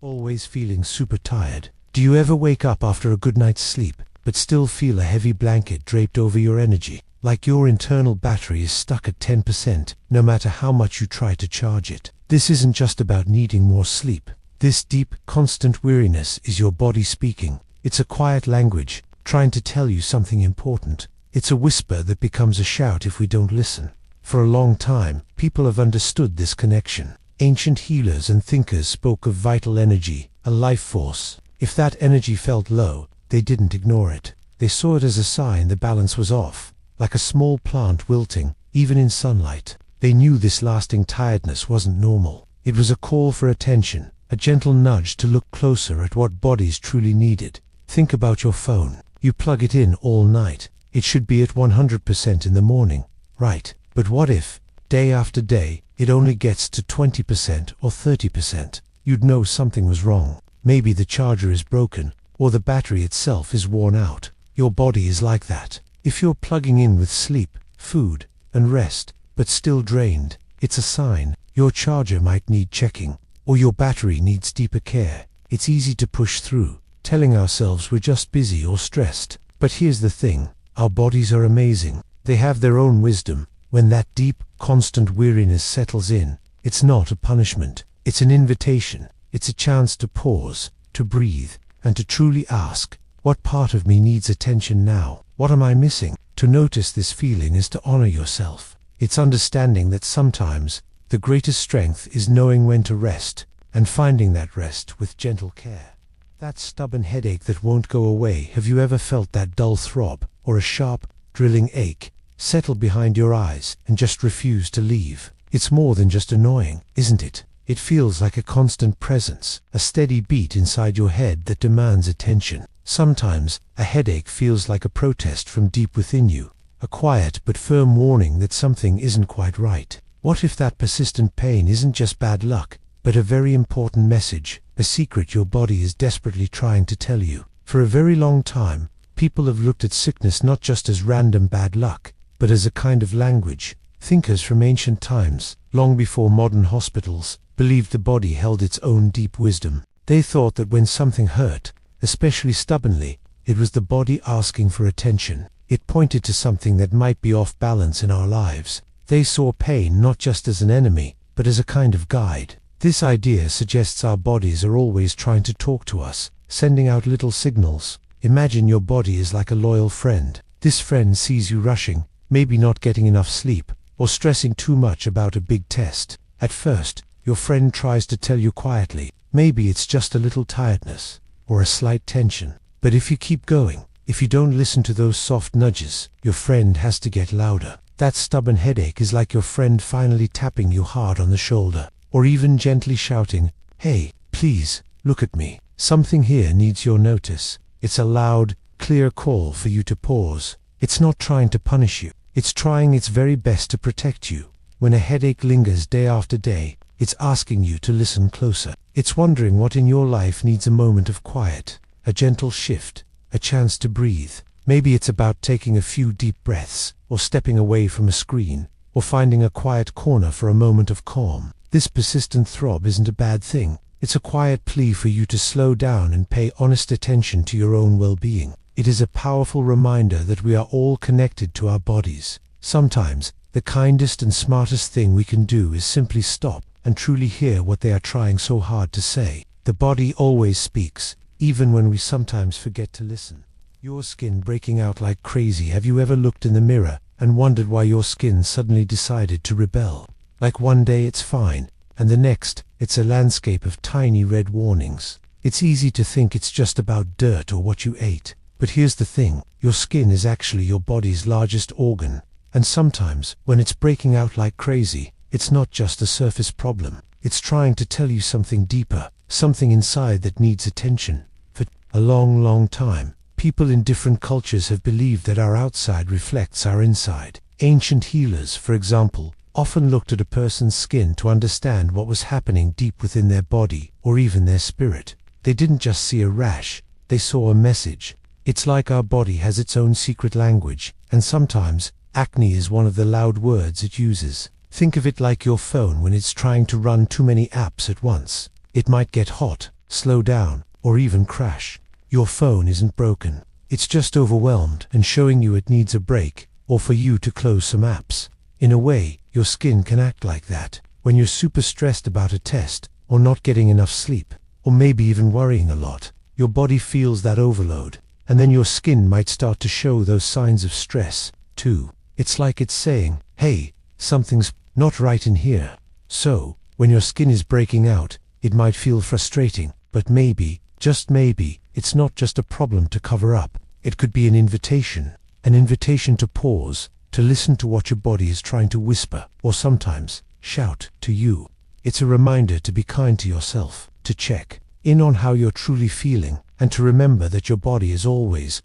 Always feeling super tired? Do you ever wake up after a good night's sleep, but still feel a heavy blanket draped over your energy, like your internal battery is stuck at 10%, no matter how much you try to charge it? This isn't just about needing more sleep. This deep, constant weariness is your body speaking. It's a quiet language, trying to tell you something important. It's a whisper that becomes a shout if we don't listen. For a long time, people have understood this connection. Ancient healers and thinkers spoke of vital energy, a life force. If that energy felt low, they didn't ignore it. They saw it as a sign the balance was off, like a small plant wilting, even in sunlight. They knew this lasting tiredness wasn't normal. It was a call for attention, a gentle nudge to look closer at what bodies truly needed. Think about your phone. You plug it in all night. It should be at 100% in the morning, right? But what if, day after day, it only gets to 20% or 30%? You'd know something was wrong. Maybe the charger is broken, or the battery itself is worn out. Your body is like that. If you're plugging in with sleep, food, and rest, but still drained, it's a sign. Your charger might need checking, or your battery needs deeper care. It's easy to push through, telling ourselves we're just busy or stressed. But here's the thing, our bodies are amazing. They have their own wisdom. When that deep, constant weariness settles in, it's not a punishment. It's an invitation. It's a chance to pause, to breathe, and to truly ask, what part of me needs attention now? What am I missing? To notice this feeling is to honor yourself. It's understanding that sometimes the greatest strength is knowing when to rest, and finding that rest with gentle care. That stubborn headache that won't go away. Have you ever felt that dull throb, or a sharp, drilling ache, settle behind your eyes and just refuse to leave? It's more than just annoying, isn't it? It feels like a constant presence, a steady beat inside your head that demands attention. Sometimes, a headache feels like a protest from deep within you, a quiet but firm warning that something isn't quite right. What if that persistent pain isn't just bad luck, but a very important message, a secret your body is desperately trying to tell you? For a very long time, people have looked at sickness not just as random bad luck, but as a kind of language. Thinkers from ancient times, long before modern hospitals, believed the body held its own deep wisdom. They thought that when something hurt, especially stubbornly, it was the body asking for attention. It pointed to something that might be off balance in our lives. They saw pain not just as an enemy, but as a kind of guide. This idea suggests our bodies are always trying to talk to us, sending out little signals. Imagine your body is like a loyal friend. This friend sees you rushing, maybe not getting enough sleep, or stressing too much about a big test. At first, your friend tries to tell you quietly, maybe it's just a little tiredness, or a slight tension. But if you keep going, if you don't listen to those soft nudges, your friend has to get louder. That stubborn headache is like your friend finally tapping you hard on the shoulder, or even gently shouting, "Hey, please, look at me. Something here needs your notice." It's a loud, clear call for you to pause. It's not trying to punish you. It's trying its very best to protect you. When a headache lingers day after day, it's asking you to listen closer. It's wondering what in your life needs a moment of quiet, a gentle shift, a chance to breathe. Maybe it's about taking a few deep breaths, or stepping away from a screen, or finding a quiet corner for a moment of calm. This persistent throb isn't a bad thing. It's a quiet plea for you to slow down and pay honest attention to your own well-being. It is a powerful reminder that we are all connected to our bodies. Sometimes, the kindest and smartest thing we can do is simply stop and truly hear what they are trying so hard to say. The body always speaks, even when we sometimes forget to listen. Your skin breaking out like crazy. Have you ever looked in the mirror and wondered why your skin suddenly decided to rebel? Like one day it's fine, and the next, it's a landscape of tiny red warnings. It's easy to think it's just about dirt or what you ate. But here's the thing, your skin is actually your body's largest organ. And sometimes, when it's breaking out like crazy, it's not just a surface problem. It's trying to tell you something deeper, something inside that needs attention. For a long, long time, people in different cultures have believed that our outside reflects our inside. Ancient healers, for example, often looked at a person's skin to understand what was happening deep within their body, or even their spirit. They didn't just see a rash, they saw a message. It's like our body has its own secret language, and sometimes, acne is one of the loud words it uses. Think of it like your phone when it's trying to run too many apps at once. It might get hot, slow down, or even crash. Your phone isn't broken. It's just overwhelmed and showing you it needs a break, or for you to close some apps. In a way, your skin can act like that. When you're super stressed about a test, or not getting enough sleep, or maybe even worrying a lot, your body feels that overload, and then your skin might start to show those signs of stress, too. It's like it's saying, hey, something's not right in here. So, when your skin is breaking out, it might feel frustrating, but maybe, just maybe, it's not just a problem to cover up. It could be an invitation to pause, to listen to what your body is trying to whisper, or sometimes shout to you. It's a reminder to be kind to yourself, to check in on how you're truly feeling, and to remember that your body is always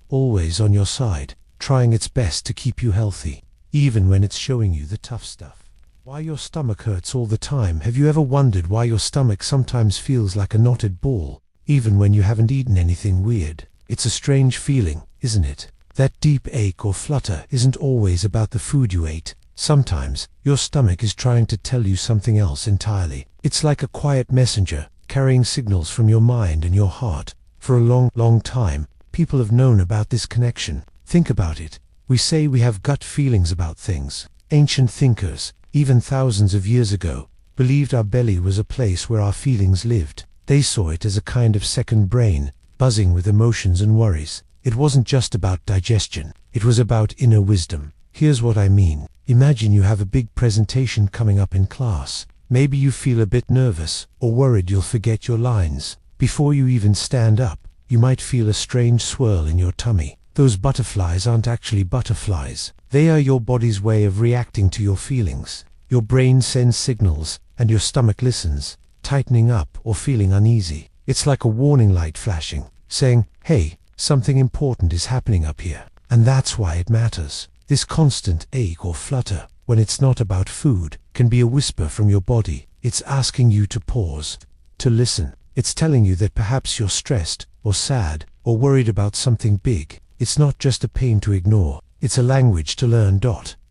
on your side, trying its best to keep you healthy, even when it's showing you the tough stuff. Why your stomach hurts all the time. Have you ever wondered why your stomach sometimes feels like a knotted ball, even when you haven't eaten anything weird? It's a strange feeling, isn't it? That deep ache or flutter isn't always about the food you ate. Sometimes, your stomach is trying to tell you something else entirely. It's like a quiet messenger, carrying signals from your mind and your heart. For a long time, people have known about this connection. Think about it. We say we have gut feelings about things. Ancient thinkers, even thousands of years ago, believed our belly was a place where our feelings lived. They saw it as a kind of second brain, buzzing with emotions and worries. It wasn't just about digestion. It was about inner wisdom. Here's what I mean. Imagine you have a big presentation coming up in class. Maybe you feel a bit nervous, or worried you'll forget your lines. Before you even stand up, you might feel a strange swirl in your tummy. Those butterflies aren't actually butterflies. They are your body's way of reacting to your feelings. Your brain sends signals, and your stomach listens, tightening up or feeling uneasy. It's like a warning light flashing, saying, hey, something important is happening up here. And that's why it matters. This constant ache or flutter, when it's not about food, can be a whisper from your body. It's asking you to pause, to listen. It's telling you that perhaps you're stressed, or sad, or worried about something big. It's not just a pain to ignore. It's a language to learn.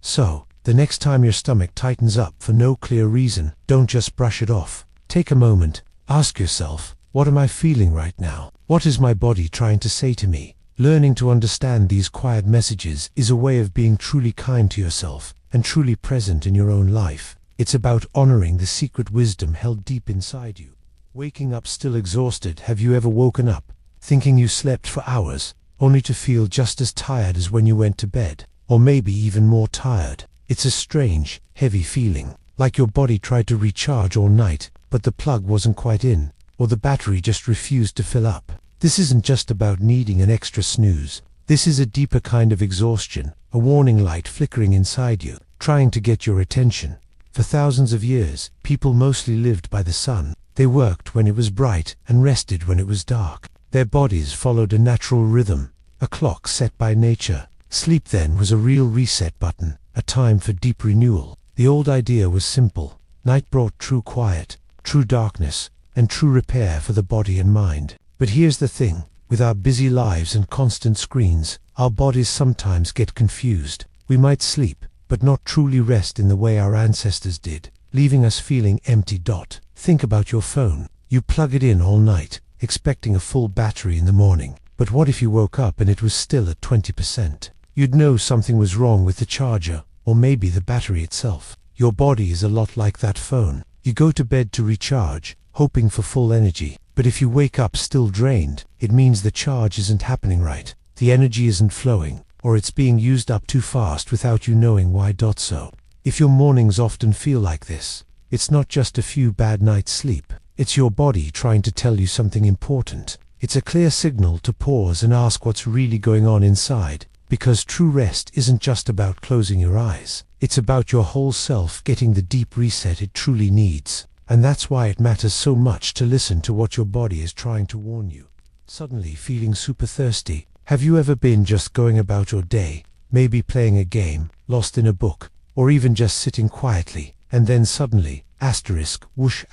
So, the next time your stomach tightens up for no clear reason, don't just brush it off. Take a moment. Ask yourself, what am I feeling right now? What is my body trying to say to me? Learning to understand these quiet messages is a way of being truly kind to yourself and truly present in your own life. It's about honoring the secret wisdom held deep inside you. Waking up still exhausted. Have you ever woken up thinking you slept for hours, only to feel just as tired as when you went to bed, or maybe even more tired? It's a strange, heavy feeling, like your body tried to recharge all night, but the plug wasn't quite in, or the battery just refused to fill up. This isn't just about needing an extra snooze. This is a deeper kind of exhaustion, a warning light flickering inside you, trying to get your attention. For thousands of years, people mostly lived by the sun. They worked when it was bright and rested when it was dark. Their bodies followed a natural rhythm, a clock set by nature. Sleep then was a real reset button, a time for deep renewal. The old idea was simple. Night brought true quiet, true darkness, and true repair for the body and mind. But here's the thing, with our busy lives and constant screens, our bodies sometimes get confused. We might sleep, but not truly rest in the way our ancestors did, leaving us feeling empty. Think about your phone. You plug it in all night, expecting a full battery in the morning. But what if you woke up and it was still at 20%? You'd know something was wrong with the charger, or maybe the battery itself. Your body is a lot like that phone. You go to bed to recharge, hoping for full energy. But if you wake up still drained, it means the charge isn't happening right. The energy isn't flowing, or it's being used up too fast without you knowing why. So, if your mornings often feel like this, it's not just a few bad nights' sleep. It's your body trying to tell you something important. It's a clear signal to pause and ask what's really going on inside. Because true rest isn't just about closing your eyes. It's about your whole self getting the deep reset it truly needs. And that's why it matters so much to listen to what your body is trying to warn you. Suddenly feeling super thirsty. Have you ever been just going about your day, maybe playing a game, lost in a book, or even just sitting quietly, and then suddenly, whoosh,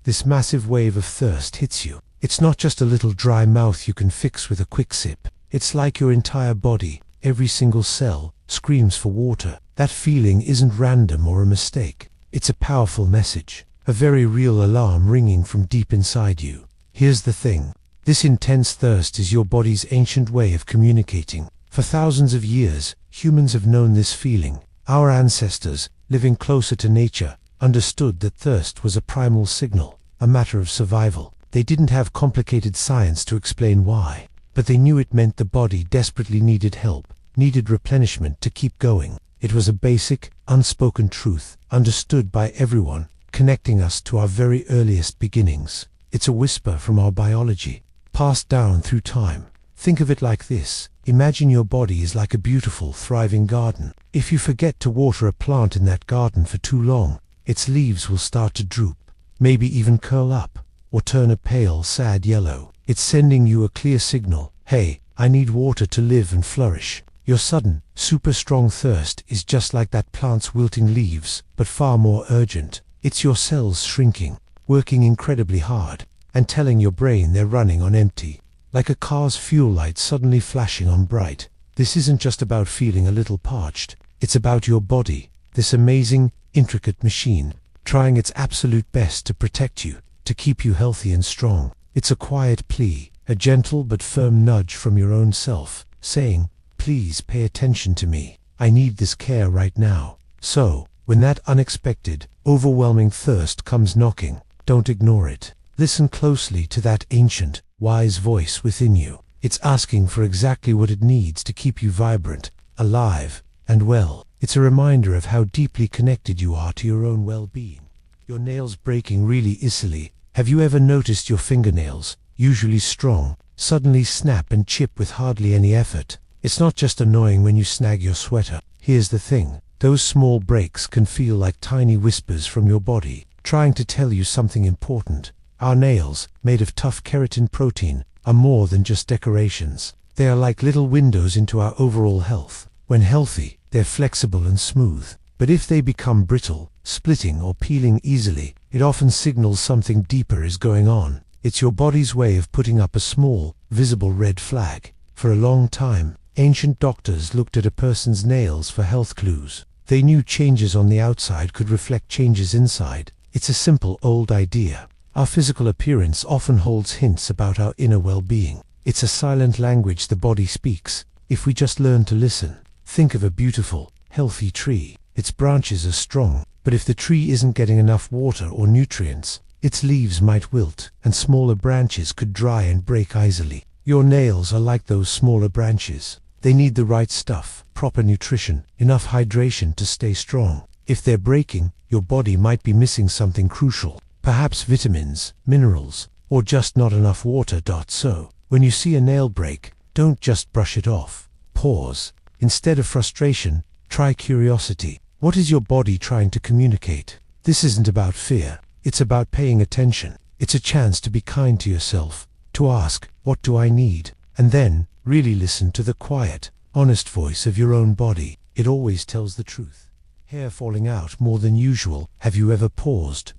this massive wave of thirst hits you? It's not just a little dry mouth you can fix with a quick sip. It's like your entire body, every single cell, screams for water. That feeling isn't random or a mistake. It's a powerful message. A very real alarm ringing from deep inside you. Here's the thing. This intense thirst is your body's ancient way of communicating. For thousands of years, humans have known this feeling. Our ancestors, living closer to nature, understood that thirst was a primal signal, a matter of survival. They didn't have complicated science to explain why, but they knew it meant the body desperately needed help, needed replenishment to keep going. It was a basic, unspoken truth, understood by everyone, connecting us to our very earliest beginnings. It's a whisper from our biology, passed down through time. Think of it like this. Imagine your body is like a beautiful, thriving garden. If you forget to water a plant in that garden for too long, its leaves will start to droop, maybe even curl up, or turn a pale, sad yellow. It's sending you a clear signal. Hey, I need water to live and flourish. Your sudden, super strong thirst is just like that plant's wilting leaves, but far more urgent. It's your cells shrinking, working incredibly hard, and telling your brain they're running on empty. Like a car's fuel light suddenly flashing on bright. This isn't just about feeling a little parched. It's about your body, this amazing, intricate machine, trying its absolute best to protect you, to keep you healthy and strong. It's a quiet plea, a gentle but firm nudge from your own self, saying, please pay attention to me. I need this care right now. So, when that unexpected, overwhelming thirst comes knocking, don't ignore it. Listen closely to that ancient, wise voice within you. It's asking for exactly what it needs to keep you vibrant, alive, and well. It's a reminder of how deeply connected you are to your own well-being. Your nails breaking really easily. Have you ever noticed your fingernails, usually strong, suddenly snap and chip with hardly any effort? It's not just annoying when you snag your sweater. Here's the thing. Those small breaks can feel like tiny whispers from your body, trying to tell you something important. Our nails, made of tough keratin protein, are more than just decorations. They are like little windows into our overall health. When healthy, they're flexible and smooth. But if they become brittle, splitting or peeling easily, it often signals something deeper is going on. It's your body's way of putting up a small, visible red flag. For a long time, ancient doctors looked at a person's nails for health clues. They knew changes on the outside could reflect changes inside. It's a simple old idea. Our physical appearance often holds hints about our inner well-being. It's a silent language the body speaks, if we just learn to listen. Think of a beautiful, healthy tree. Its branches are strong, but if the tree isn't getting enough water or nutrients, its leaves might wilt, and smaller branches could dry and break easily. Your nails are like those smaller branches. They need the right stuff, proper nutrition, enough hydration to stay strong. If they're breaking, your body might be missing something crucial. Perhaps vitamins, minerals, or just not enough water. So, when you see a nail break, don't just brush it off. Pause. Instead of frustration, try curiosity. What is your body trying to communicate? This isn't about fear. It's about paying attention. It's a chance to be kind to yourself, to ask, what do I need? And then, really listen to the quiet, honest voice of your own body. It always tells the truth. Hair falling out more than usual. Have you ever paused,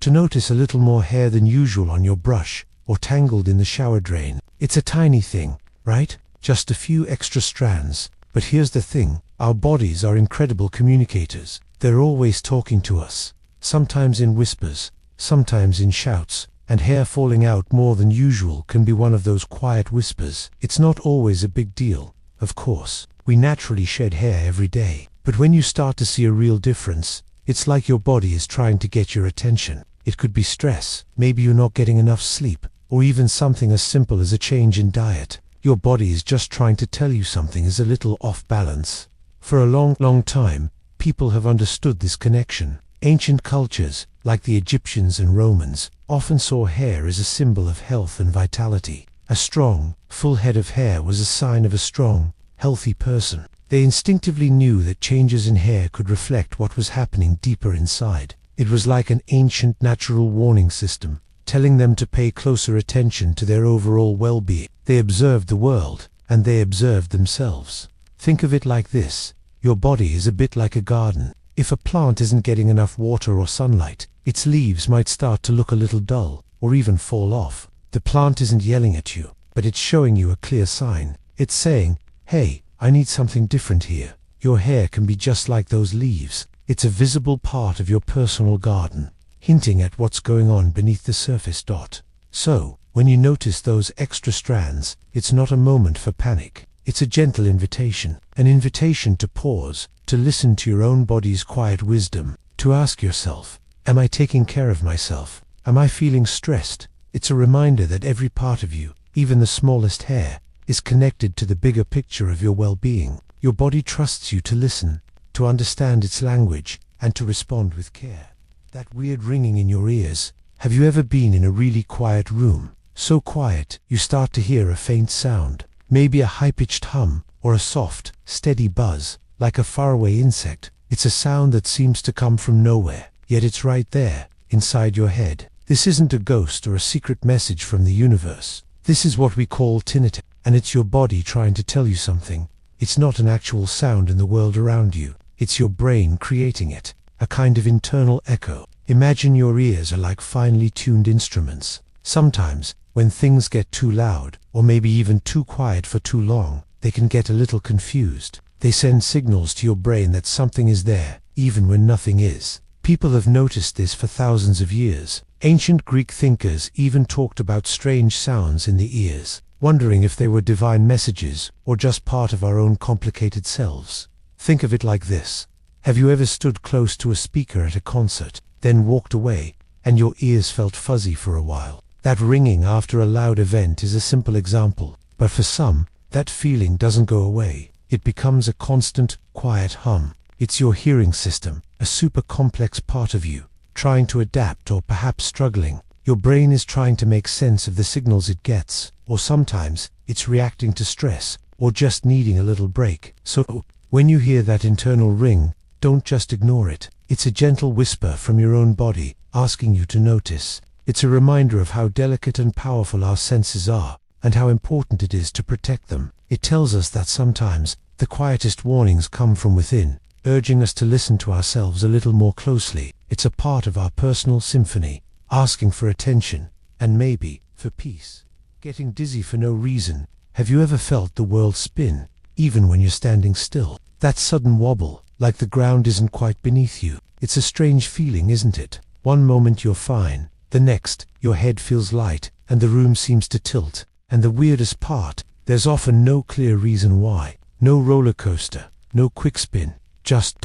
to notice a little more hair than usual on your brush, or tangled in the shower drain? It's a tiny thing, right? Just a few extra strands. But here's the thing. Our bodies are incredible communicators. They're always talking to us. Sometimes in whispers, sometimes in shouts. And hair falling out more than usual can be one of those quiet whispers. It's not always a big deal, of course. We naturally shed hair every day. But when you start to see a real difference, it's like your body is trying to get your attention. It could be stress, maybe you're not getting enough sleep, or even something as simple as a change in diet. Your body is just trying to tell you something is a little off balance. For a long time, people have understood this connection. Ancient cultures, like the Egyptians and Romans, often saw hair as a symbol of health and vitality. A strong, full head of hair was a sign of a strong, healthy person. They instinctively knew that changes in hair could reflect what was happening deeper inside. It was like an ancient natural warning system, telling them to pay closer attention to their overall well-being. They observed the world, and they observed themselves. Think of it like this. Your body is a bit like a garden. If a plant isn't getting enough water or sunlight, its leaves might start to look a little dull, or even fall off. The plant isn't yelling at you, but it's showing you a clear sign. It's saying, hey, I need something different here. Your hair can be just like those leaves. It's a visible part of your personal garden, hinting at what's going on beneath the surface. So, when you notice those extra strands, it's not a moment for panic. It's a gentle invitation, an invitation to pause, to listen to your own body's quiet wisdom, to ask yourself, am I taking care of myself? Am I feeling stressed? It's a reminder that every part of you, even the smallest hair, is connected to the bigger picture of your well-being. Your body trusts you to listen, to understand its language, and to respond with care. That weird ringing in your ears. Have you ever been in a really quiet room? So quiet, you start to hear a faint sound, maybe a high-pitched hum, or a soft, steady buzz, like a faraway insect. It's a sound that seems to come from nowhere, yet it's right there, inside your head. This isn't a ghost or a secret message from the universe. This is what we call tinnitus, and it's your body trying to tell you something. It's not an actual sound in the world around you. It's your brain creating it, a kind of internal echo. Imagine your ears are like finely tuned instruments. Sometimes, when things get too loud, or maybe even too quiet for too long, they can get a little confused. They send signals to your brain that something is there, even when nothing is. People have noticed this for thousands of years. Ancient Greek thinkers even talked about strange sounds in the ears, wondering if they were divine messages or just part of our own complicated selves. Think of it like this. Have you ever stood close to a speaker at a concert, then walked away, and your ears felt fuzzy for a while? That ringing after a loud event is a simple example, but for some, that feeling doesn't go away. It becomes a constant, quiet hum. It's your hearing system, a super complex part of you, trying to adapt or perhaps struggling. Your brain is trying to make sense of the signals it gets, or sometimes it's reacting to stress, or just needing a little break. So, when you hear that internal ring, don't just ignore it. It's a gentle whisper from your own body, asking you to notice. It's a reminder of how delicate and powerful our senses are, and how important it is to protect them. It tells us that sometimes, the quietest warnings come from within, urging us to listen to ourselves a little more closely. It's a part of our personal symphony, asking for attention, and maybe, for peace. Getting dizzy for no reason. Have you ever felt the world spin, even when you're standing still? That sudden wobble, like the ground isn't quite beneath you. It's a strange feeling, isn't it? One moment you're fine, the next, your head feels light, and the room seems to tilt. And the weirdest part, there's often no clear reason why. No roller coaster, no quick spin, just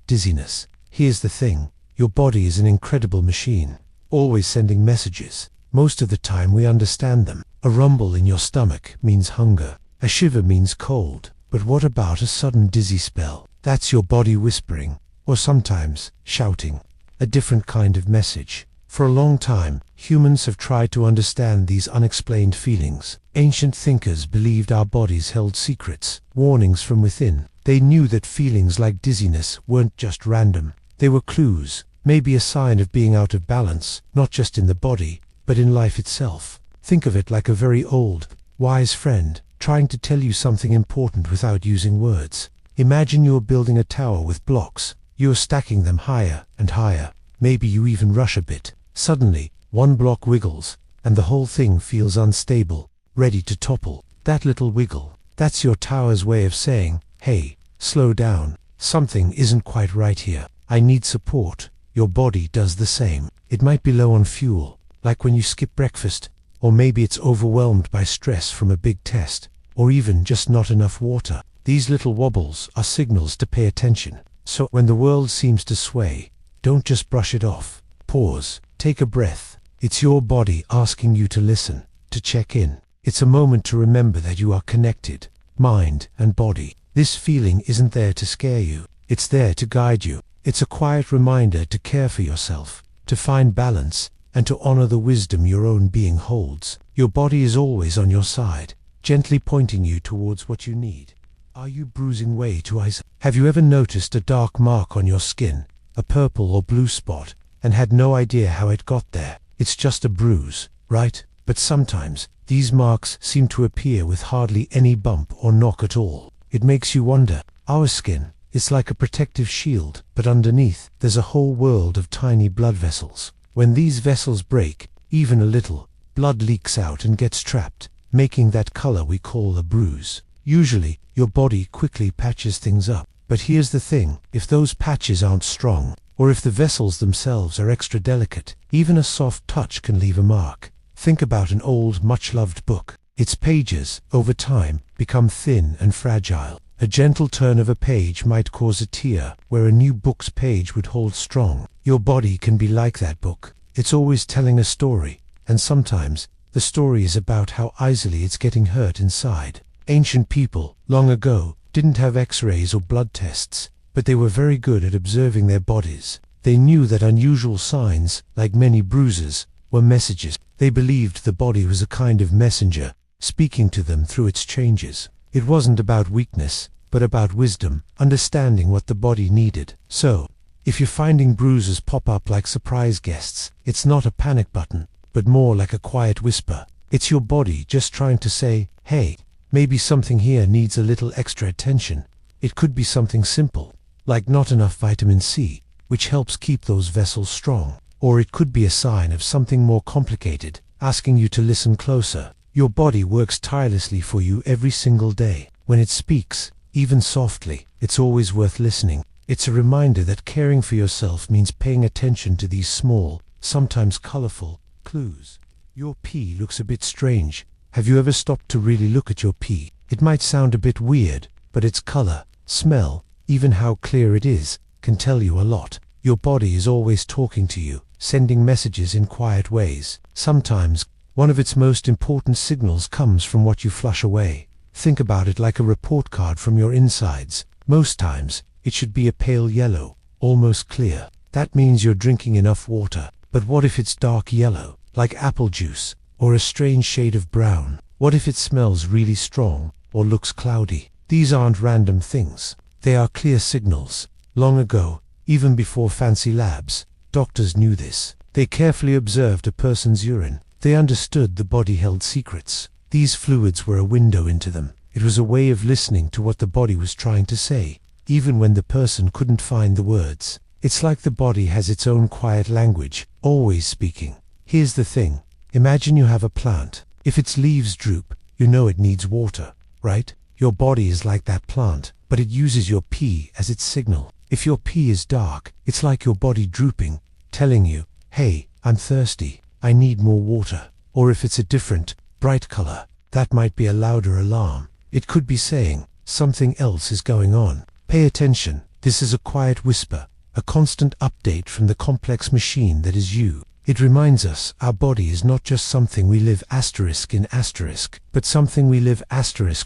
dizziness. Here's the thing, your body is an incredible machine, always sending messages. Most of the time we understand them. A rumble in your stomach means hunger, a shiver means cold. But what about a sudden dizzy spell? That's your body whispering, or sometimes shouting, a different kind of message. For a long time, humans have tried to understand these unexplained feelings. Ancient thinkers believed our bodies held secrets, warnings from within. They knew that feelings like dizziness weren't just random. They were clues, maybe a sign of being out of balance, not just in the body, but in life itself. Think of it like a very old, wise friend, trying to tell you something important without using words. Imagine you're building a tower with blocks. You're stacking them higher and higher. Maybe you even rush a bit. Suddenly, one block wiggles, and the whole thing feels unstable, ready to topple. That little wiggle, that's your tower's way of saying, hey, slow down. Something isn't quite right here. I need support. Your body does the same. It might be low on fuel, like when you skip breakfast, or maybe it's overwhelmed by stress from a big test, or even just not enough water. These little wobbles are signals to pay attention. So when the world seems to sway, don't just brush it off. Pause. Take a breath. It's your body asking you to listen, to check in. It's a moment to remember that you are connected, mind and body. This feeling isn't there to scare you. It's there to guide you. It's a quiet reminder to care for yourself, to find balance, and to honor the wisdom your own being holds. Your body is always on your side, gently pointing you towards what you need. Are you bruising way too high? Have you ever noticed a dark mark on your skin, a purple or blue spot, and had no idea how it got there? It's just a bruise, right? But sometimes, these marks seem to appear with hardly any bump or knock at all. It makes you wonder. Our skin, it's like a protective shield, but underneath, there's a whole world of tiny blood vessels. When these vessels break, even a little, blood leaks out and gets trapped, making that color we call a bruise. Usually, your body quickly patches things up. But here's the thing, if those patches aren't strong, or if the vessels themselves are extra delicate, even a soft touch can leave a mark. Think about an old, much-loved book. Its pages, over time, become thin and fragile. A gentle turn of a page might cause a tear, where a new book's page would hold strong. Your body can be like that book. It's always telling a story, and sometimes the story is about how easily it's getting hurt inside. Ancient people, long ago, didn't have X-rays or blood tests, but they were very good at observing their bodies. They knew that unusual signs, like many bruises, were messages. They believed the body was a kind of messenger, speaking to them through its changes. It wasn't about weakness, but about wisdom, understanding what the body needed. So, if you're finding bruises pop up like surprise guests, it's not a panic button, but more like a quiet whisper. It's your body just trying to say, hey, maybe something here needs a little extra attention. It could be something simple, like not enough vitamin C, which helps keep those vessels strong. Or it could be a sign of something more complicated, asking you to listen closer. Your body works tirelessly for you every single day. When it speaks, even softly, it's always worth listening. It's a reminder that caring for yourself means paying attention to these small, sometimes colorful, clues. Your pee looks a bit strange. Have you ever stopped to really look at your pee? It might sound a bit weird, but its color, smell, even how clear it is, can tell you a lot. Your body is always talking to you, sending messages in quiet ways. Sometimes, one of its most important signals comes from what you flush away. Think about it like a report card from your insides. Most times, it should be a pale yellow, almost clear. That means you're drinking enough water. But what if it's dark yellow, like apple juice, or a strange shade of brown? What if it smells really strong, or looks cloudy? These aren't random things. They are clear signals. Long ago, even before fancy labs, doctors knew this. They carefully observed a person's urine. They understood the body held secrets. These fluids were a window into them. It was a way of listening to what the body was trying to say, even when the person couldn't find the words. It's like the body has its own quiet language, always speaking. Here's the thing. Imagine you have a plant. If its leaves droop, you know it needs water, right? Your body is like that plant, but it uses your pee as its signal. If your pee is dark, it's like your body drooping, telling you, hey, I'm thirsty, I need more water. Or if it's a different, bright color, that might be a louder alarm. It could be saying, something else is going on. Pay attention. This is a quiet whisper, a constant update from the complex machine that is you. It reminds us our body is not just something we live in asterisk, but something we live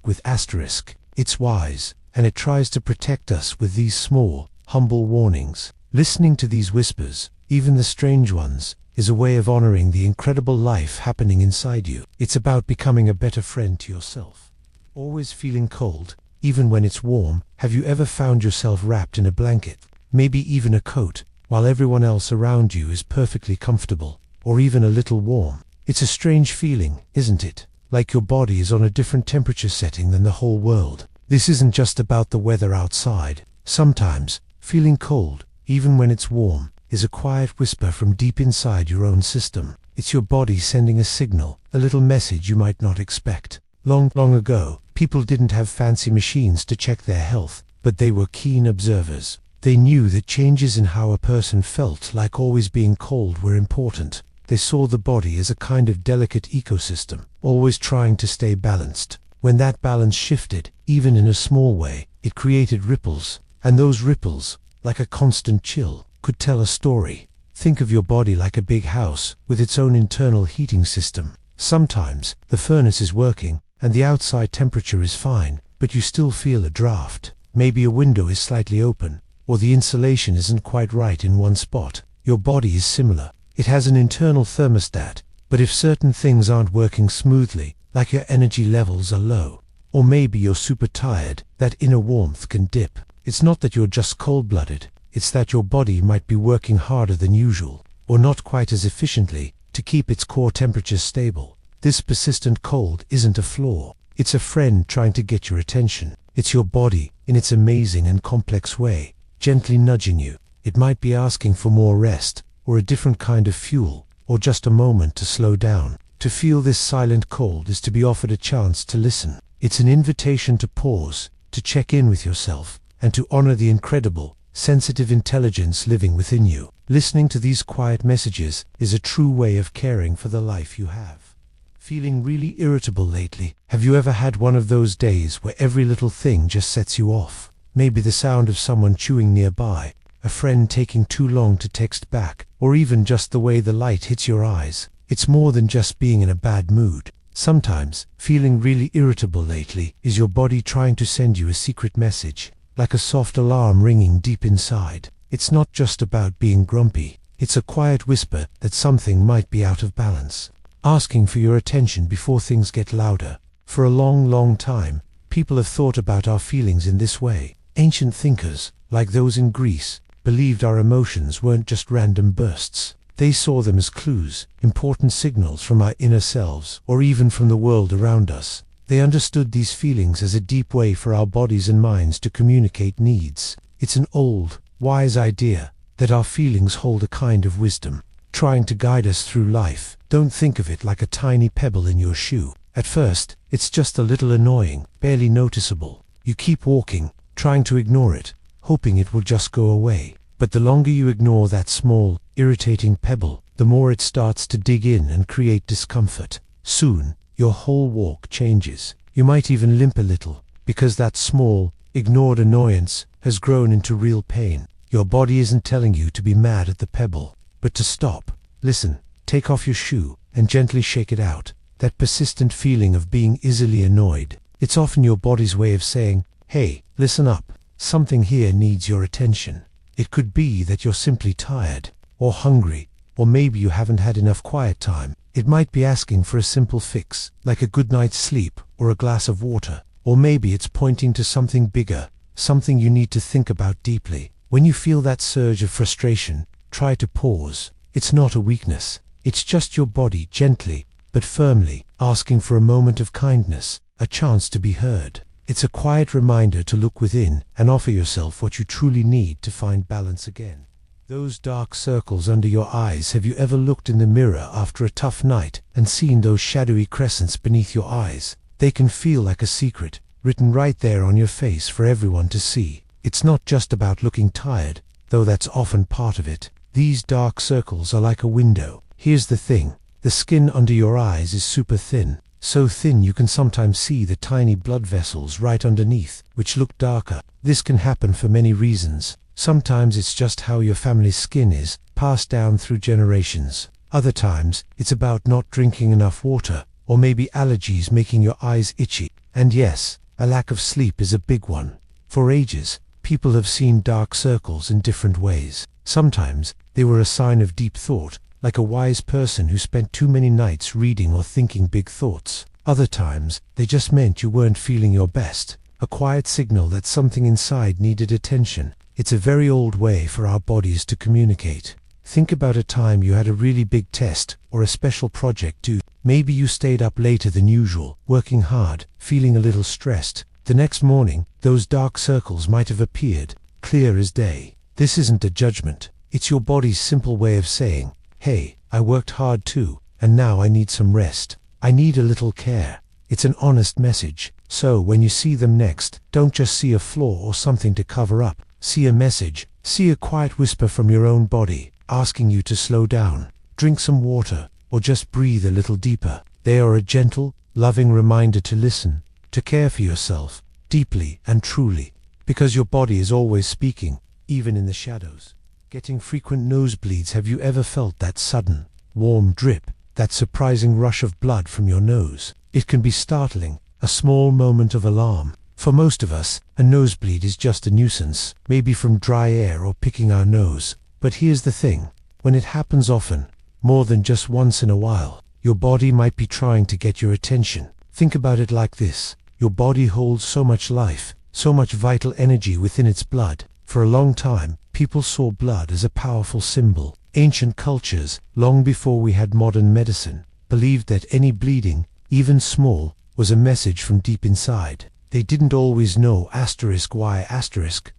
with asterisk. It's wise, and it tries to protect us with these small, humble warnings. Listening to these whispers, even the strange ones, is a way of honoring the incredible life happening inside you. It's about becoming a better friend to yourself. Always feeling cold, even when it's warm. Have you ever found yourself wrapped in a blanket, maybe even a coat, while everyone else around you is perfectly comfortable, or even a little warm? It's a strange feeling, isn't it? Like your body is on a different temperature setting than the whole world. This isn't just about the weather outside. Sometimes, feeling cold, even when it's warm, is a quiet whisper from deep inside your own system. It's your body sending a signal, a little message you might not expect. Long ago, people didn't have fancy machines to check their health, but they were keen observers. They knew that changes in how a person felt, like always being cold, were important. They saw the body as a kind of delicate ecosystem, always trying to stay balanced. When that balance shifted, even in a small way, it created ripples, and those ripples, like a constant chill, could tell a story. Think of your body like a big house, with its own internal heating system. Sometimes, the furnace is working, and the outside temperature is fine, but you still feel a draft. Maybe a window is slightly open, or the insulation isn't quite right in one spot. Your body is similar. It has an internal thermostat, but if certain things aren't working smoothly, like your energy levels are low, or maybe you're super tired, that inner warmth can dip. It's not that you're just cold-blooded, it's that your body might be working harder than usual, or not quite as efficiently, to keep its core temperature stable. This persistent cold isn't a flaw. It's a friend trying to get your attention. It's your body, in its amazing and complex way, gently nudging you. It might be asking for more rest, or a different kind of fuel, or just a moment to slow down. To feel this silent cold is to be offered a chance to listen. It's an invitation to pause, to check in with yourself, and to honor the incredible, sensitive intelligence living within you. Listening to these quiet messages is a true way of caring for the life you have. Feeling really irritable lately? Have you ever had one of those days where every little thing just sets you off? Maybe the sound of someone chewing nearby, a friend taking too long to text back, or even just the way the light hits your eyes. It's more than just being in a bad mood. Sometimes, feeling really irritable lately is your body trying to send you a secret message, like a soft alarm ringing deep inside. It's not just about being grumpy. It's a quiet whisper that something might be out of balance, asking for your attention before things get louder. For a long time, people have thought about our feelings in this way. Ancient thinkers, like those in Greece, believed our emotions weren't just random bursts. They saw them as clues, important signals from our inner selves, or even from the world around us. They understood these feelings as a deep way for our bodies and minds to communicate needs. It's an old, wise idea that our feelings hold a kind of wisdom, trying to guide us through life. Don't think of it like a tiny pebble in your shoe. At first, it's just a little annoying, barely noticeable. You keep walking, trying to ignore it, hoping it will just go away. But the longer you ignore that small, irritating pebble, the more it starts to dig in and create discomfort. Soon, your whole walk changes. You might even limp a little, because that small, ignored annoyance has grown into real pain. Your body isn't telling you to be mad at the pebble, but to stop, listen, take off your shoe, and gently shake it out. That persistent feeling of being easily annoyed. It's often your body's way of saying, hey, listen up, something here needs your attention. It could be that you're simply tired, or hungry, or maybe you haven't had enough quiet time. It might be asking for a simple fix, like a good night's sleep, or a glass of water. Or maybe it's pointing to something bigger, something you need to think about deeply. When you feel that surge of frustration, try to pause. It's not a weakness. It's just your body gently, but firmly, asking for a moment of kindness, a chance to be heard. It's a quiet reminder to look within and offer yourself what you truly need to find balance again. Those dark circles under your eyes. Have you ever looked in the mirror after a tough night and seen those shadowy crescents beneath your eyes? They can feel like a secret, written right there on your face for everyone to see. It's not just about looking tired, though that's often part of it. These dark circles are like a window. Here's the thing. The skin under your eyes is super thin. So thin you can sometimes see the tiny blood vessels right underneath, which look darker. This can happen for many reasons. Sometimes it's just how your family's skin is, passed down through generations. Other times, it's about not drinking enough water, or maybe allergies making your eyes itchy. And yes, a lack of sleep is a big one. For ages, people have seen dark circles in different ways. Sometimes, they were a sign of deep thought, like a wise person who spent too many nights reading or thinking big thoughts. Other times, they just meant you weren't feeling your best, a quiet signal that something inside needed attention. It's a very old way for our bodies to communicate. Think about a time you had a really big test or a special project due. Maybe you stayed up later than usual, working hard, feeling a little stressed. The next morning, those dark circles might have appeared, clear as day. This isn't a judgment. It's your body's simple way of saying, hey, I worked hard too, and now I need some rest. I need a little care. It's an honest message. So when you see them next, don't just see a flaw or something to cover up. See a message. See a quiet whisper from your own body, asking you to slow down, drink some water, or just breathe a little deeper. They are a gentle, loving reminder to listen, to care for yourself, deeply and truly. Because your body is always speaking, even in the shadows. Getting frequent nosebleeds. Have you ever felt that sudden, warm drip, that surprising rush of blood from your nose? It can be startling, a small moment of alarm. For most of us, a nosebleed is just a nuisance, maybe from dry air or picking our nose. But here's the thing, when it happens often, more than just once in a while, your body might be trying to get your attention. Think about it like this. Your body holds so much life, so much vital energy within its blood. For a long time, people saw blood as a powerful symbol. Ancient cultures, long before we had modern medicine, believed that any bleeding, even small, was a message from deep inside. They didn't always know why,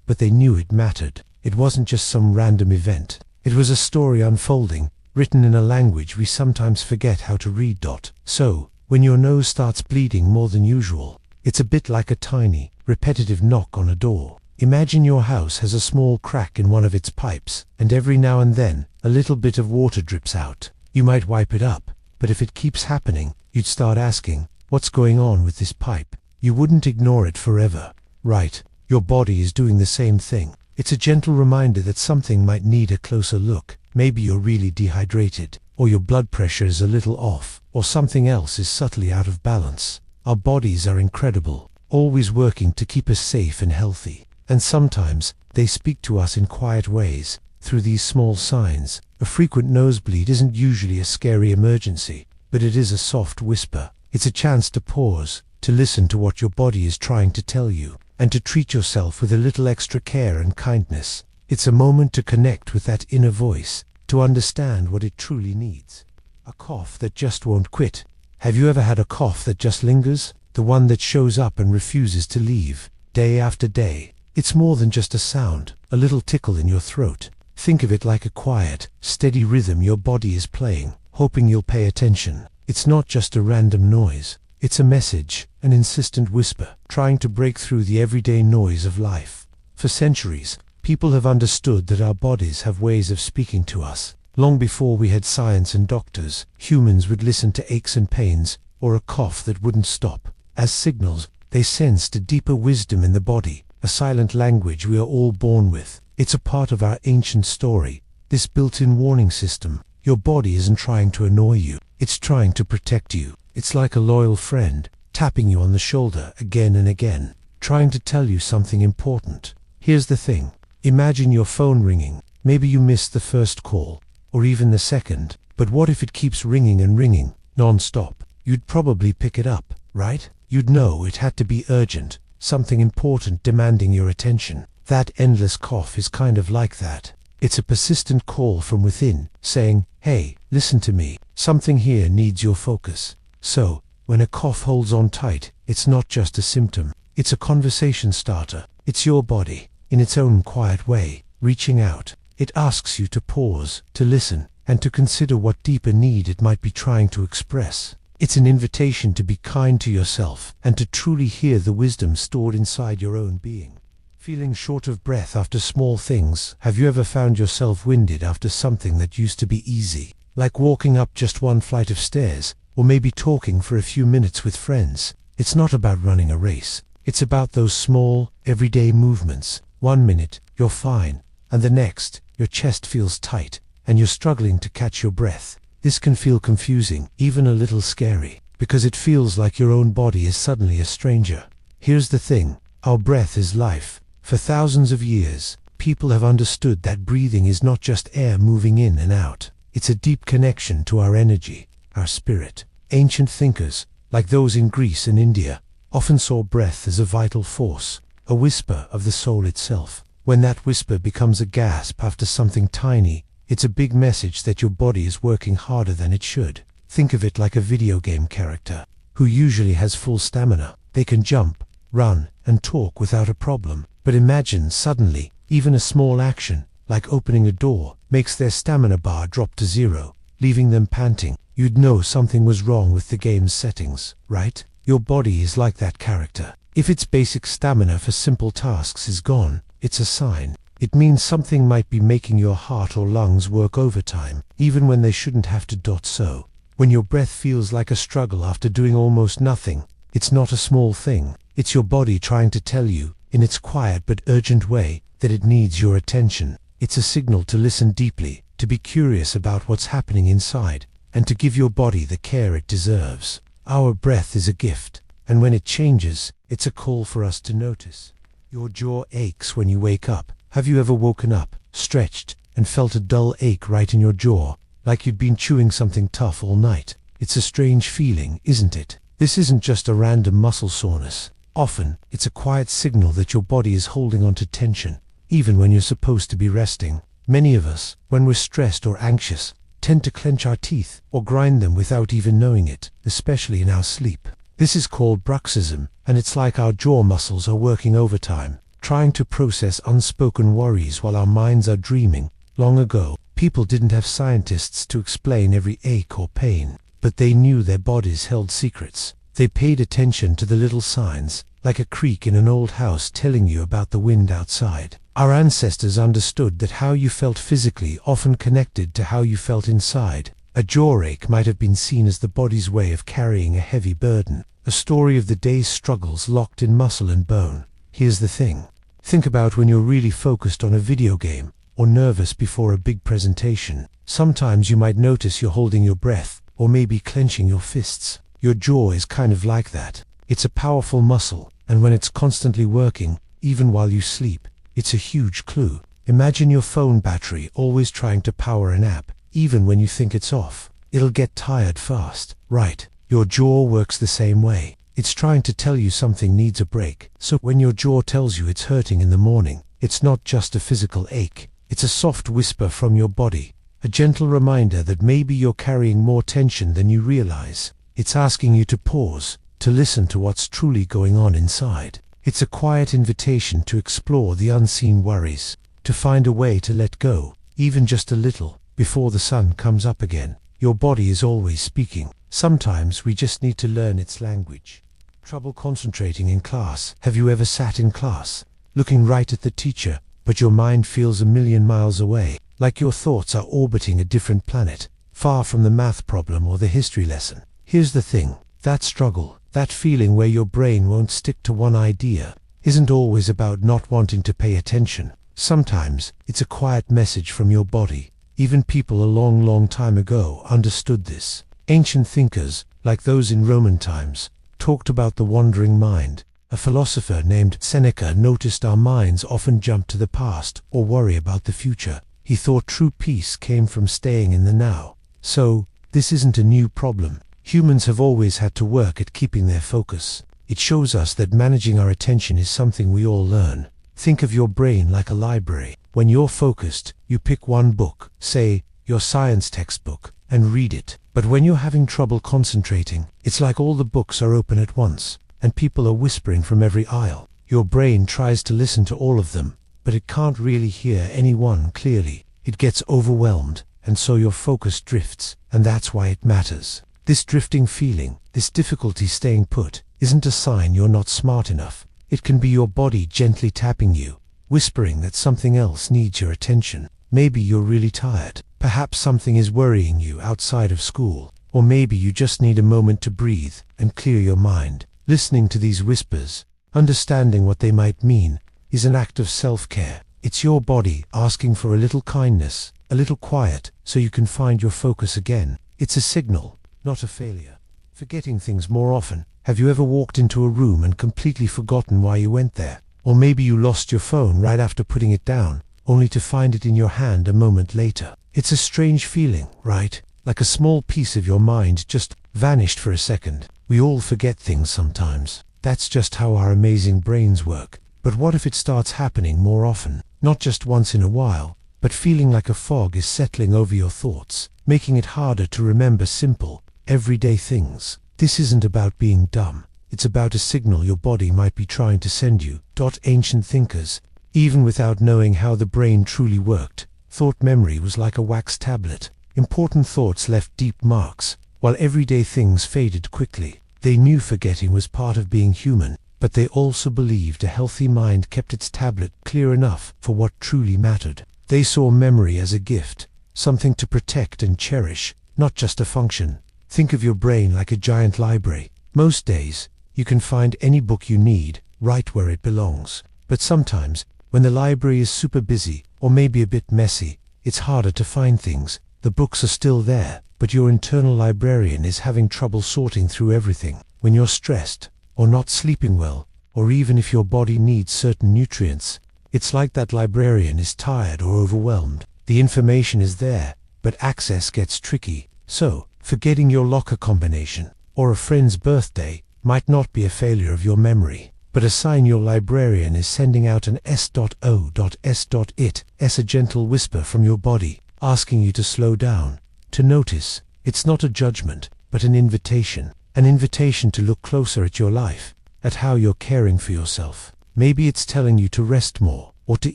but they knew it mattered. It wasn't just some random event. It was a story unfolding, written in a language we sometimes forget how to read. So, when your nose starts bleeding more than usual, it's a bit like a tiny, repetitive knock on a door. Imagine your house has a small crack in one of its pipes, and every now and then, a little bit of water drips out. You might wipe it up, but if it keeps happening, you'd start asking, what's going on with this pipe? You wouldn't ignore it forever, right? Your body is doing the same thing. It's a gentle reminder that something might need a closer look. Maybe you're really dehydrated, or your blood pressure is a little off, or something else is subtly out of balance. Our bodies are incredible, always working to keep us safe and healthy. And sometimes, they speak to us in quiet ways, through these small signs. A frequent nosebleed isn't usually a scary emergency, but it is a soft whisper. It's a chance to pause, to listen to what your body is trying to tell you, and to treat yourself with a little extra care and kindness. It's a moment to connect with that inner voice, to understand what it truly needs. A cough that just won't quit. Have you ever had a cough that just lingers? The one that shows up and refuses to leave, day after day. It's more than just a sound, a little tickle in your throat. Think of it like a quiet, steady rhythm your body is playing, hoping you'll pay attention. It's not just a random noise. It's a message, an insistent whisper, trying to break through the everyday noise of life. For centuries, people have understood that our bodies have ways of speaking to us. Long before we had science and doctors, humans would listen to aches and pains, or a cough that wouldn't stop. As signals, they sensed a deeper wisdom in the body, a silent language we are all born with. It's a part of our ancient story, this built-in warning system. Your body isn't trying to annoy you, it's trying to protect you. It's like a loyal friend, tapping you on the shoulder again and again, trying to tell you something important. Here's the thing. Imagine your phone ringing. Maybe you missed the first call, or even the second, but what if it keeps ringing and ringing, non-stop? You'd probably pick it up, right? You'd know it had to be urgent, something important demanding your attention. That endless cough is kind of like that. It's a persistent call from within, saying, hey, listen to me, something here needs your focus. So, when a cough holds on tight, it's not just a symptom, it's a conversation starter. It's your body, in its own quiet way, reaching out. It asks you to pause, to listen, and to consider what deeper need it might be trying to express. It's an invitation to be kind to yourself, and to truly hear the wisdom stored inside your own being. Feeling short of breath after small things? Have you ever found yourself winded after something that used to be easy? Like walking up just one flight of stairs, or maybe talking for a few minutes with friends. It's not about running a race. It's about those small, everyday movements. 1 minute, you're fine, and the next, your chest feels tight, and you're struggling to catch your breath. This can feel confusing, even a little scary, because it feels like your own body is suddenly a stranger. Here's the thing, our breath is life. For thousands of years, people have understood that breathing is not just air moving in and out. It's a deep connection to our energy, our spirit. Ancient thinkers, like those in Greece and India, often saw breath as a vital force, a whisper of the soul itself. When that whisper becomes a gasp after something tiny, it's a big message that your body is working harder than it should. Think of it like a video game character, who usually has full stamina. They can jump, run, and talk without a problem. But imagine suddenly, even a small action, like opening a door, makes their stamina bar drop to 0, leaving them panting. You'd know something was wrong with the game's settings, right? Your body is like that character. If its basic stamina for simple tasks is gone, it's a sign. It means something might be making your heart or lungs work overtime, even when they shouldn't have to. So, when your breath feels like a struggle after doing almost nothing, it's not a small thing. It's your body trying to tell you, in its quiet but urgent way, that it needs your attention. It's a signal to listen deeply, to be curious about what's happening inside, and to give your body the care it deserves. Our breath is a gift, and when it changes, it's a call for us to notice. Your jaw aches when you wake up. Have you ever woken up, stretched, and felt a dull ache right in your jaw, like you'd been chewing something tough all night? It's a strange feeling, isn't it? This isn't just a random muscle soreness. Often, it's a quiet signal that your body is holding on to tension, even when you're supposed to be resting. Many of us, when we're stressed or anxious, tend to clench our teeth or grind them without even knowing it, especially in our sleep. This is called bruxism, and it's like our jaw muscles are working overtime, trying to process unspoken worries while our minds are dreaming. Long ago, people didn't have scientists to explain every ache or pain, but they knew their bodies held secrets. They paid attention to the little signs, like a creak in an old house telling you about the wind outside. Our ancestors understood that how you felt physically often connected to how you felt inside. A jaw ache might have been seen as the body's way of carrying a heavy burden, a story of the day's struggles locked in muscle and bone. Here's the thing. Think about when you're really focused on a video game, or nervous before a big presentation. Sometimes you might notice you're holding your breath, or maybe clenching your fists. Your jaw is kind of like that. It's a powerful muscle, and when it's constantly working, even while you sleep, it's a huge clue. Imagine your phone battery always trying to power an app, even when you think it's off. It'll get tired fast, right? Your jaw works the same way. It's trying to tell you something needs a break. So when your jaw tells you it's hurting in the morning, it's not just a physical ache. It's a soft whisper from your body, a gentle reminder that maybe you're carrying more tension than you realize. It's asking you to pause, to listen to what's truly going on inside. It's a quiet invitation to explore the unseen worries, to find a way to let go, even just a little, before the sun comes up again. Your body is always speaking. Sometimes we just need to learn its language. Trouble concentrating in class. Have you ever sat in class, looking right at the teacher, but your mind feels a million miles away, like your thoughts are orbiting a different planet, far from the math problem or the history lesson? Here's the thing. That struggle, that feeling where your brain won't stick to one idea, isn't always about not wanting to pay attention. Sometimes it's a quiet message from your body. Even people a long time ago understood this. Ancient thinkers, like those in Roman times, talked about the wandering mind. A philosopher named Seneca noticed our minds often jump to the past or worry about the future. He thought true peace came from staying in the now. So, this isn't a new problem. Humans have always had to work at keeping their focus. It shows us that managing our attention is something we all learn. Think of your brain like a library. When you're focused, you pick one book, say, your science textbook, and read it. But when you're having trouble concentrating, it's like all the books are open at once, and people are whispering from every aisle. Your brain tries to listen to all of them, but it can't really hear any one clearly. It gets overwhelmed, and so your focus drifts, and that's why it matters. This drifting feeling, this difficulty staying put, isn't a sign you're not smart enough. It can be your body gently tapping you, whispering that something else needs your attention. Maybe you're really tired. Perhaps something is worrying you outside of school. Or maybe you just need a moment to breathe and clear your mind. Listening to these whispers, understanding what they might mean, is an act of self-care. It's your body asking for a little kindness, a little quiet, so you can find your focus again. It's a signal, not a failure. Forgetting things more often. Have you ever walked into a room and completely forgotten why you went there? Or maybe you lost your phone right after putting it down, only to find it in your hand a moment later. It's a strange feeling, right? Like a small piece of your mind just vanished for a second. We all forget things sometimes. That's just how our amazing brains work. But what if it starts happening more often? Not just once in a while, but feeling like a fog is settling over your thoughts, making it harder to remember simple, everyday things. This isn't about being dumb. It's about a signal your body might be trying to send you. Ancient thinkers, even without knowing how the brain truly worked, thought memory was like a wax tablet. Important thoughts left deep marks, while everyday things faded quickly. They knew forgetting was part of being human, but they also believed a healthy mind kept its tablet clear enough for what truly mattered. They saw memory as a gift, something to protect and cherish, not just a function. Think of your brain like a giant library. Most days, you can find any book you need, right where it belongs. But sometimes, when the library is super busy, or maybe a bit messy, it's harder to find things. The books are still there, but your internal librarian is having trouble sorting through everything. When you're stressed, or not sleeping well, or even if your body needs certain nutrients, it's like that librarian is tired or overwhelmed. The information is there, but access gets tricky. So, forgetting your locker combination, or a friend's birthday, might not be a failure of your memory, but a sign your librarian is sending out an S.O.S.it, a gentle whisper from your body, asking you to slow down, to notice. It's not a judgment, but an invitation to look closer at your life, at how you're caring for yourself. Maybe it's telling you to rest more, or to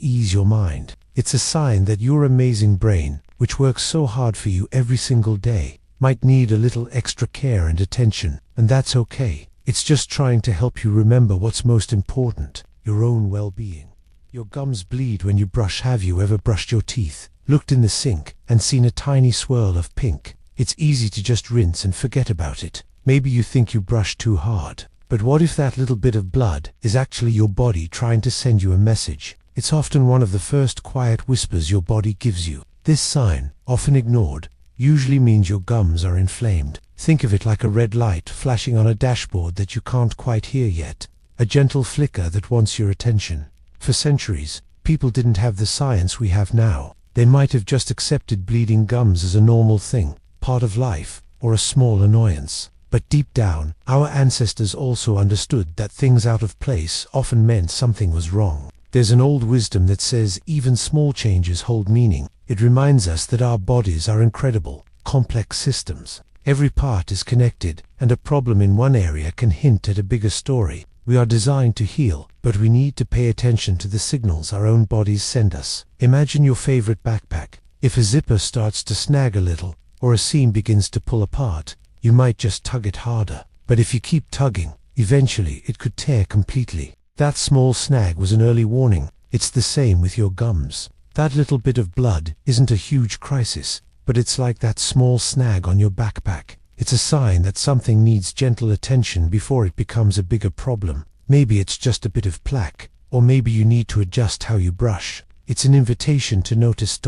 ease your mind. It's a sign that your amazing brain, which works so hard for you every single day, might need a little extra care and attention, and that's okay. It's just trying to help you remember what's most important, your own well-being. Your gums bleed when you brush. Have you ever brushed your teeth, looked in the sink, and seen a tiny swirl of pink? It's easy to just rinse and forget about it. Maybe you think you brushed too hard. But what if that little bit of blood is actually your body trying to send you a message? It's often one of the first quiet whispers your body gives you. This sign, often ignored, usually means your gums are inflamed. Think of it like a red light flashing on a dashboard that you can't quite hear yet. A gentle flicker that wants your attention. For centuries, people didn't have the science we have now. They might have just accepted bleeding gums as a normal thing, part of life, or a small annoyance. But deep down, our ancestors also understood that things out of place often meant something was wrong. There's an old wisdom that says even small changes hold meaning. It reminds us that our bodies are incredible, complex systems. Every part is connected, and a problem in one area can hint at a bigger story. We are designed to heal, but we need to pay attention to the signals our own bodies send us. Imagine your favorite backpack. If a zipper starts to snag a little, or a seam begins to pull apart, you might just tug it harder. But if you keep tugging, eventually it could tear completely. That small snag was an early warning. It's the same with your gums. That little bit of blood isn't a huge crisis, but it's like that small snag on your backpack. It's a sign that something needs gentle attention before it becomes a bigger problem. Maybe it's just a bit of plaque, or maybe you need to adjust how you brush. It's an invitation to notice.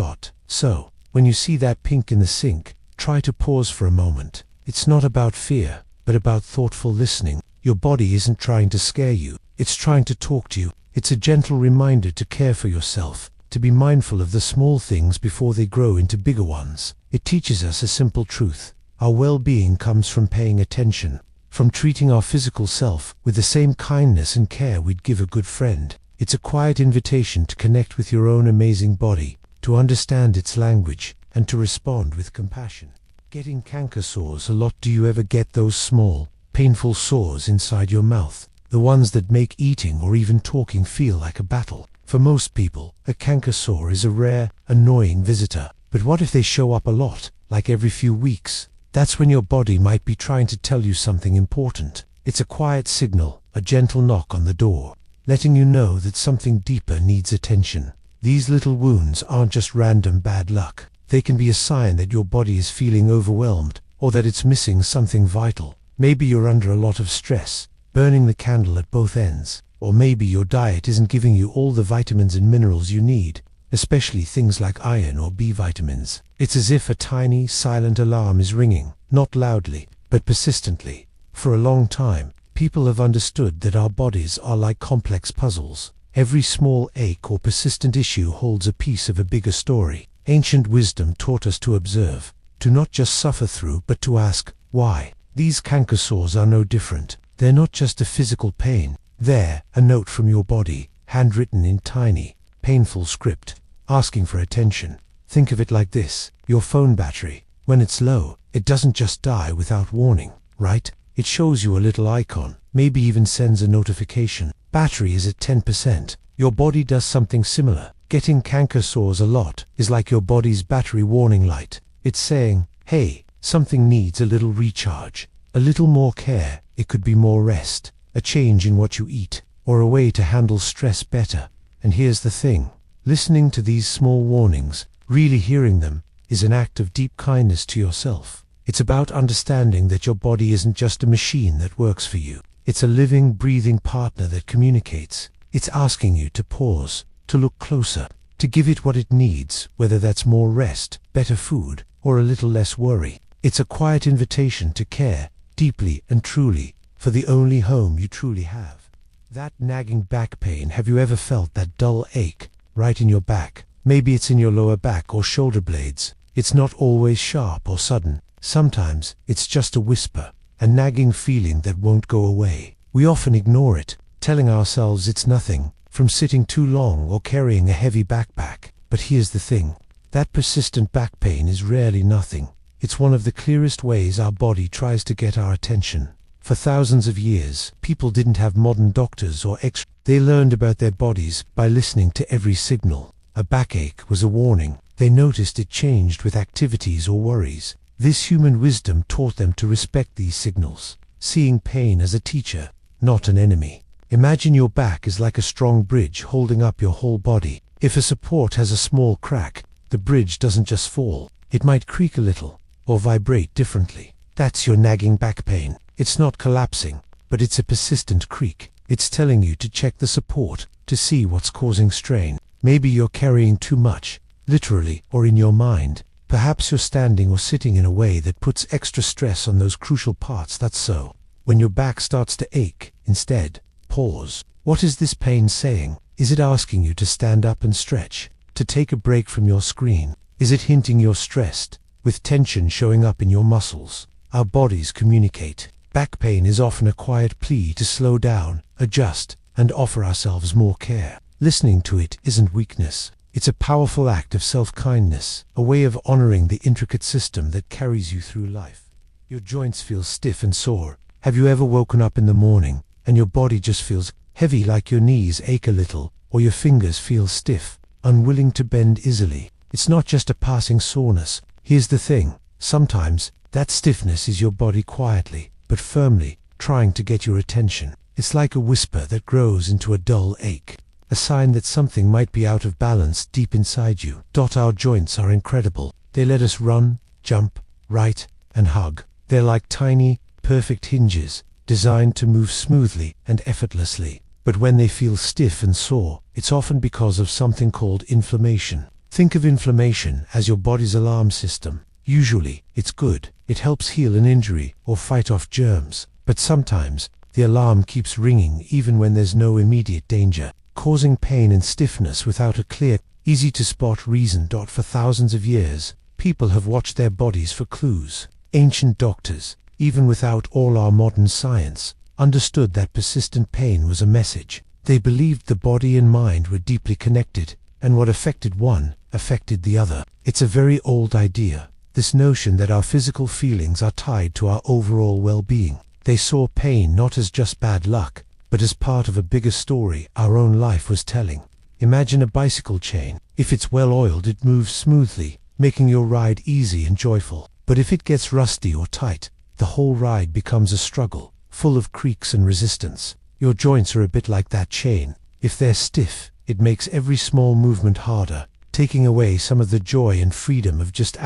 So, when you see that pink in the sink, try to pause for a moment. It's not about fear, but about thoughtful listening. Your body isn't trying to scare you, it's trying to talk to you. It's a gentle reminder to care for yourself, to be mindful of the small things before they grow into bigger ones. It teaches us a simple truth. Our well-being comes from paying attention, from treating our physical self with the same kindness and care we'd give a good friend. It's a quiet invitation to connect with your own amazing body, to understand its language, and to respond with compassion. Getting canker sores a lot. Do you ever get those small, painful sores inside your mouth? The ones that make eating or even talking feel like a battle. For most people, a canker sore is a rare, annoying visitor. But what if they show up a lot, like every few weeks? That's when your body might be trying to tell you something important. It's a quiet signal, a gentle knock on the door, letting you know that something deeper needs attention. These little wounds aren't just random bad luck. They can be a sign that your body is feeling overwhelmed, or that it's missing something vital. Maybe you're under a lot of stress, burning the candle at both ends. Or maybe your diet isn't giving you all the vitamins and minerals you need, especially things like iron or B vitamins. It's as if a tiny, silent alarm is ringing, not loudly, but persistently. For a long time, people have understood that our bodies are like complex puzzles. Every small ache or persistent issue holds a piece of a bigger story. Ancient wisdom taught us to observe, to not just suffer through, but to ask, why? These canker sores are no different. They're not just a physical pain. They're a note from your body, handwritten in tiny, painful script, asking for attention. Think of it like this. Your phone battery, when it's low, it doesn't just die without warning, right? It shows you a little icon, maybe even sends a notification. Battery is at 10%. Your body does something similar. Getting canker sores a lot is like your body's battery warning light. It's saying, hey, something needs a little recharge, a little more care. It could be more rest, a change in what you eat, or a way to handle stress better. And here's the thing. Listening to these small warnings, really hearing them, is an act of deep kindness to yourself. It's about understanding that your body isn't just a machine that works for you. It's a living, breathing partner that communicates. It's asking you to pause, to look closer, to give it what it needs, whether that's more rest, better food, or a little less worry. It's a quiet invitation to care, deeply and truly, for the only home you truly have. That nagging back pain, have you ever felt that dull ache right in your back? Maybe it's in your lower back or shoulder blades. It's not always sharp or sudden. Sometimes it's just a whisper, a nagging feeling that won't go away. We often ignore it, telling ourselves it's nothing, from sitting too long or carrying a heavy backpack. But here's the thing. That persistent back pain is rarely nothing. It's one of the clearest ways our body tries to get our attention. For thousands of years, people didn't have modern doctors or X-rays. They learned about their bodies by listening to every signal. A backache was a warning. They noticed it changed with activities or worries. This human wisdom taught them to respect these signals. seeing pain as a teacher, not an enemy. Imagine your back is like a strong bridge holding up your whole body. If a support has a small crack, the bridge doesn't just fall. It might creak a little, or vibrate differently. That's your nagging back pain. It's not collapsing, but it's a persistent creak. It's telling you to check the support, to see what's causing strain. Maybe you're carrying too much, literally or in your mind. Perhaps you're standing or sitting in a way that puts extra stress on those crucial parts. That's so. When your back starts to ache, instead, pause. What is this pain saying? Is it asking you to stand up and stretch? To take a break from your screen? Is it hinting you're stressed, with tension showing up in your muscles? Our bodies communicate. Back pain is often a quiet plea to slow down, adjust, and offer ourselves more care. Listening to it isn't weakness. It's a powerful act of self-kindness, a way of honoring the intricate system that carries you through life. Your joints feel stiff and sore. Have you ever woken up in the morning and your body just feels heavy, like your knees ache a little, or your fingers feel stiff, unwilling to bend easily? It's not just a passing soreness. Here's the thing. Sometimes that stiffness is your body quietly, but firmly, trying to get your attention. It's like a whisper that grows into a dull ache, a sign that something might be out of balance deep inside you. Our joints are incredible. They let us run, jump, write, and hug. They're like tiny, perfect hinges, designed to move smoothly and effortlessly. But when they feel stiff and sore, it's often because of something called inflammation. Think of inflammation as your body's alarm system. Usually, it's good. It helps heal an injury or fight off germs. But sometimes, the alarm keeps ringing even when there's no immediate danger, causing pain and stiffness without a clear, easy-to-spot reason. For thousands of years, people have watched their bodies for clues. Ancient doctors, even without all our modern science, understood that persistent pain was a message. They believed the body and mind were deeply connected, and what affected one affected the other. It's a very old idea, this notion that our physical feelings are tied to our overall well-being. They saw pain not as just bad luck, but as part of a bigger story our own life was telling. Imagine a bicycle chain. If it's well-oiled, it moves smoothly, making your ride easy and joyful. But if it gets rusty or tight, the whole ride becomes a struggle, full of creaks and resistance. Your joints are a bit like that chain. If they're stiff, it makes every small movement harder, taking away some of the joy and freedom of just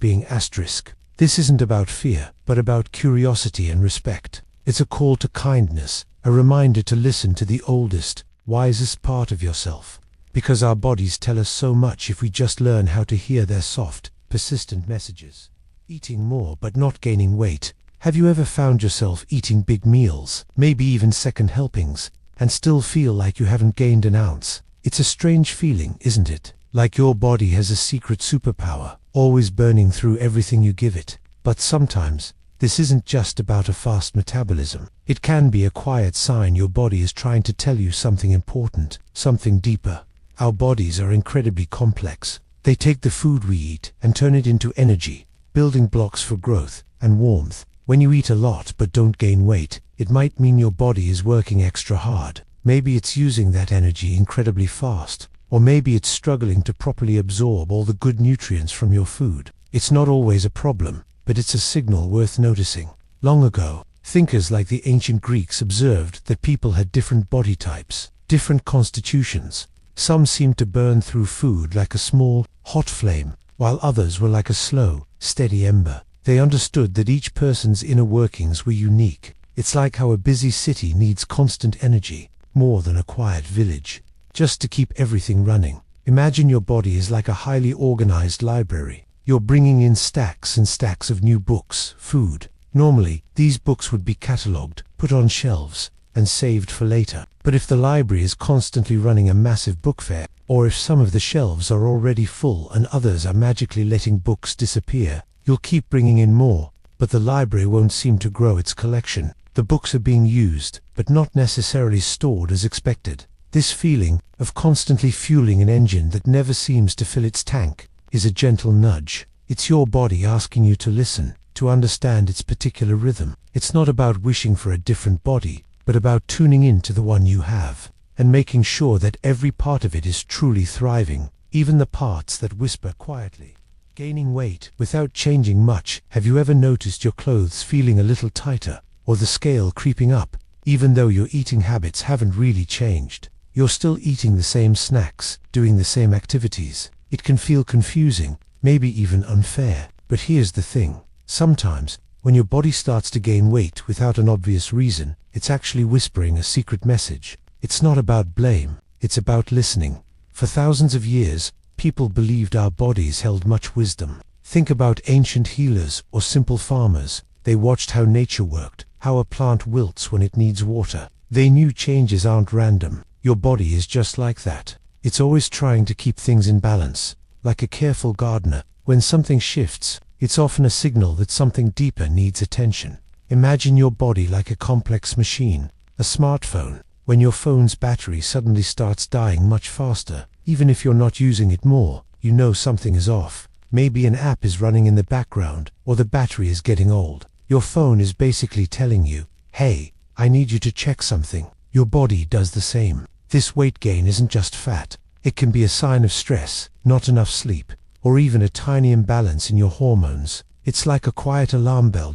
being asterisk. This isn't about fear, but about curiosity and respect. It's a call to kindness, a reminder to listen to the oldest, wisest part of yourself. Because our bodies tell us so much if we just learn how to hear their soft, persistent messages. Eating more but not gaining weight. Have you ever found yourself eating big meals, maybe even second helpings, and still feel like you haven't gained an ounce? It's a strange feeling, isn't it? Like your body has a secret superpower, always burning through everything you give it. But sometimes, this isn't just about a fast metabolism. It can be a quiet sign your body is trying to tell you something important, something deeper. Our bodies are incredibly complex. They take the food we eat and turn it into energy, building blocks for growth and warmth. When you eat a lot but don't gain weight, it might mean your body is working extra hard. Maybe it's using that energy incredibly fast, or maybe it's struggling to properly absorb all the good nutrients from your food. It's not always a problem, but it's a signal worth noticing. Long ago, thinkers like the ancient Greeks observed that people had different body types, different constitutions. Some seemed to burn through food like a small, hot flame, while others were like a slow, steady ember. They understood that each person's inner workings were unique. It's like how a busy city needs constant energy, more than a quiet village, just to keep everything running. Imagine your body is like a highly organized library. You're bringing in stacks and stacks of new books, food. Normally, these books would be catalogued, put on shelves, and saved for later. But if the library is constantly running a massive book fair, or if some of the shelves are already full and others are magically letting books disappear, you'll keep bringing in more, but the library won't seem to grow its collection. The books are being used, but not necessarily stored as expected. This feeling of constantly fueling an engine that never seems to fill its tank is a gentle nudge. It's your body asking you to listen, to understand its particular rhythm. It's not about wishing for a different body, but about tuning in to the one you have, and making sure that every part of it is truly thriving, even the parts that whisper quietly. Gaining weight without changing much. Have you ever noticed your clothes feeling a little tighter, or the scale creeping up, even though your eating habits haven't really changed. You're still eating the same snacks, doing the same activities. It can feel confusing, maybe even unfair. But here's the thing. Sometimes, when your body starts to gain weight without an obvious reason, it's actually whispering a secret message. It's not about blame, it's about listening. For thousands of years, people believed our bodies held much wisdom. Think about ancient healers or simple farmers. They watched how nature worked, how a plant wilts when it needs water. They knew changes aren't random. Your body is just like that. It's always trying to keep things in balance. Like a careful gardener, when something shifts, it's often a signal that something deeper needs attention. Imagine your body like a complex machine, a smartphone. When your phone's battery suddenly starts dying much faster, even if you're not using it more, you know something is off. Maybe an app is running in the background, or the battery is getting old. Your phone is basically telling you, hey, I need you to check something. Your body does the same. This weight gain isn't just fat. It can be a sign of stress, not enough sleep, or even a tiny imbalance in your hormones. It's like a quiet alarm bell.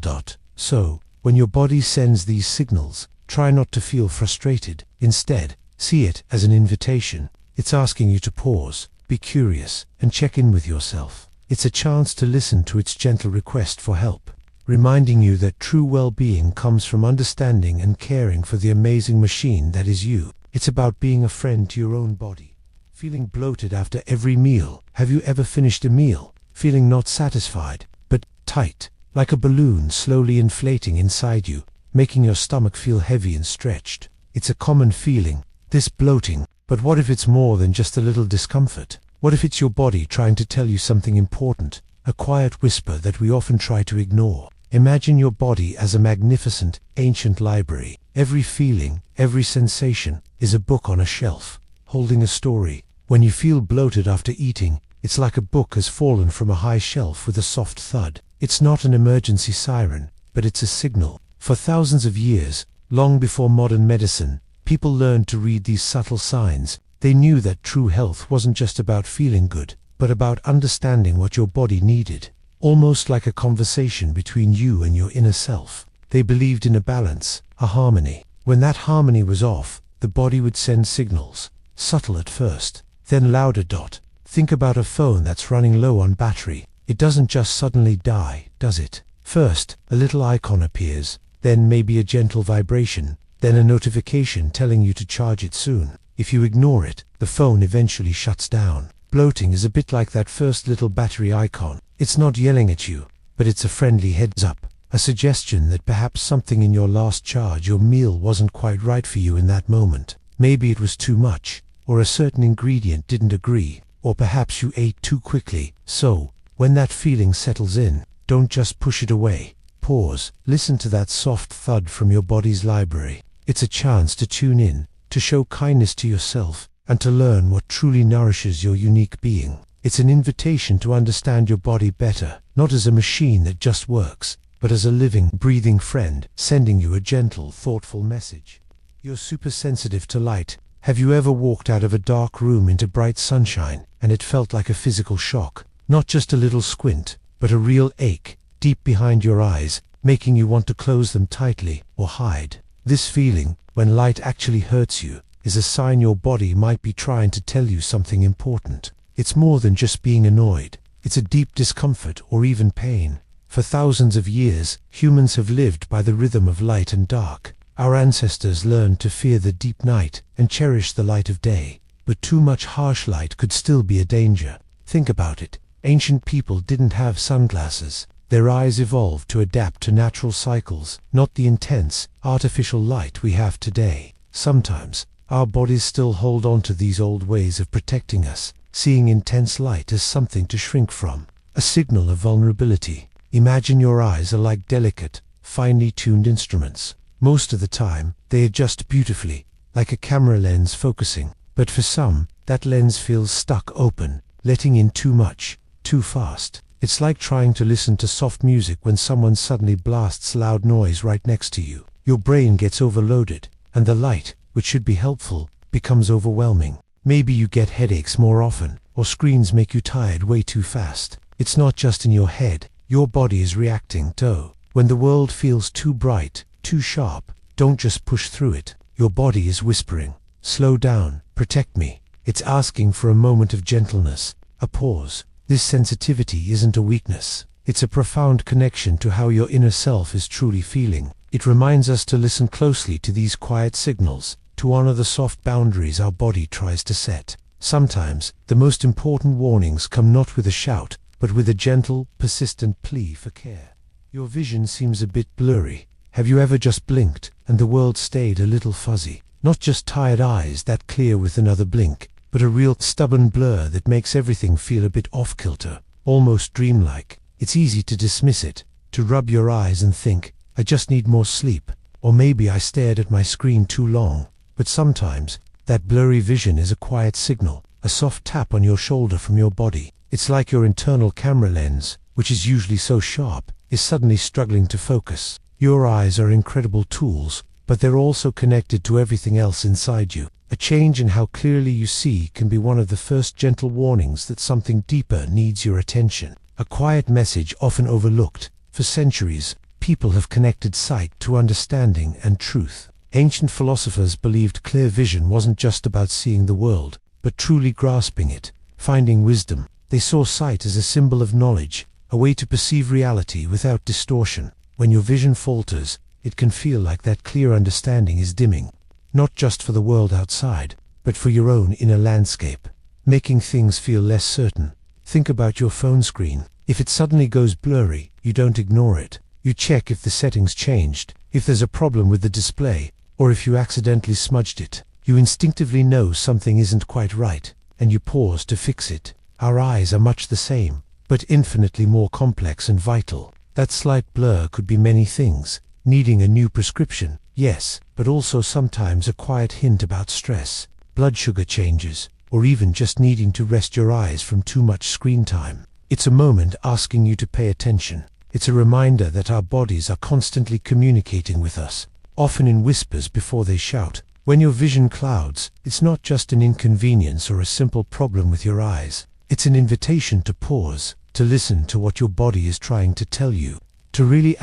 So, when your body sends these signals, try not to feel frustrated. Instead, see it as an invitation. It's asking you to pause, be curious, and check in with yourself. It's a chance to listen to its gentle request for help, reminding you that true well-being comes from understanding and caring for the amazing machine that is you. It's about being a friend to your own body. Feeling bloated after every meal. Have you ever finished a meal, feeling not satisfied, but tight, like a balloon slowly inflating inside you, making your stomach feel heavy and stretched? It's a common feeling, this bloating. But what if it's more than just a little discomfort? What if it's your body trying to tell you something important, a quiet whisper that we often try to ignore? Imagine your body as a magnificent, ancient library. Every feeling, every sensation is a book on a shelf, holding a story. When you feel bloated after eating, it's like a book has fallen from a high shelf with a soft thud. It's not an emergency siren, but it's a signal. For thousands of years, long before modern medicine, people learned to read these subtle signs. They knew that true health wasn't just about feeling good, but about understanding what your body needed. Almost like a conversation between you and your inner self. They believed in a balance, a harmony. When that harmony was off, the body would send signals, subtle at first, then louder. Think about a phone that's running low on battery. It doesn't just suddenly die, does it? First, a little icon appears, then maybe a gentle vibration, then a notification telling you to charge it soon. If you ignore it, the phone eventually shuts down. Bloating is a bit like that first little battery icon. It's not yelling at you, but it's a friendly heads up, a suggestion that perhaps something in your last charge or meal wasn't quite right for you in that moment. Maybe it was too much, or a certain ingredient didn't agree, or perhaps you ate too quickly. So, when that feeling settles in, don't just push it away. Pause, listen to that soft thud from your body's library. It's a chance to tune in, to show kindness to yourself, and to learn what truly nourishes your unique being. It's an invitation to understand your body better, not as a machine that just works, but as a living, breathing friend, sending you a gentle, thoughtful message. You're super sensitive to light. Have you ever walked out of a dark room into bright sunshine, and it felt like a physical shock? Not just a little squint, but a real ache, deep behind your eyes, making you want to close them tightly, or hide. This feeling, when light actually hurts you, is a sign your body might be trying to tell you something important. It's more than just being annoyed. It's a deep discomfort or even pain. For thousands of years, humans have lived by the rhythm of light and dark. Our ancestors learned to fear the deep night and cherish the light of day. But too much harsh light could still be a danger. Think about it. Ancient people didn't have sunglasses. Their eyes evolved to adapt to natural cycles, not the intense, artificial light we have today. Sometimes, our bodies still hold on to these old ways of protecting us, seeing intense light as something to shrink from, a signal of vulnerability. Imagine your eyes are like delicate, finely tuned instruments. Most of the time, they adjust beautifully, like a camera lens focusing. But for some, that lens feels stuck open, letting in too much, too fast. It's like trying to listen to soft music when someone suddenly blasts loud noise right next to you. Your brain gets overloaded, and the light, which should be helpful, becomes overwhelming. Maybe you get headaches more often, or screens make you tired way too fast. It's not just in your head, your body is reacting too. When the world feels too bright, too sharp. Don't just push through it. Your body is whispering, slow down, protect me. It's asking for a moment of gentleness, a pause. This sensitivity isn't a weakness. It's a profound connection to how your inner self is truly feeling. It reminds us to listen closely to these quiet signals, to honor the soft boundaries our body tries to set. Sometimes, the most important warnings come not with a shout, but with a gentle, persistent plea for care. Your vision seems a bit blurry. Have you ever just blinked, and the world stayed a little fuzzy? Not just tired eyes that clear with another blink, but a real stubborn blur that makes everything feel a bit off-kilter, almost dreamlike. It's easy to dismiss it, to rub your eyes and think, I just need more sleep, or maybe I stared at my screen too long. But sometimes, that blurry vision is a quiet signal, a soft tap on your shoulder from your body. It's like your internal camera lens, which is usually so sharp, is suddenly struggling to focus. Your eyes are incredible tools, but they're also connected to everything else inside you. A change in how clearly you see can be one of the first gentle warnings that something deeper needs your attention. A quiet message often overlooked. For centuries, people have connected sight to understanding and truth. Ancient philosophers believed clear vision wasn't just about seeing the world, but truly grasping it, finding wisdom. They saw sight as a symbol of knowledge, a way to perceive reality without distortion. When your vision falters, it can feel like that clear understanding is dimming, not just for the world outside, but for your own inner landscape, making things feel less certain. Think about your phone screen. If it suddenly goes blurry, you don't ignore it. You check if the settings changed, if there's a problem with the display, or if you accidentally smudged it. You instinctively know something isn't quite right, and you pause to fix it. Our eyes are much the same, but infinitely more complex and vital. That slight blur could be many things. Needing a new prescription, yes, but also sometimes a quiet hint about stress, blood sugar changes, or even just needing to rest your eyes from too much screen time. It's a moment asking you to pay attention. It's a reminder that our bodies are constantly communicating with us, often in whispers before they shout. When your vision clouds, it's not just an inconvenience or a simple problem with your eyes. It's an invitation to pause, to listen to what your body is trying to tell you, to really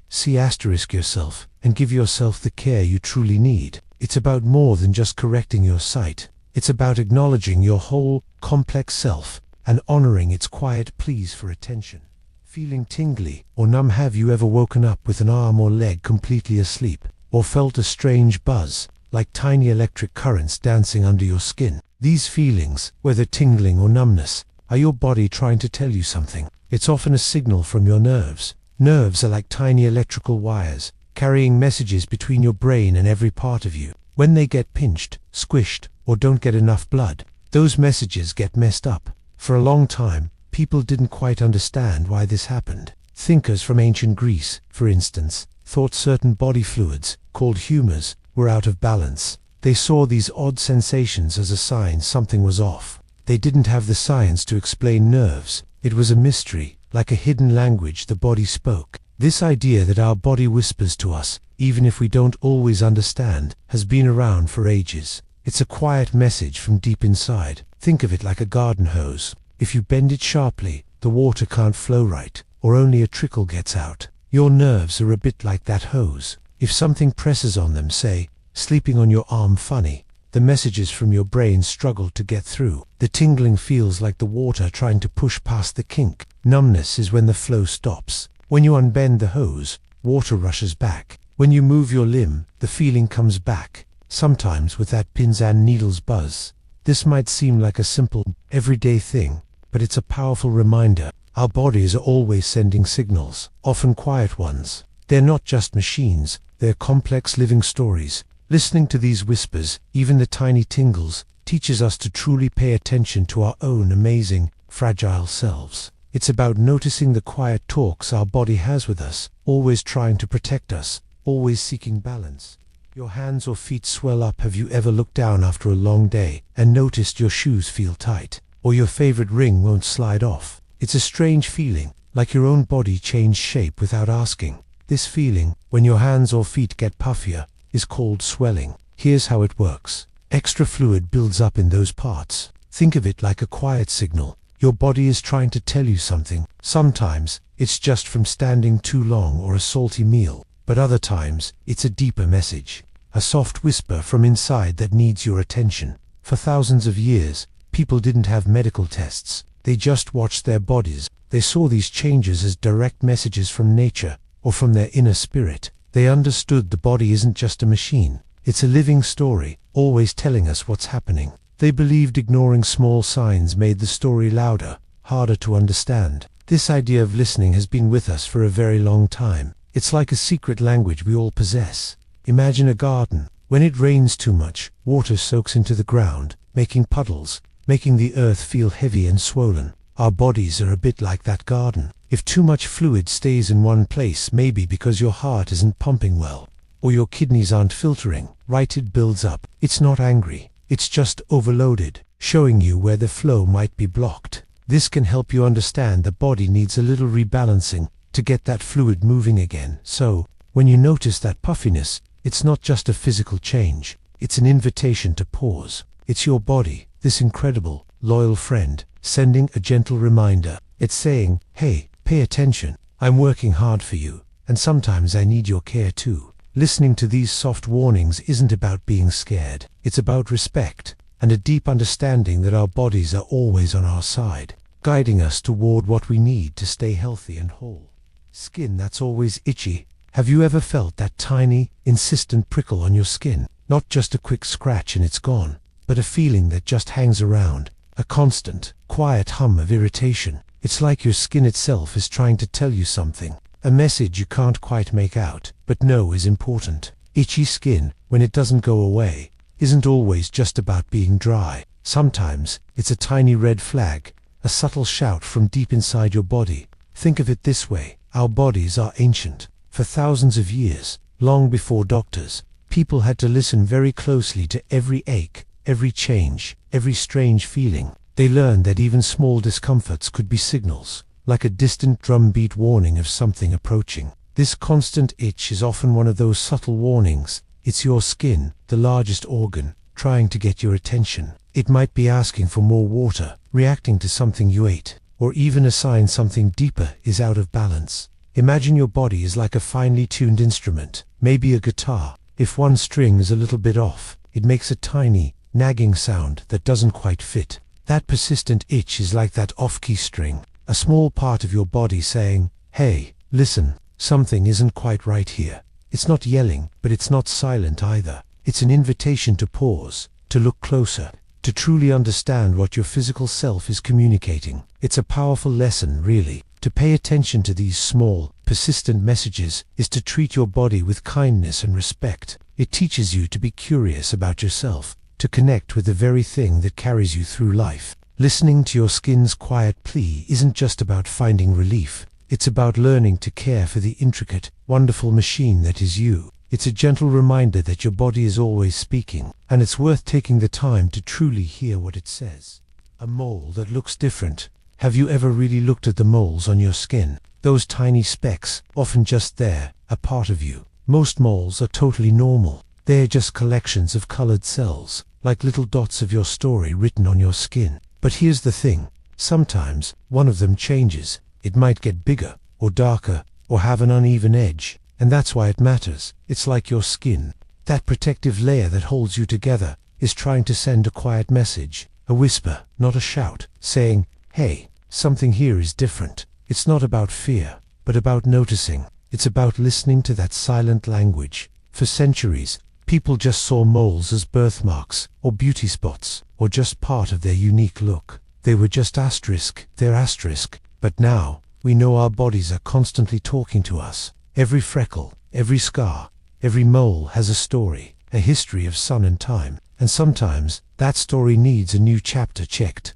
see yourself, and give yourself the care you truly need. It's about more than just correcting your sight. It's about acknowledging your whole, complex self, and honoring its quiet pleas for attention. Feeling tingly or numb? Have you ever woken up with an arm or leg completely asleep, or felt a strange buzz, like tiny electric currents dancing under your skin? These feelings, whether tingling or numbness, are your body trying to tell you something. It's often a signal from your nerves. Nerves are like tiny electrical wires, carrying messages between your brain and every part of you. When they get pinched, squished, or don't get enough blood, those messages get messed up. For a long time, people didn't quite understand why this happened. Thinkers from ancient Greece, for instance, thought certain body fluids, called humors, were out of balance. They saw these odd sensations as a sign something was off. They didn't have the science to explain nerves. It was a mystery, like a hidden language the body spoke. This idea that our body whispers to us, even if we don't always understand, has been around for ages. It's a quiet message from deep inside. Think of it like a garden hose. If you bend it sharply, the water can't flow right, or only a trickle gets out. Your nerves are a bit like that hose. If something presses on them, say, sleeping on your arm funny, the messages from your brain struggle to get through. The tingling feels like the water trying to push past the kink. Numbness is when the flow stops. When you unbend the hose, water rushes back. When you move your limb, the feeling comes back, sometimes with that pins and needles buzz. This might seem like a simple, everyday thing, but it's a powerful reminder. Our bodies are always sending signals, often quiet ones. They're not just machines, they're complex living stories. Listening to these whispers, even the tiny tingles, teaches us to truly pay attention to our own amazing, fragile selves. It's about noticing the quiet talks our body has with us, always trying to protect us, always seeking balance. Your hands or feet swell up. Have you ever looked down after a long day and noticed your shoes feel tight, or your favorite ring won't slide off? It's a strange feeling, like your own body changed shape without asking. This feeling, when your hands or feet get puffier, is called swelling. Here's how it works. Extra fluid builds up in those parts. Think of it like a quiet signal. Your body is trying to tell you something. Sometimes, it's just from standing too long or a salty meal. but other times it's a deeper message, a soft whisper from inside that needs your attention. For thousands of years, people didn't have medical tests. They just watched their bodies. They saw these changes as direct messages from nature or from their inner spirit. They understood the body isn't just a machine. It's a living story, always telling us what's happening. They believed ignoring small signs made the story louder, harder to understand. This idea of listening has been with us for a very long time. It's like a secret language we all possess. Imagine a garden. When it rains too much, water soaks into the ground, making puddles, making the earth feel heavy and swollen. Our bodies are a bit like that garden. If too much fluid stays in one place, maybe because your heart isn't pumping well, or your kidneys aren't filtering right, it builds up. It's not angry, it's just overloaded, showing you where the flow might be blocked. This can help you understand the body needs a little rebalancing to get that fluid moving again. So, when you notice that puffiness, it's not just a physical change, it's an invitation to pause. It's your body, this incredible, loyal friend, sending a gentle reminder. It's saying, hey, pay attention, I'm working hard for you, and sometimes I need your care too. Listening to these soft warnings isn't about being scared. It's about respect and a deep understanding that our bodies are always on our side, guiding us toward what we need to stay healthy and whole. Skin that's always itchy. Have you ever felt that tiny, insistent prickle on your skin? Not just a quick scratch and it's gone, but a feeling that just hangs around, a constant, quiet hum of irritation. It's like your skin itself is trying to tell you something, a message you can't quite make out, but know is important. Itchy skin, when it doesn't go away, isn't always just about being dry. Sometimes it's a tiny red flag, a subtle shout from deep inside your body. Think of it this way, our bodies are ancient. For thousands of years, long before doctors, people had to listen very closely to every ache, every change, every strange feeling. They learned that even small discomforts could be signals, like a distant drumbeat warning of something approaching. This constant itch is often one of those subtle warnings. It's your skin, the largest organ, trying to get your attention. It might be asking for more water, reacting to something you ate, or even a sign something deeper is out of balance. Imagine your body is like a finely tuned instrument, maybe a guitar. If one string is a little bit off, it makes a tiny, nagging sound that doesn't quite fit. That persistent itch is like that off-key string, a small part of your body saying, hey, listen, something isn't quite right here. It's not yelling, but it's not silent either. It's an invitation to pause, to look closer, to truly understand what your physical self is communicating. It's a powerful lesson, really. To pay attention to these small, persistent messages is to treat your body with kindness and respect. It teaches you to be curious about yourself, to connect with the very thing that carries you through life. Listening to your skin's quiet plea isn't just about finding relief. It's about learning to care for the intricate, wonderful machine that is you. It's a gentle reminder that your body is always speaking, and it's worth taking the time to truly hear what it says. A mole that looks different. Have you ever really looked at the moles on your skin? Those tiny specks, often just there, a part of you. Most moles are totally normal. They're just collections of colored cells, like little dots of your story written on your skin. But here's the thing, sometimes one of them changes. It might get bigger, or darker, or have an uneven edge, and that's why it matters. It's like your skin. That protective layer that holds you together is trying to send a quiet message, a whisper, not a shout, saying, hey, something here is different. It's not about fear, but about noticing. It's about listening to that silent language. For centuries, people just saw moles as birthmarks, or beauty spots, or just part of their unique look. They were just their asterisk. But now, we know our bodies are constantly talking to us. Every freckle, every scar, every mole has a story, a history of sun and time. And sometimes, that story needs a new chapter checked.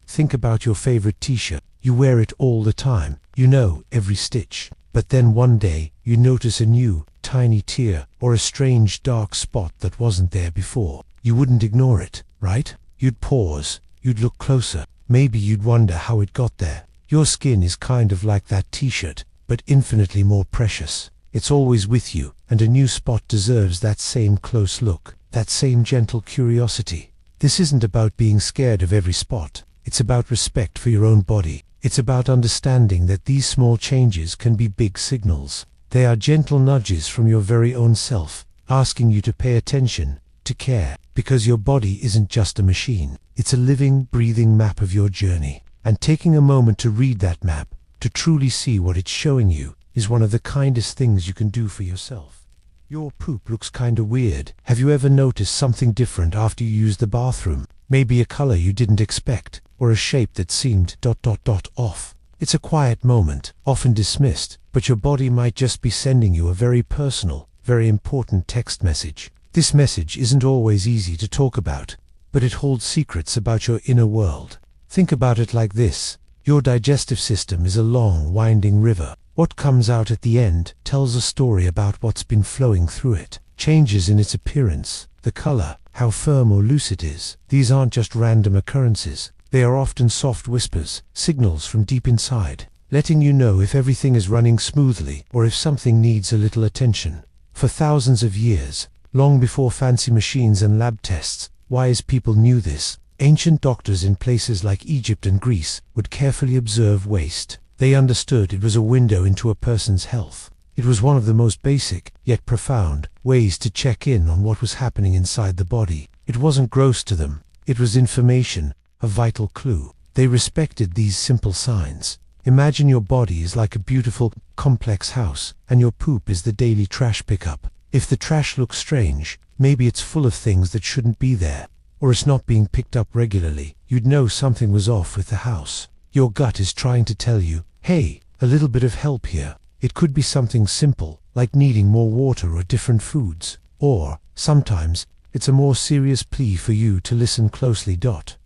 Think about your favorite t-shirt. You wear it all the time. You know every stitch. But then one day, you notice a new, tiny tear, or a strange dark spot that wasn't there before. You wouldn't ignore it, right? You'd pause. You'd look closer. Maybe you'd wonder how it got there. Your skin is kind of like that t-shirt, but infinitely more precious. It's always with you, and a new spot deserves that same close look, that same gentle curiosity. This isn't about being scared of every spot. It's about respect for your own body. It's about understanding that these small changes can be big signals. They are gentle nudges from your very own self, asking you to pay attention, to care, because your body isn't just a machine. It's a living, breathing map of your journey. And taking a moment to read that map, to truly see what it's showing you, is one of the kindest things you can do for yourself. Your poop looks kinda weird. Have you ever noticed something different after you use the bathroom? Maybe a color you didn't expect, or a shape that seemed ... off. It's a quiet moment, often dismissed, but your body might just be sending you a very personal, very important text message. This message isn't always easy to talk about, but it holds secrets about your inner world. Think about it like this. Your digestive system is a long, winding river. What comes out at the end tells a story about what's been flowing through it. Changes in its appearance, the color, how firm or loose it is. These aren't just random occurrences. They are often soft whispers, signals from deep inside, letting you know if everything is running smoothly or if something needs a little attention. For thousands of years, long before fancy machines and lab tests, wise people knew this. Ancient doctors in places like Egypt and Greece would carefully observe waste. They understood it was a window into a person's health. It was one of the most basic, yet profound, ways to check in on what was happening inside the body. It wasn't gross to them. It was information, a vital clue. They respected these simple signs. Imagine your body is like a beautiful, complex house, and your poop is the daily trash pickup. If the trash looks strange, maybe it's full of things that shouldn't be there, or it's not being picked up regularly, you'd know something was off with the house. Your gut is trying to tell you, hey, a little bit of help here. It could be something simple, like needing more water or different foods. Or, sometimes, it's a more serious plea for you to listen closely.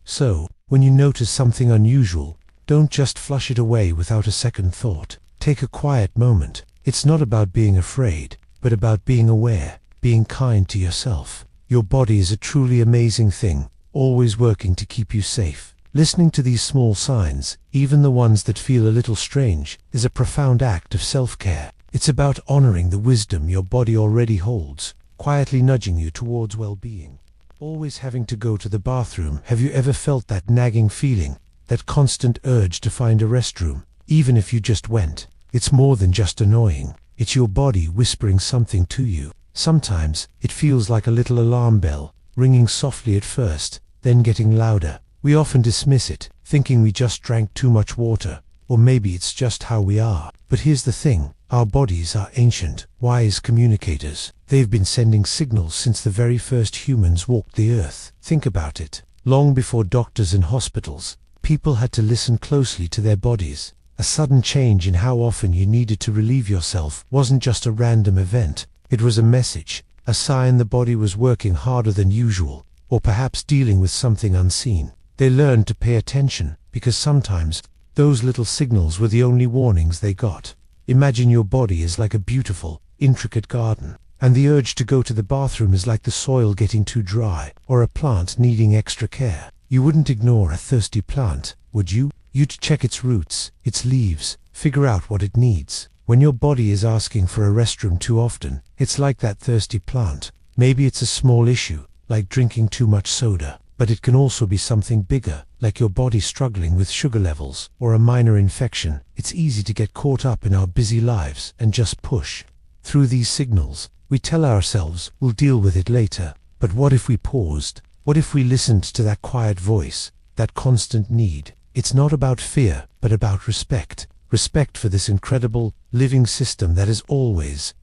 So, when you notice something unusual, don't just flush it away without a second thought. Take a quiet moment. It's not about being afraid, but about being aware, being kind to yourself. Your body is a truly amazing thing, always working to keep you safe. Listening to these small signs, even the ones that feel a little strange, is a profound act of self-care. It's about honoring the wisdom your body already holds, quietly nudging you towards well-being. Always having to go to the bathroom. Have you ever felt that nagging feeling, that constant urge to find a restroom, even if you just went? It's more than just annoying. It's your body whispering something to you. Sometimes, it feels like a little alarm bell, ringing softly at first, then getting louder. We often dismiss it, thinking we just drank too much water, or maybe it's just how we are. But here's the thing, our bodies are ancient, wise communicators. They've been sending signals since the very first humans walked the earth. Think about it. Long before doctors and hospitals, people had to listen closely to their bodies. A sudden change in how often you needed to relieve yourself wasn't just a random event. It was a message, a sign the body was working harder than usual, or perhaps dealing with something unseen. They learned to pay attention, because sometimes, those little signals were the only warnings they got. Imagine your body is like a beautiful, intricate garden, and the urge to go to the bathroom is like the soil getting too dry, or a plant needing extra care. You wouldn't ignore a thirsty plant, would you? You'd check its roots, its leaves, figure out what it needs. When your body is asking for a restroom too often, it's like that thirsty plant. Maybe it's a small issue, like drinking too much soda. But it can also be something bigger, like your body struggling with sugar levels, or a minor infection. It's easy to get caught up in our busy lives and just push. Through these signals, we tell ourselves we'll deal with it later. But what if we paused? What if we listened to that quiet voice, that constant need? It's not about fear, but about respect. Respect for this incredible, living system that is always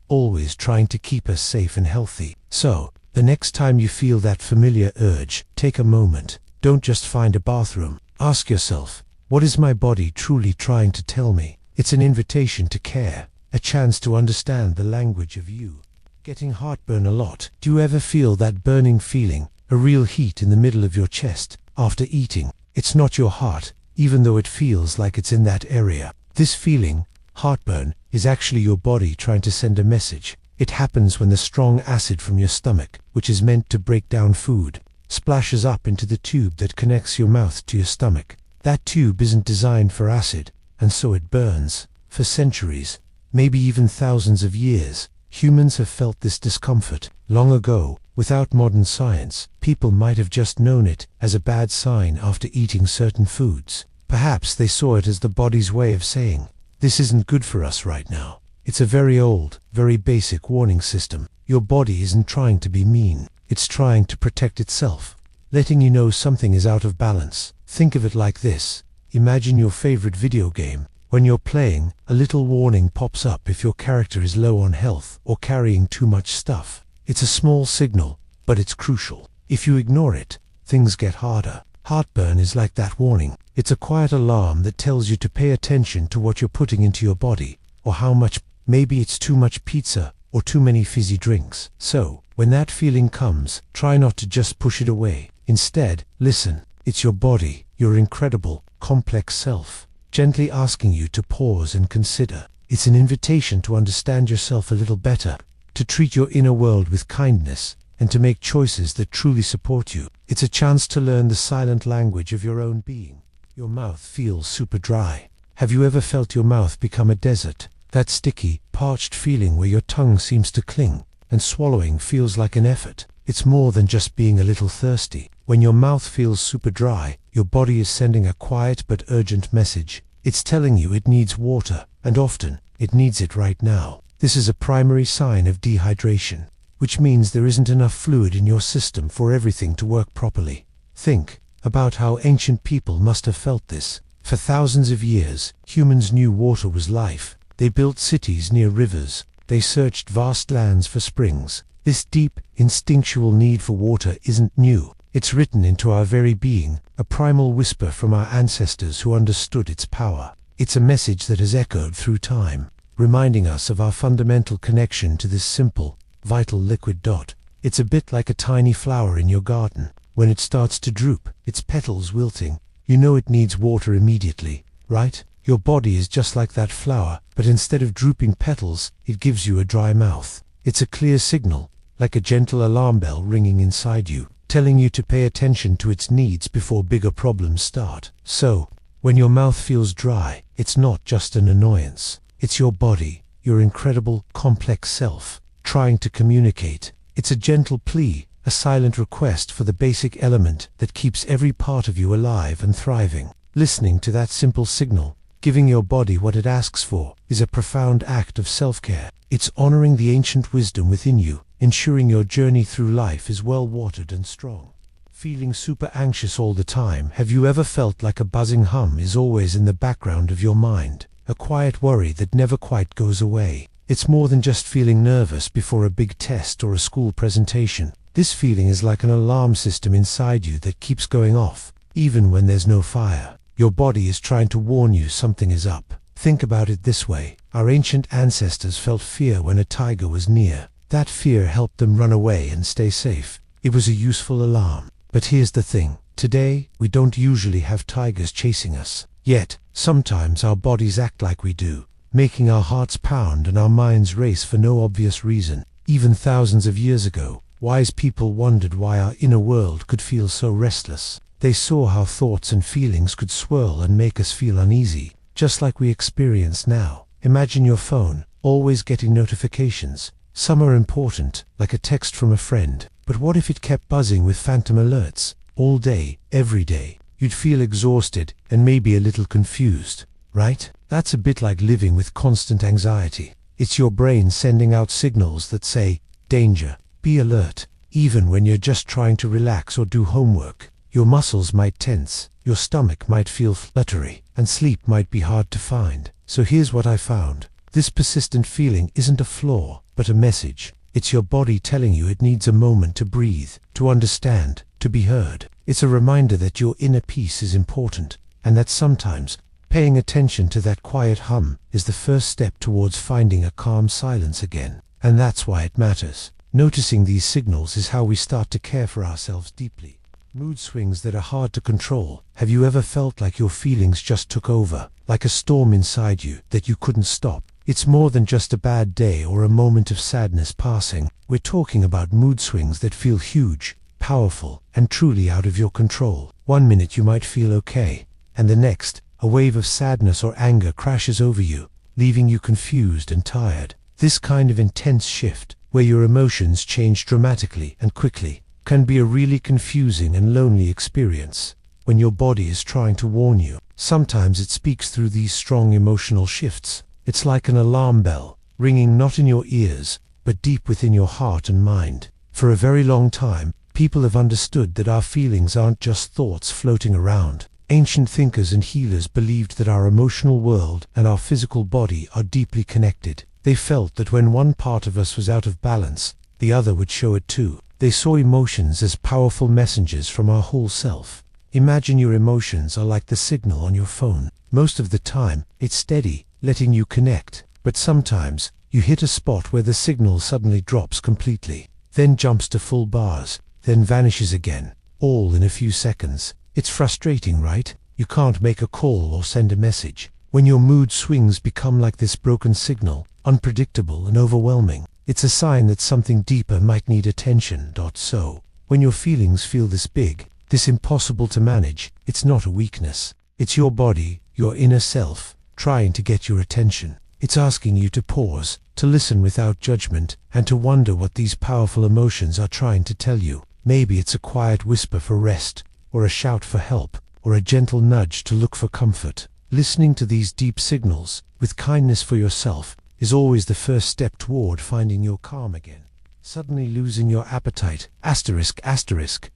trying to keep us safe and healthy. So, the next time you feel that familiar urge, take a moment. Don't just find a bathroom. Ask yourself, what is my body truly trying to tell me? It's an invitation to care, a chance to understand the language of you. Getting heartburn a lot. Do you ever feel that burning feeling, a real heat in the middle of your chest, after eating? It's not your heart, even though it feels like it's in that area. This feeling, heartburn, is actually your body trying to send a message. It happens when the strong acid from your stomach, which is meant to break down food, splashes up into the tube that connects your mouth to your stomach. That tube isn't designed for acid, and so it burns. For centuries, maybe even thousands of years, humans have felt this discomfort. Long ago, without modern science, people might have just known it as a bad sign after eating certain foods. Perhaps they saw it as the body's way of saying, this isn't good for us right now. It's a very old, very basic warning system. Your body isn't trying to be mean. It's trying to protect itself, letting you know something is out of balance. Think of it like this. Imagine your favorite video game. When you're playing, a little warning pops up if your character is low on health or carrying too much stuff. It's a small signal, but it's crucial. If you ignore it, things get harder. Heartburn is like that warning. It's a quiet alarm that tells you to pay attention to what you're putting into your body, or how much. Maybe it's too much pizza or too many fizzy drinks. So, when that feeling comes, try not to just push it away. Instead, listen. It's your body, your incredible, complex self, gently asking you to pause and consider. It's an invitation to understand yourself a little better, to treat your inner world with kindness, and to make choices that truly support you. It's a chance to learn the silent language of your own being. Your mouth feels super dry. Have you ever felt your mouth become a desert? That sticky, parched feeling where your tongue seems to cling, and swallowing feels like an effort. It's more than just being a little thirsty. When your mouth feels super dry, your body is sending a quiet but urgent message. It's telling you it needs water, and often, it needs it right now. This is a primary sign of dehydration, which means there isn't enough fluid in your system for everything to work properly. Think about how ancient people must have felt this. For thousands of years, humans knew water was life. They built cities near rivers. They searched vast lands for springs. This deep, instinctual need for water isn't new. It's written into our very being, a primal whisper from our ancestors who understood its power. It's a message that has echoed through time, reminding us of our fundamental connection to this simple, vital liquid dot. It's a bit like a tiny flower in your garden. When it starts to droop, its petals wilting, you know it needs water immediately, right? Your body is just like that flower, but instead of drooping petals, it gives you a dry mouth. It's a clear signal, like a gentle alarm bell ringing inside you, telling you to pay attention to its needs before bigger problems start. So, when your mouth feels dry, it's not just an annoyance. It's your body, your incredible, complex self, trying to communicate. It's a gentle plea, a silent request for the basic element that keeps every part of you alive and thriving. Listening to that simple signal, giving your body what it asks for, is a profound act of self-care. It's honoring the ancient wisdom within you, ensuring your journey through life is well-watered and strong. Feeling super anxious all the time, have you ever felt like a buzzing hum is always in the background of your mind? A quiet worry that never quite goes away. It's more than just feeling nervous before a big test or a school presentation. This feeling is like an alarm system inside you that keeps going off, even when there's no fire. Your body is trying to warn you something is up. Think about it this way. Our ancient ancestors felt fear when a tiger was near. That fear helped them run away and stay safe. It was a useful alarm. But here's the thing. Today, we don't usually have tigers chasing us. Yet, sometimes our bodies act like we do, making our hearts pound and our minds race for no obvious reason. Even thousands of years ago, wise people wondered why our inner world could feel so restless. They saw how thoughts and feelings could swirl and make us feel uneasy, just like we experience now. Imagine your phone, always getting notifications. Some are important, like a text from a friend. But what if it kept buzzing with phantom alerts, all day, every day? You'd feel exhausted and maybe a little confused, right? That's a bit like living with constant anxiety. It's your brain sending out signals that say, danger, be alert. Even when you're just trying to relax or do homework, your muscles might tense, your stomach might feel fluttery, and sleep might be hard to find. So here's what I found. This persistent feeling isn't a flaw, but a message. It's your body telling you it needs a moment to breathe, to understand, to be heard. It's a reminder that your inner peace is important, and that sometimes, paying attention to that quiet hum is the first step towards finding a calm silence again. And that's why it matters. Noticing these signals is how we start to care for ourselves deeply. Mood swings that are hard to control. Have you ever felt like your feelings just took over, like a storm inside you that you couldn't stop? It's more than just a bad day or a moment of sadness passing. We're talking about mood swings that feel huge, powerful, and truly out of your control. One minute you might feel okay, and the next, a wave of sadness or anger crashes over you, leaving you confused and tired. This kind of intense shift, where your emotions change dramatically and quickly, can be a really confusing and lonely experience when your body is trying to warn you. Sometimes it speaks through these strong emotional shifts. It's like an alarm bell, ringing not in your ears, but deep within your heart and mind. For a very long time, people have understood that our feelings aren't just thoughts floating around. Ancient thinkers and healers believed that our emotional world and our physical body are deeply connected. They felt that when one part of us was out of balance, the other would show it too. They saw emotions as powerful messengers from our whole self. Imagine your emotions are like the signal on your phone. Most of the time, it's steady, letting you connect. But sometimes, you hit a spot where the signal suddenly drops completely, then jumps to full bars, then vanishes again, all in a few seconds. It's frustrating, right? You can't make a call or send a message. When your mood swings become like this broken signal, unpredictable and overwhelming, it's a sign that something deeper might need attention. So, when your feelings feel this big, this impossible to manage, it's not a weakness. It's your body, your inner self, trying to get your attention. It's asking you to pause, to listen without judgment, and to wonder what these powerful emotions are trying to tell you. Maybe it's a quiet whisper for rest, or a shout for help, or a gentle nudge to look for comfort. Listening to these deep signals, with kindness for yourself, is always the first step toward finding your calm again. Suddenly losing your appetite,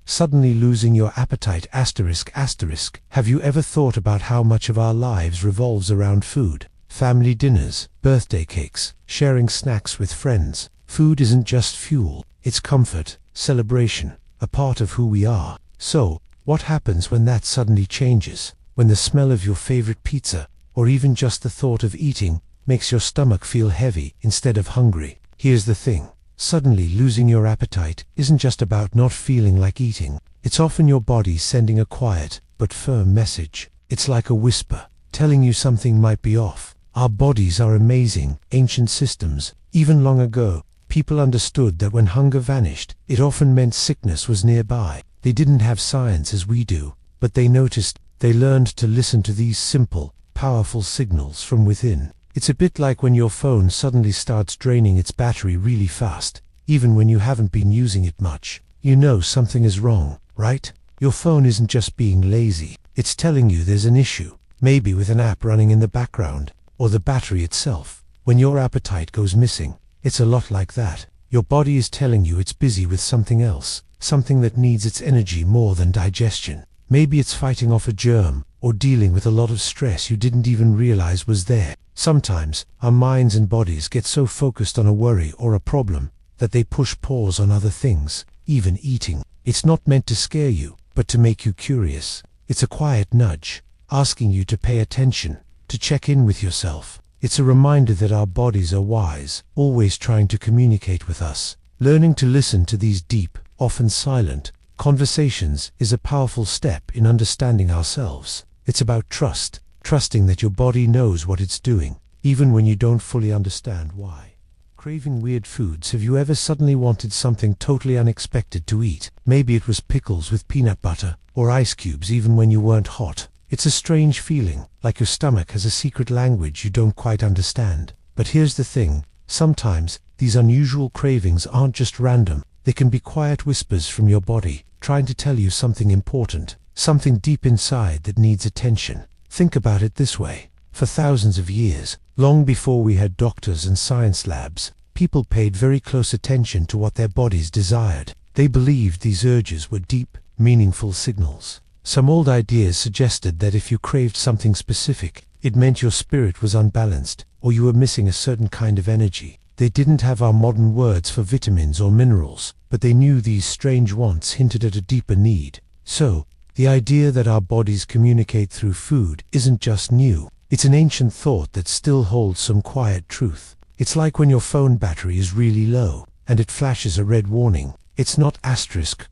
suddenly losing your appetite, Have you ever thought about how much of our lives revolves around food? Family dinners, birthday cakes, sharing snacks with friends. Food isn't just fuel, it's comfort, celebration, a part of who we are. So, what happens when that suddenly changes? When the smell of your favorite pizza, or even just the thought of eating, makes your stomach feel heavy instead of hungry? Here's the thing. Suddenly losing your appetite isn't just about not feeling like eating. It's often your body sending a quiet, but firm message. It's like a whisper, telling you something might be off. Our bodies are amazing, ancient systems. Even long ago, people understood that when hunger vanished, it often meant sickness was nearby. They didn't have science as we do, but they learned to listen to these simple, powerful signals from within. It's a bit like when your phone suddenly starts draining its battery really fast, even when you haven't been using it much. You know something is wrong, right? Your phone isn't just being lazy, it's telling you there's an issue, maybe with an app running in the background, or the battery itself. When your appetite goes missing, it's a lot like that. Your body is telling you it's busy with something else, something that needs its energy more than digestion. Maybe it's fighting off a germ, or dealing with a lot of stress you didn't even realize was there. Sometimes, our minds and bodies get so focused on a worry or a problem, that they push pause on other things, even eating. It's not meant to scare you, but to make you curious. It's a quiet nudge, asking you to pay attention, to check in with yourself. It's a reminder that our bodies are wise, always trying to communicate with us. Learning to listen to these deep, often silent, conversations is a powerful step in understanding ourselves. It's about trust, trusting that your body knows what it's doing, even when you don't fully understand why. Craving weird foods. Have you ever suddenly wanted something totally unexpected to eat? Maybe it was pickles with peanut butter, or ice cubes even when you weren't hot. It's a strange feeling, like your stomach has a secret language you don't quite understand. But here's the thing, sometimes, these unusual cravings aren't just random. They can be quiet whispers from your body, trying to tell you something important, something deep inside that needs attention. Think about it this way. For thousands of years, long before we had doctors and science labs, people paid very close attention to what their bodies desired. They believed these urges were deep, meaningful signals. Some old ideas suggested that if you craved something specific, it meant your spirit was unbalanced, or you were missing a certain kind of energy. They didn't have our modern words for vitamins or minerals, but they knew these strange wants hinted at a deeper need. So, the idea that our bodies communicate through food isn't just new. It's an ancient thought that still holds some quiet truth. It's like when your phone battery is really low, and it flashes a red warning. It's not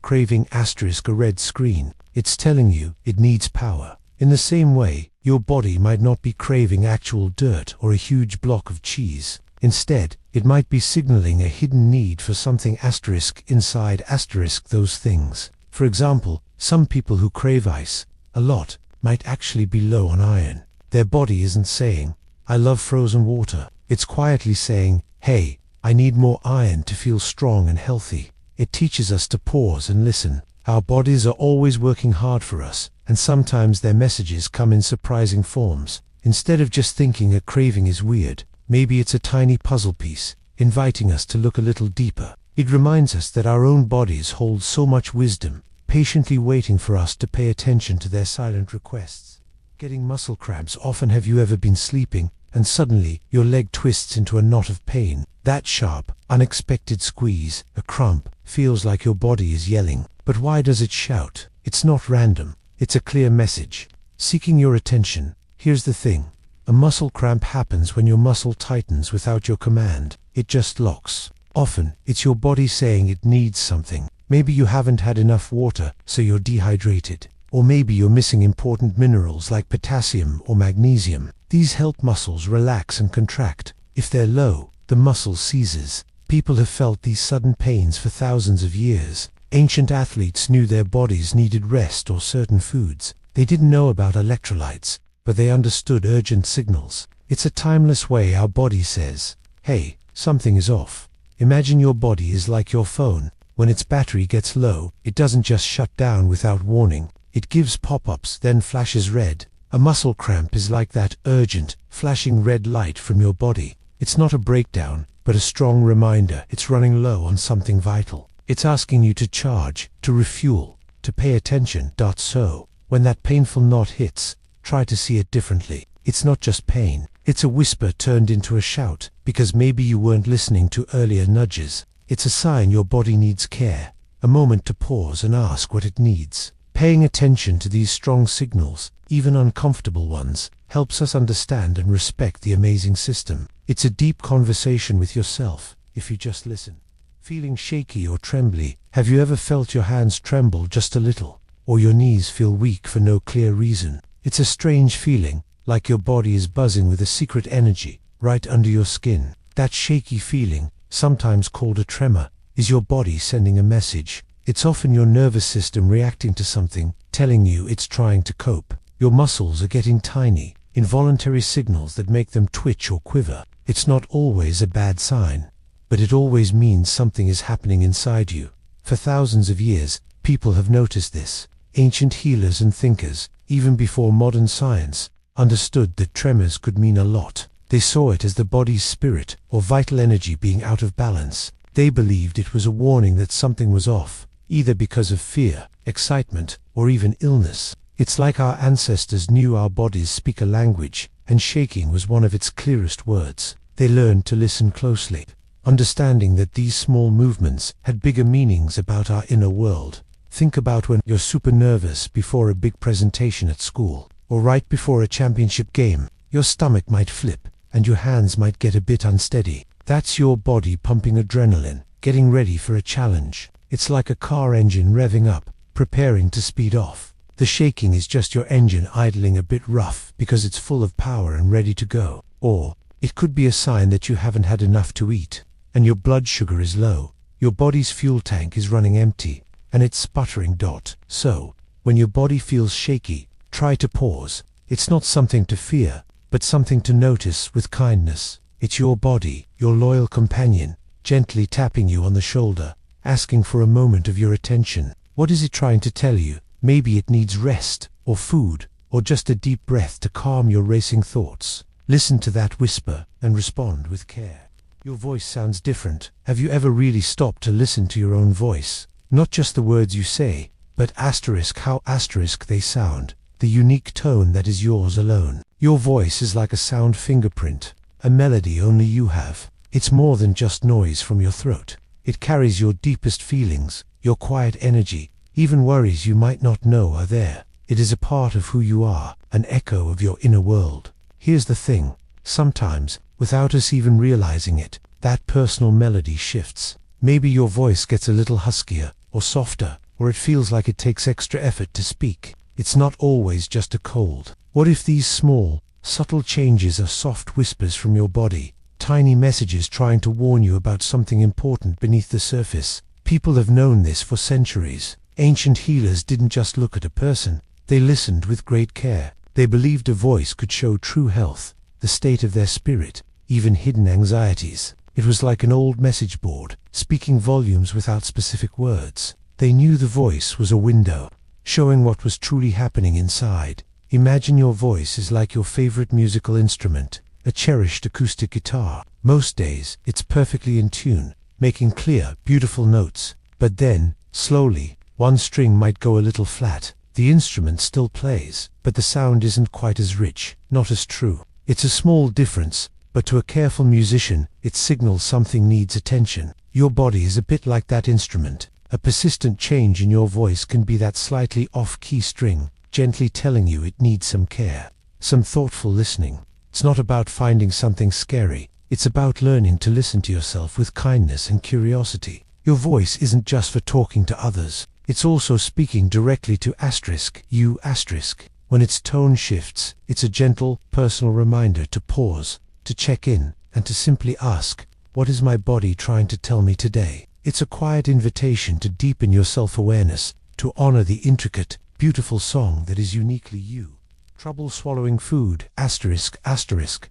craving a red screen. It's telling you it needs power. In the same way, your body might not be craving actual dirt or a huge block of cheese. Instead, it might be signaling a hidden need for something inside those things. For example, some people who crave ice a lot might actually be low on iron. Their body isn't saying, "I love frozen water." It's quietly saying, "Hey, I need more iron to feel strong and healthy." It teaches us to pause and listen. Our bodies are always working hard for us, and sometimes their messages come in surprising forms. Instead of just thinking a craving is weird, Maybe it's a tiny puzzle piece, inviting us to look a little deeper. It reminds us that our own bodies hold so much wisdom, patiently waiting for us to pay attention to their silent requests. Getting muscle cramps often. Have you ever been sleeping, and suddenly your leg twists into a knot of pain? That sharp, unexpected squeeze, a cramp, feels like your body is yelling. But why does it shout? It's not random. It's a clear message, seeking your attention. Here's the thing. A muscle cramp happens when your muscle tightens without your command. It just locks. Often, it's your body saying it needs something. Maybe you haven't had enough water, so you're dehydrated. Or maybe you're missing important minerals like potassium or magnesium. These help muscles relax and contract. If they're low, the muscle seizes. People have felt these sudden pains for thousands of years. Ancient athletes knew their bodies needed rest or certain foods. They didn't know about electrolytes, but they understood urgent signals. It's a timeless way our body says, hey, something is off. Imagine your body is like your phone. When its battery gets low, it doesn't just shut down without warning. It gives pop-ups, then flashes red. A muscle cramp is like that urgent, flashing red light from your body. It's not a breakdown, but a strong reminder it's running low on something vital. It's asking you to charge, to refuel, to pay attention. So, when that painful knot hits, try to see it differently. It's not just pain. It's a whisper turned into a shout, because maybe you weren't listening to earlier nudges. It's a sign your body needs care, a moment to pause and ask what it needs. Paying attention to these strong signals, even uncomfortable ones, helps us understand and respect the amazing system. It's a deep conversation with yourself, if you just listen. Feeling shaky or trembly, have you ever felt your hands tremble just a little, or your knees feel weak for no clear reason? It's a strange feeling, like your body is buzzing with a secret energy, right under your skin. That shaky feeling, sometimes called a tremor, is your body sending a message. It's often your nervous system reacting to something, telling you it's trying to cope. Your muscles are getting tiny, involuntary signals that make them twitch or quiver. It's not always a bad sign, but it always means something is happening inside you. For thousands of years, people have noticed this. Ancient healers and thinkers, even before modern science, understood that tremors could mean a lot. They saw it as the body's spirit or vital energy being out of balance. They believed it was a warning that something was off, either because of fear, excitement, or even illness. It's like our ancestors knew our bodies speak a language, and shaking was one of its clearest words. They learned to listen closely, understanding that these small movements had bigger meanings about our inner world. Think about when you're super nervous before a big presentation at school, or right before a championship game. Your stomach might flip, and your hands might get a bit unsteady. That's your body pumping adrenaline, getting ready for a challenge. It's like a car engine revving up, preparing to speed off. The shaking is just your engine idling a bit rough because it's full of power and ready to go. Or, it could be a sign that you haven't had enough to eat, and your blood sugar is low. Your body's fuel tank is running empty, and it's sputtering. So, when your body feels shaky, try to pause. It's not something to fear, but something to notice with kindness. It's your body, your loyal companion, gently tapping you on the shoulder, asking for a moment of your attention. What is it trying to tell you? Maybe it needs rest, or food, or just a deep breath to calm your racing thoughts. Listen to that whisper, and respond with care. Your voice sounds different. Have you ever really stopped to listen to your own voice? Not just the words you say, but how they sound. The unique tone that is yours alone. Your voice is like a sound fingerprint, a melody only you have. It's more than just noise from your throat. It carries your deepest feelings, your quiet energy, even worries you might not know are there. It is a part of who you are, an echo of your inner world. Here's the thing, sometimes, without us even realizing it, that personal melody shifts. Maybe your voice gets a little huskier, or softer, or it feels like it takes extra effort to speak. It's not always just a cold. What if these small, subtle changes are soft whispers from your body, tiny messages trying to warn you about something important beneath the surface? People have known this for centuries. Ancient healers didn't just look at a person, they listened with great care. They believed a voice could show true health, the state of their spirit, even hidden anxieties. It was like an old message board, speaking volumes without specific words. They knew the voice was a window, showing what was truly happening inside. Imagine your voice is like your favorite musical instrument. a cherished acoustic guitar. Most days, it's perfectly in tune, making clear, beautiful notes. But then, slowly, one string might go a little flat. The instrument still plays, but the sound isn't quite as rich, not as true. It's a small difference, but to a careful musician, it signals something needs attention. Your body is a bit like that instrument. A persistent change in your voice can be that slightly off-key string, gently telling you it needs some care, some thoughtful listening. It's not about finding something scary. It's about learning to listen to yourself with kindness and curiosity. Your voice isn't just for talking to others. It's also speaking directly to you. When its tone shifts, it's a gentle, personal reminder to pause, to check in, and to simply ask, what is my body trying to tell me today? It's a quiet invitation to deepen your self-awareness, to honor the intricate, beautiful song that is uniquely you. Trouble swallowing food,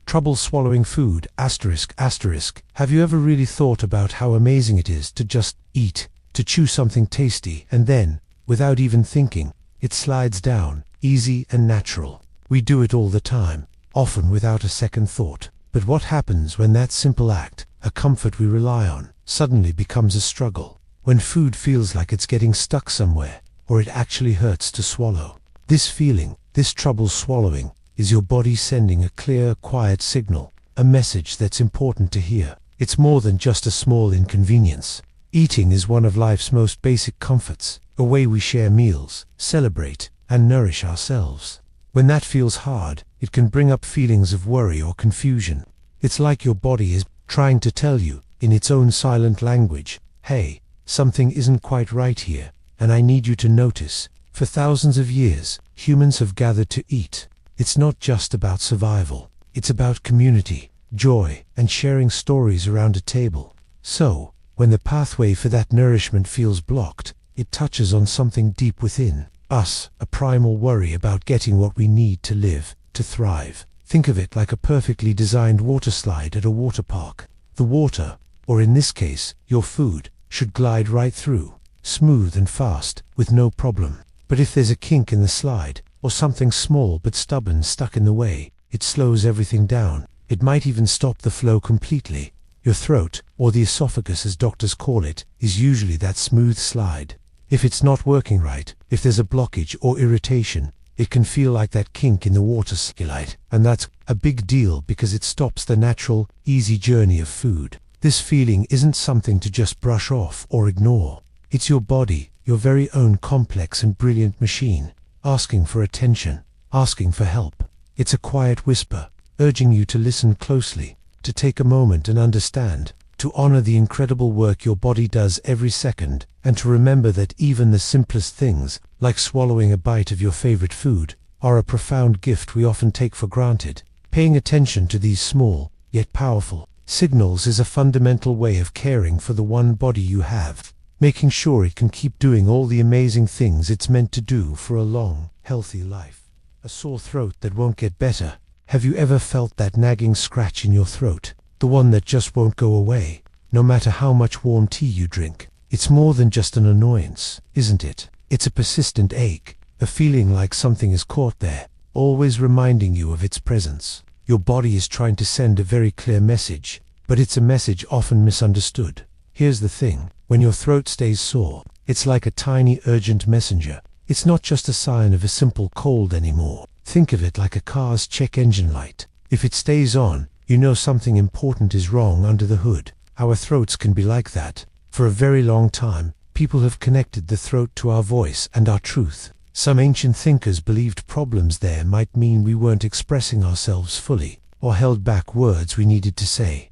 trouble swallowing food, Have you ever really thought about how amazing it is to just eat, to chew something tasty, and then, without even thinking, it slides down, easy and natural? We do it all the time, often without a second thought. But what happens when that simple act, a comfort we rely on, suddenly becomes a struggle? When food feels like it's getting stuck somewhere, or it actually hurts to swallow? This feeling, this trouble swallowing, is your body sending a clear, quiet signal, a message that's important to hear. It's more than just a small inconvenience. Eating is one of life's most basic comforts, a way we share meals, celebrate, and nourish ourselves. When that feels hard, it can bring up feelings of worry or confusion. It's like your body is trying to tell you, in its own silent language, hey, something isn't quite right here, and I need you to notice. For thousands of years, humans have gathered to eat. It's not just about survival. It's about community, joy, and sharing stories around a table. So, when the pathway for that nourishment feels blocked, it touches on something deep within us, a primal worry about getting what we need to live, to thrive. Think of it like a perfectly designed water slide at a water park. The water, or in this case, your food, should glide right through, smooth and fast, with no problem. But if there's a kink in the slide, or something small but stubborn stuck in the way, it slows everything down. It might even stop the flow completely. Your throat, or the esophagus as doctors call it, is usually that smooth slide. If it's not working right, if there's a blockage or irritation, it can feel like that kink in the water slide. And that's a big deal because it stops the natural, easy journey of food. This feeling isn't something to just brush off or ignore. It's your body, your very own complex and brilliant machine, asking for attention, asking for help. It's a quiet whisper, urging you to listen closely, to take a moment and understand, to honor the incredible work your body does every second, and to remember that even the simplest things, like swallowing a bite of your favorite food, are a profound gift we often take for granted. Paying attention to these small, yet powerful, signals is a fundamental way of caring for the one body you have, making sure it can keep doing all the amazing things it's meant to do for a long, healthy life. A sore throat that won't get better. Have you ever felt that nagging scratch in your throat? The one that just won't go away, no matter how much warm tea you drink. It's more than just an annoyance, isn't it? It's a persistent ache, a feeling like something is caught there, always reminding you of its presence. Your body is trying to send a very clear message, but it's a message often misunderstood. Here's the thing, when your throat stays sore, it's like a tiny urgent messenger. It's not just a sign of a simple cold anymore. Think of it like a car's check engine light. If it stays on, you know something important is wrong under the hood. Our throats can be like that. For a very long time, people have connected the throat to our voice and our truth. Some ancient thinkers believed problems there might mean we weren't expressing ourselves fully, or held back words we needed to say.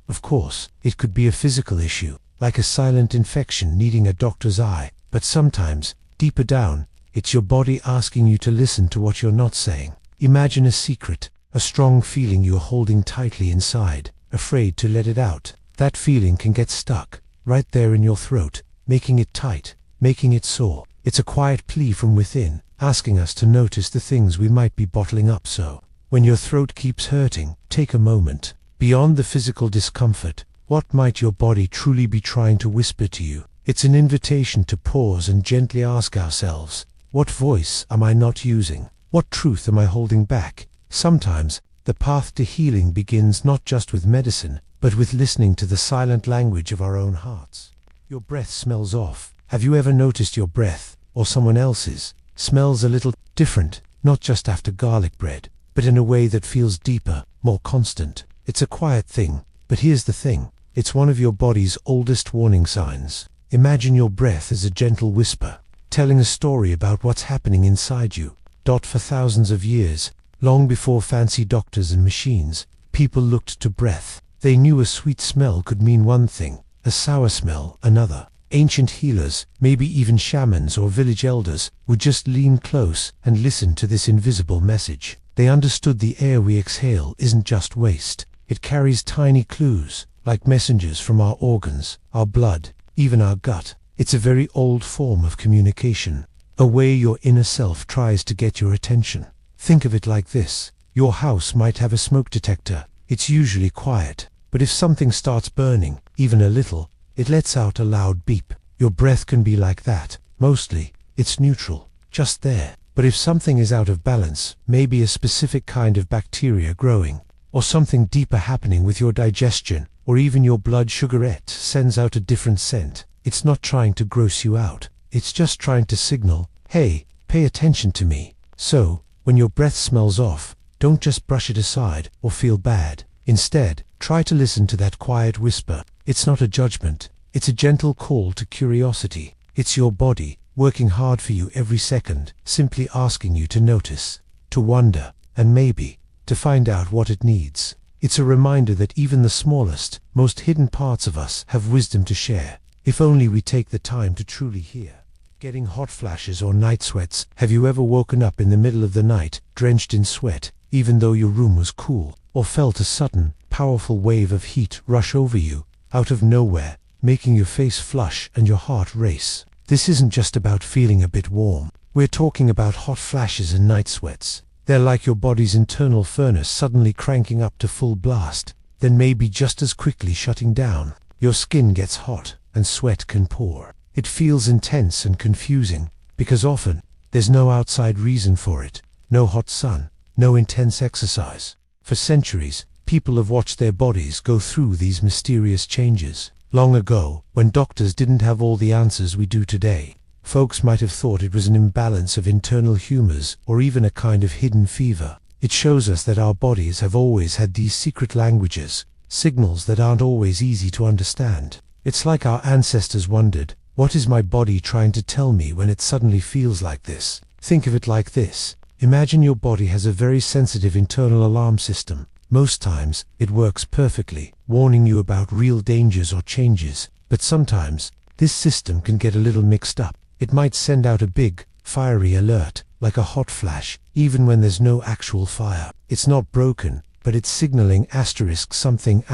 Of course, it could be a physical issue, like a silent infection needing a doctor's eye, but sometimes, deeper down, it's your body asking you to listen to what you're not saying. Imagine a secret, a strong feeling you're holding tightly inside, afraid to let it out. That feeling can get stuck, right there in your throat, making it tight, making it sore. It's a quiet plea from within, asking us to notice the things we might be bottling up. So, when your throat keeps hurting, take a moment. Beyond the physical discomfort, what might your body truly be trying to whisper to you? It's an invitation to pause and gently ask ourselves, what voice am I not using? What truth am I holding back? Sometimes, The path to healing begins not just with medicine, but with listening to the silent language of our own hearts. Your breath smells off. Have you ever noticed your breath, or someone else's, smells a little different, not just after garlic bread, but in a way that feels deeper, more constant? It's a quiet thing, but here's the thing. It's one of your body's oldest warning signs. Imagine your breath as a gentle whisper, telling a story about what's happening inside you. For thousands of years, long before fancy doctors and machines, people looked to breath. They knew a sweet smell could mean one thing, a sour smell another. Ancient healers, maybe even shamans or village elders, would just lean close and listen to this invisible message. They understood the air we exhale isn't just waste. It carries tiny clues, like messengers from our organs, our blood, even our gut. It's a very old form of communication, a way your inner self tries to get your attention. Think of it like this. Your house might have a smoke detector. It's usually quiet, but if something starts burning, even a little, it lets out a loud beep. Your breath can be like that. Mostly, it's neutral, just there. But if something is out of balance, maybe a specific kind of bacteria growing, or something deeper happening with your digestion, or even your blood sugarette sends out a different scent, it's not trying to gross you out. It's just trying to signal, hey, pay attention to me. So, when your breath smells off, don't just brush it aside or feel bad. Instead, try to listen to that quiet whisper. It's not a judgment. It's a gentle call to curiosity. It's your body, working hard for you every second, simply asking you to notice, to wonder, and maybe, to find out what it needs. It's a reminder that even the smallest, most hidden parts of us have wisdom to share, if only we take the time to truly hear. Getting hot flashes or night sweats. Have you ever woken up in the middle of the night, drenched in sweat, even though your room was cool, or felt a sudden, powerful wave of heat rush over you, out of nowhere, making your face flush and your heart race? This isn't just about feeling a bit warm. We're talking about hot flashes and night sweats. They're like your body's internal furnace suddenly cranking up to full blast, then maybe just as quickly shutting down. Your skin gets hot, and sweat can pour. It feels intense and confusing, because often, there's no outside reason for it. No hot sun, no intense exercise. For centuries, people have watched their bodies go through these mysterious changes. Long ago, when doctors didn't have all the answers we do today, folks might have thought it was an imbalance of internal humors or even a kind of hidden fever. It shows us that our bodies have always had these secret languages, signals that aren't always easy to understand. It's like our ancestors wondered, what is my body trying to tell me when it suddenly feels like this? Think of it like this. Imagine your body has a very sensitive internal alarm system. Most times, it works perfectly, warning you about real dangers or changes. But sometimes, this system can get a little mixed up. It might send out a big, fiery alert, like a hot flash, even when there's no actual fire. It's not broken, but it's signaling something.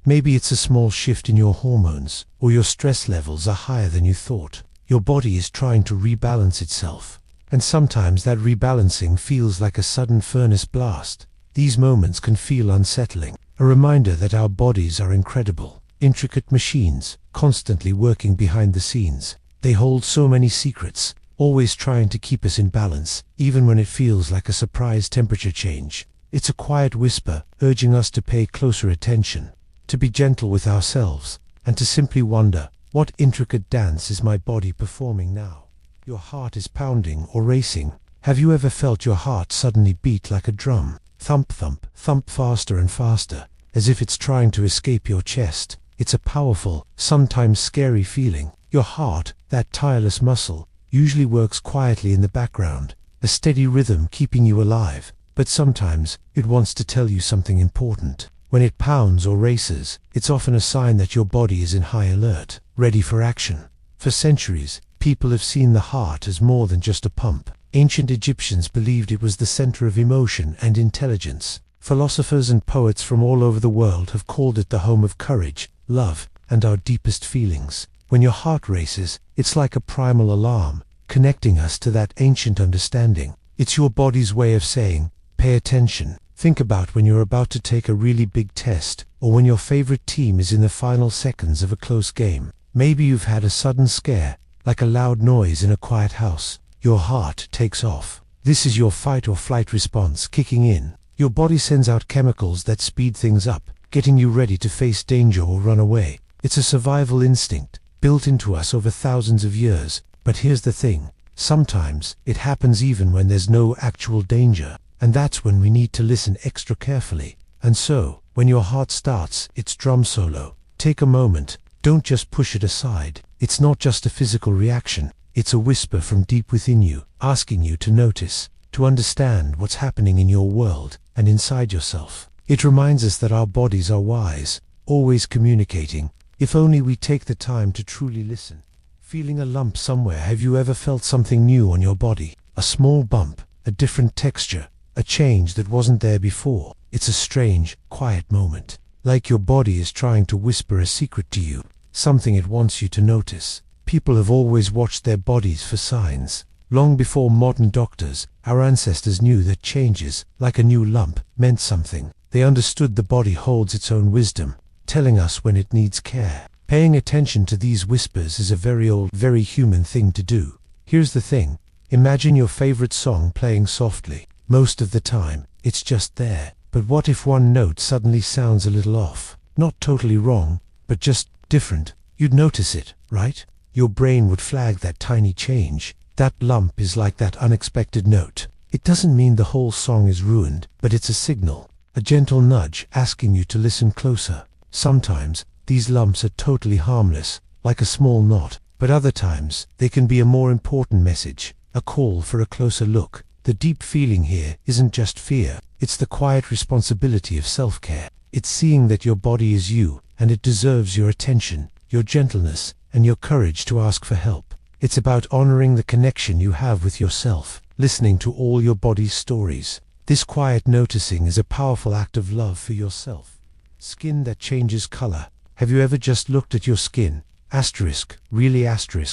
Maybe it's a small shift in your hormones, or your stress levels are higher than you thought. Your body is trying to rebalance itself. And sometimes that rebalancing feels like a sudden furnace blast. These moments can feel unsettling, a reminder that our bodies are incredible, intricate machines, constantly working behind the scenes. They hold so many secrets, always trying to keep us in balance, even when it feels like a surprise temperature change. It's a quiet whisper, urging us to pay closer attention, to be gentle with ourselves, and to simply wonder, what intricate dance is my body performing now? Your heart is pounding or racing. Have you ever felt your heart suddenly beat like a drum? Thump, thump, thump, faster and faster, as if it's trying to escape your chest. It's a powerful, sometimes scary feeling. Your heart, that tireless muscle, usually works quietly in the background, a steady rhythm keeping you alive, but sometimes it wants to tell you something important. When it pounds or races, it's often a sign that your body is in high alert, ready for action. For centuries, people have seen the heart as more than just a pump. Ancient Egyptians believed it was the center of emotion and intelligence. Philosophers and poets from all over the world have called it the home of courage, love, and our deepest feelings. When your heart races, it's like a primal alarm, connecting us to that ancient understanding. It's your body's way of saying, pay attention. Think about when you're about to take a really big test, or when your favorite team is in the final seconds of a close game. Maybe you've had a sudden scare, like a loud noise in a quiet house. Your heart takes off. This is your fight or flight response kicking in. Your body sends out chemicals that speed things up, getting you ready to face danger or run away. It's a survival instinct, built into us over thousands of years. But here's the thing, sometimes it happens even when there's no actual danger, and that's when we need to listen extra carefully. And so, when your heart starts its drum solo, take a moment, don't just push it aside. It's not just a physical reaction, it's a whisper from deep within you, asking you to notice, to understand what's happening in your world and inside yourself. It reminds us that our bodies are wise, always communicating, if only we take the time to truly listen. Feeling a lump somewhere, have you ever felt something new on your body? A small bump, a different texture, a change that wasn't there before. It's a strange, quiet moment, like your body is trying to whisper a secret to you, something it wants you to notice. People have always watched their bodies for signs. Long before modern doctors, our ancestors knew that changes, like a new lump, meant something. They understood the body holds its own wisdom, telling us when it needs care. Paying attention to these whispers is a very old, very human thing to do. Here's the thing, imagine your favorite song playing softly. Most of the time, it's just there. But what if one note suddenly sounds a little off? Not totally wrong, but just different. You'd notice it, right? Your brain would flag that tiny change. That lump is like that unexpected note. It doesn't mean the whole song is ruined, but it's a signal, a gentle nudge asking you to listen closer. Sometimes, these lumps are totally harmless, like a small knot, but other times, they can be a more important message, a call for a closer look. The deep feeling here isn't just fear, it's the quiet responsibility of self-care. It's seeing that your body is you, and it deserves your attention, your gentleness, and your courage to ask for help. It's about honoring the connection you have with yourself, listening to all your body's stories. This quiet noticing is a powerful act of love for yourself. Skin that changes color. Have you ever just looked at your skin? Really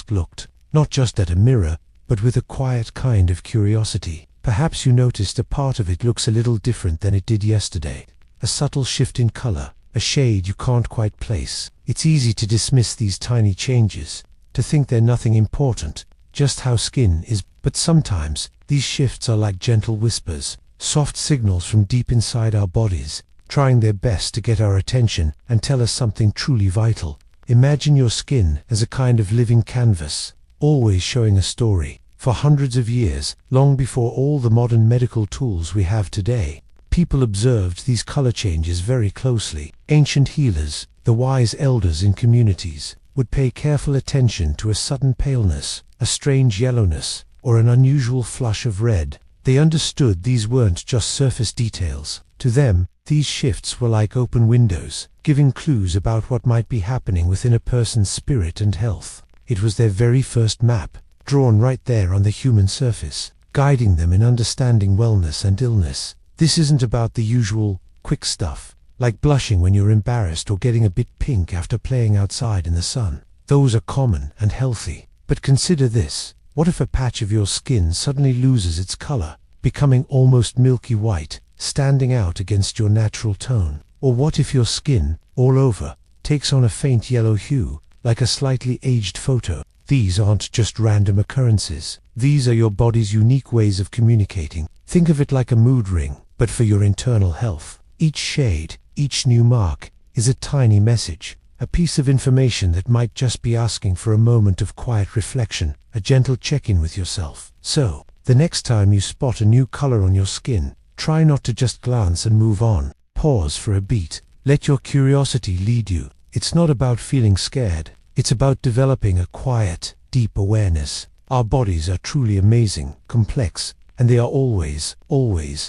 looked. Not just at a mirror, but with a quiet kind of curiosity. Perhaps you noticed a part of it looks a little different than it did yesterday. A subtle shift in color, a shade you can't quite place. It's easy to dismiss these tiny changes, to think they're nothing important, just how skin is. But sometimes, these shifts are like gentle whispers, soft signals from deep inside our bodies, trying their best to get our attention and tell us something truly vital. Imagine your skin as a kind of living canvas, always showing a story. For hundreds of years, long before all the modern medical tools we have today, people observed these color changes very closely. Ancient healers, the wise elders in communities, would pay careful attention to a sudden paleness, a strange yellowness, or an unusual flush of red. They understood these weren't just surface details. To them, these shifts were like open windows, giving clues about what might be happening within a person's spirit and health. It was their very first map, drawn right there on the human surface, guiding them in understanding wellness and illness. This isn't about the usual, quick stuff, like blushing when you're embarrassed or getting a bit pink after playing outside in the sun. Those are common and healthy. But consider this, what if a patch of your skin suddenly loses its color, becoming almost milky white, standing out against your natural tone? Or what if your skin, all over, takes on a faint yellow hue, like a slightly aged photo? These aren't just random occurrences. These are your body's unique ways of communicating. Think of it like a mood ring, but for your internal health. Each shade, each new mark, is a tiny message, a piece of information that might just be asking for a moment of quiet reflection, a gentle check-in with yourself. So, the next time you spot a new color on your skin, try not to just glance and move on. Pause for a beat. Let your curiosity lead you. It's not about feeling scared. It's about developing a quiet, deep awareness. Our bodies are truly amazing, complex, and they are always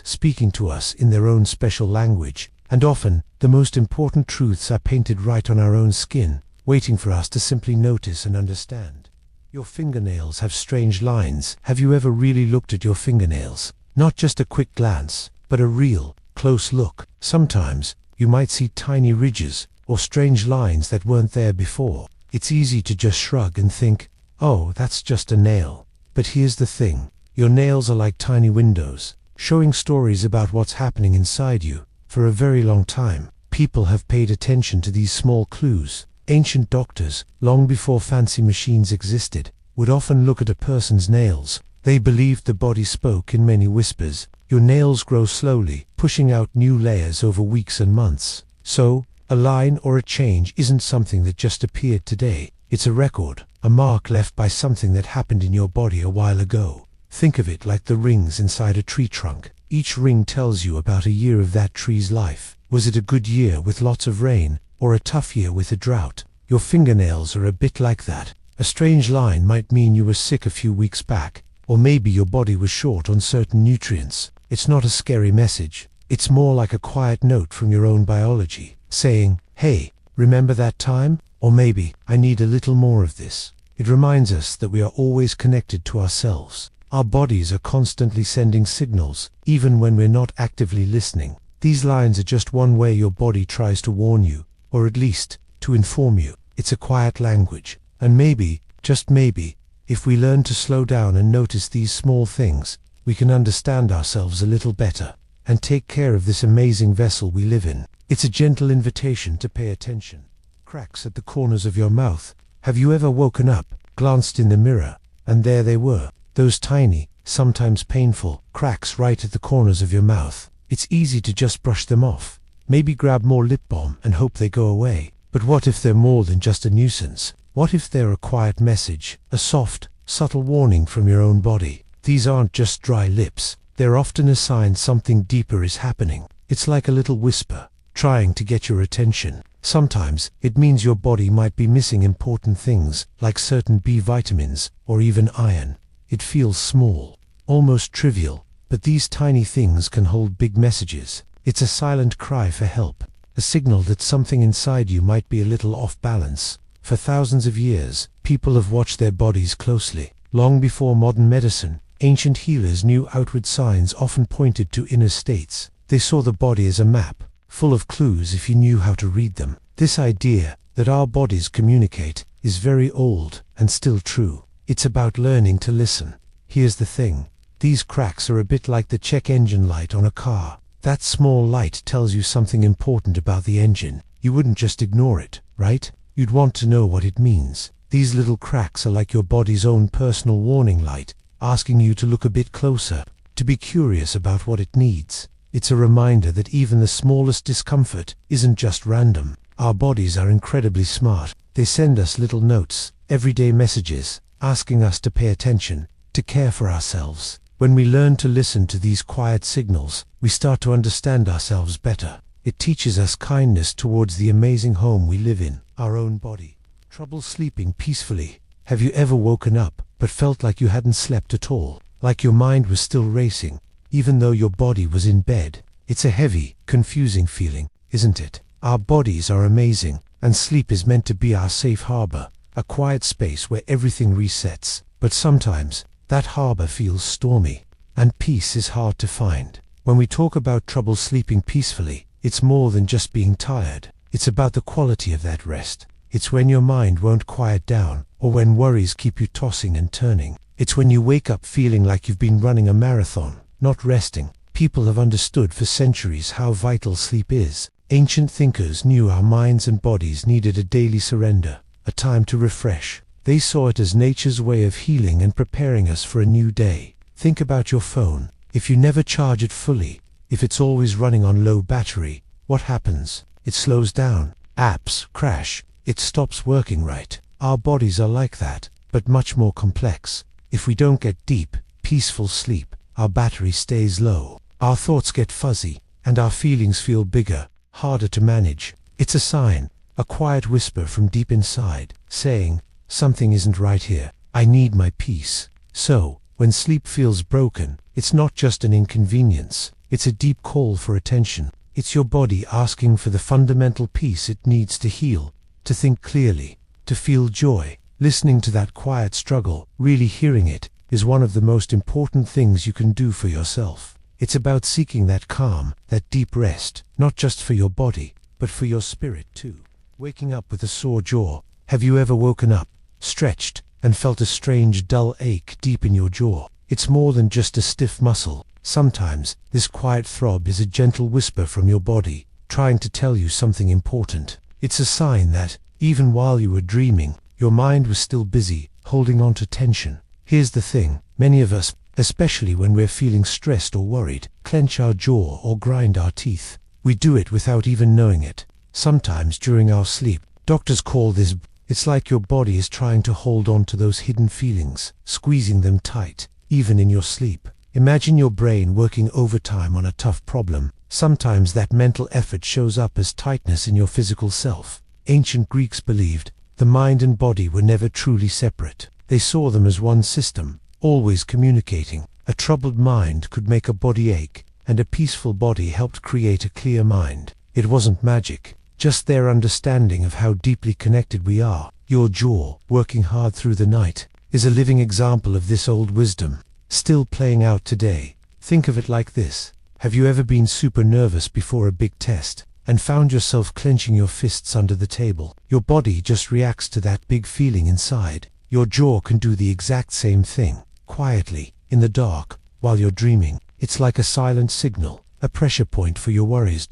speaking to us in their own special language. And often, the most important truths are painted right on our own skin, waiting for us to simply notice and understand. Your fingernails have strange lines. Have you ever really looked at your fingernails? Not just a quick glance, but a real, close look. Sometimes, you might see tiny ridges, or strange lines that weren't there before. It's easy to just shrug and think, oh, that's just a nail. But here's the thing, your nails are like tiny windows, showing stories about what's happening inside you. For a very long time, people have paid attention to these small clues. Ancient doctors, long before fancy machines existed, would often look at a person's nails, They believed the body spoke in many whispers. Your nails grow slowly, pushing out new layers over weeks and months. So, a line or a change isn't something that just appeared today. It's a record, a mark left by something that happened in your body a while ago. Think of it like the rings inside a tree trunk. Each ring tells you about a year of that tree's life. Was it a good year with lots of rain, or a tough year with a drought? Your fingernails are a bit like that. A strange line might mean you were sick a few weeks back, or maybe your body was short on certain nutrients. It's not a scary message. It's more like a quiet note from your own biology, saying, hey, remember that time? Or maybe, I need a little more of this. It reminds us that we are always connected to ourselves. Our bodies are constantly sending signals, even when we're not actively listening. These lines are just one way your body tries to warn you, or at least, to inform you. It's a quiet language. And maybe, just maybe, if we learn to slow down and notice these small things, we can understand ourselves a little better, and take care of this amazing vessel we live in. It's a gentle invitation to pay attention. Cracks at the corners of your mouth. Have you ever woken up, glanced in the mirror, and there they were? Those tiny, sometimes painful, cracks right at the corners of your mouth. It's easy to just brush them off. Maybe grab more lip balm and hope they go away. But what if they're more than just a nuisance? What if they're a quiet message, a soft, subtle warning from your own body? These aren't just dry lips. They're often a sign something deeper is happening. It's like a little whisper, trying to get your attention. Sometimes, it means your body might be missing important things, like certain B vitamins, or even iron. It feels small, almost trivial, but these tiny things can hold big messages. It's a silent cry for help, a signal that something inside you might be a little off balance. For thousands of years, people have watched their bodies closely. Long before modern medicine, ancient healers knew outward signs often pointed to inner states. They saw the body as a map, full of clues if you knew how to read them. This idea that our bodies communicate is very old and still true. It's about learning to listen. Here's the thing. These cracks are a bit like the check engine light on a car. That small light tells you something important about the engine. You wouldn't just ignore it, right? You'd want to know what it means. These little cracks are like your body's own personal warning light, asking you to look a bit closer, to be curious about what it needs. It's a reminder that even the smallest discomfort isn't just random. Our bodies are incredibly smart. They send us little notes, everyday messages, asking us to pay attention, to care for ourselves. When we learn to listen to these quiet signals, we start to understand ourselves better. It teaches us kindness towards the amazing home we live in, our own body. Trouble sleeping peacefully. Have you ever woken up, but felt like you hadn't slept at all? Like your mind was still racing, even though your body was in bed? It's a heavy, confusing feeling, isn't it? Our bodies are amazing, and sleep is meant to be our safe harbor, a quiet space where everything resets. But sometimes, that harbor feels stormy, and peace is hard to find. When we talk about trouble sleeping peacefully, it's more than just being tired. It's about the quality of that rest. It's when your mind won't quiet down, or when worries keep you tossing and turning. It's when you wake up feeling like you've been running a marathon, not resting. People have understood for centuries how vital sleep is. Ancient thinkers knew our minds and bodies needed a daily surrender, a time to refresh. They saw it as nature's way of healing and preparing us for a new day. Think about your phone. If you never charge it fully, if it's always running on low battery, what happens? It slows down. Apps crash. It stops working right. Our bodies are like that, but much more complex. If we don't get deep, peaceful sleep, our battery stays low. Our thoughts get fuzzy, and our feelings feel bigger, harder to manage. It's a sign, a quiet whisper from deep inside, saying, something isn't right here. I need my peace. So, when sleep feels broken, it's not just an inconvenience. It's a deep call for attention. It's your body asking for the fundamental peace it needs to heal, to think clearly, to feel joy. Listening to that quiet struggle, really hearing it, is one of the most important things you can do for yourself. It's about seeking that calm, that deep rest, not just for your body, but for your spirit too. Waking up with a sore jaw. Have you ever woken up, stretched, and felt a strange dull ache deep in your jaw? It's more than just a stiff muscle. Sometimes, this quiet throb is a gentle whisper from your body, trying to tell you something important. It's a sign that, even while you were dreaming, your mind was still busy, holding on to tension. Here's the thing, many of us, especially when we're feeling stressed or worried, clench our jaw or grind our teeth. We do it without even knowing it. Sometimes during our sleep, doctors call this. It's like your body is trying to hold on to those hidden feelings, squeezing them tight, even in your sleep. Imagine your brain working overtime on a tough problem. Sometimes that mental effort shows up as tightness in your physical self. Ancient Greeks believed the mind and body were never truly separate. They saw them as one system, always communicating. A troubled mind could make a body ache, and a peaceful body helped create a clear mind. It wasn't magic, just their understanding of how deeply connected we are. Your jaw, working hard through the night, is a living example of this old wisdom, still playing out today. Think of it like this. Have you ever been super nervous before a big test, and found yourself clenching your fists under the table? Your body just reacts to that big feeling inside. Your jaw can do the exact same thing, quietly, in the dark, while you're dreaming. It's like a silent signal, a pressure point for your worries.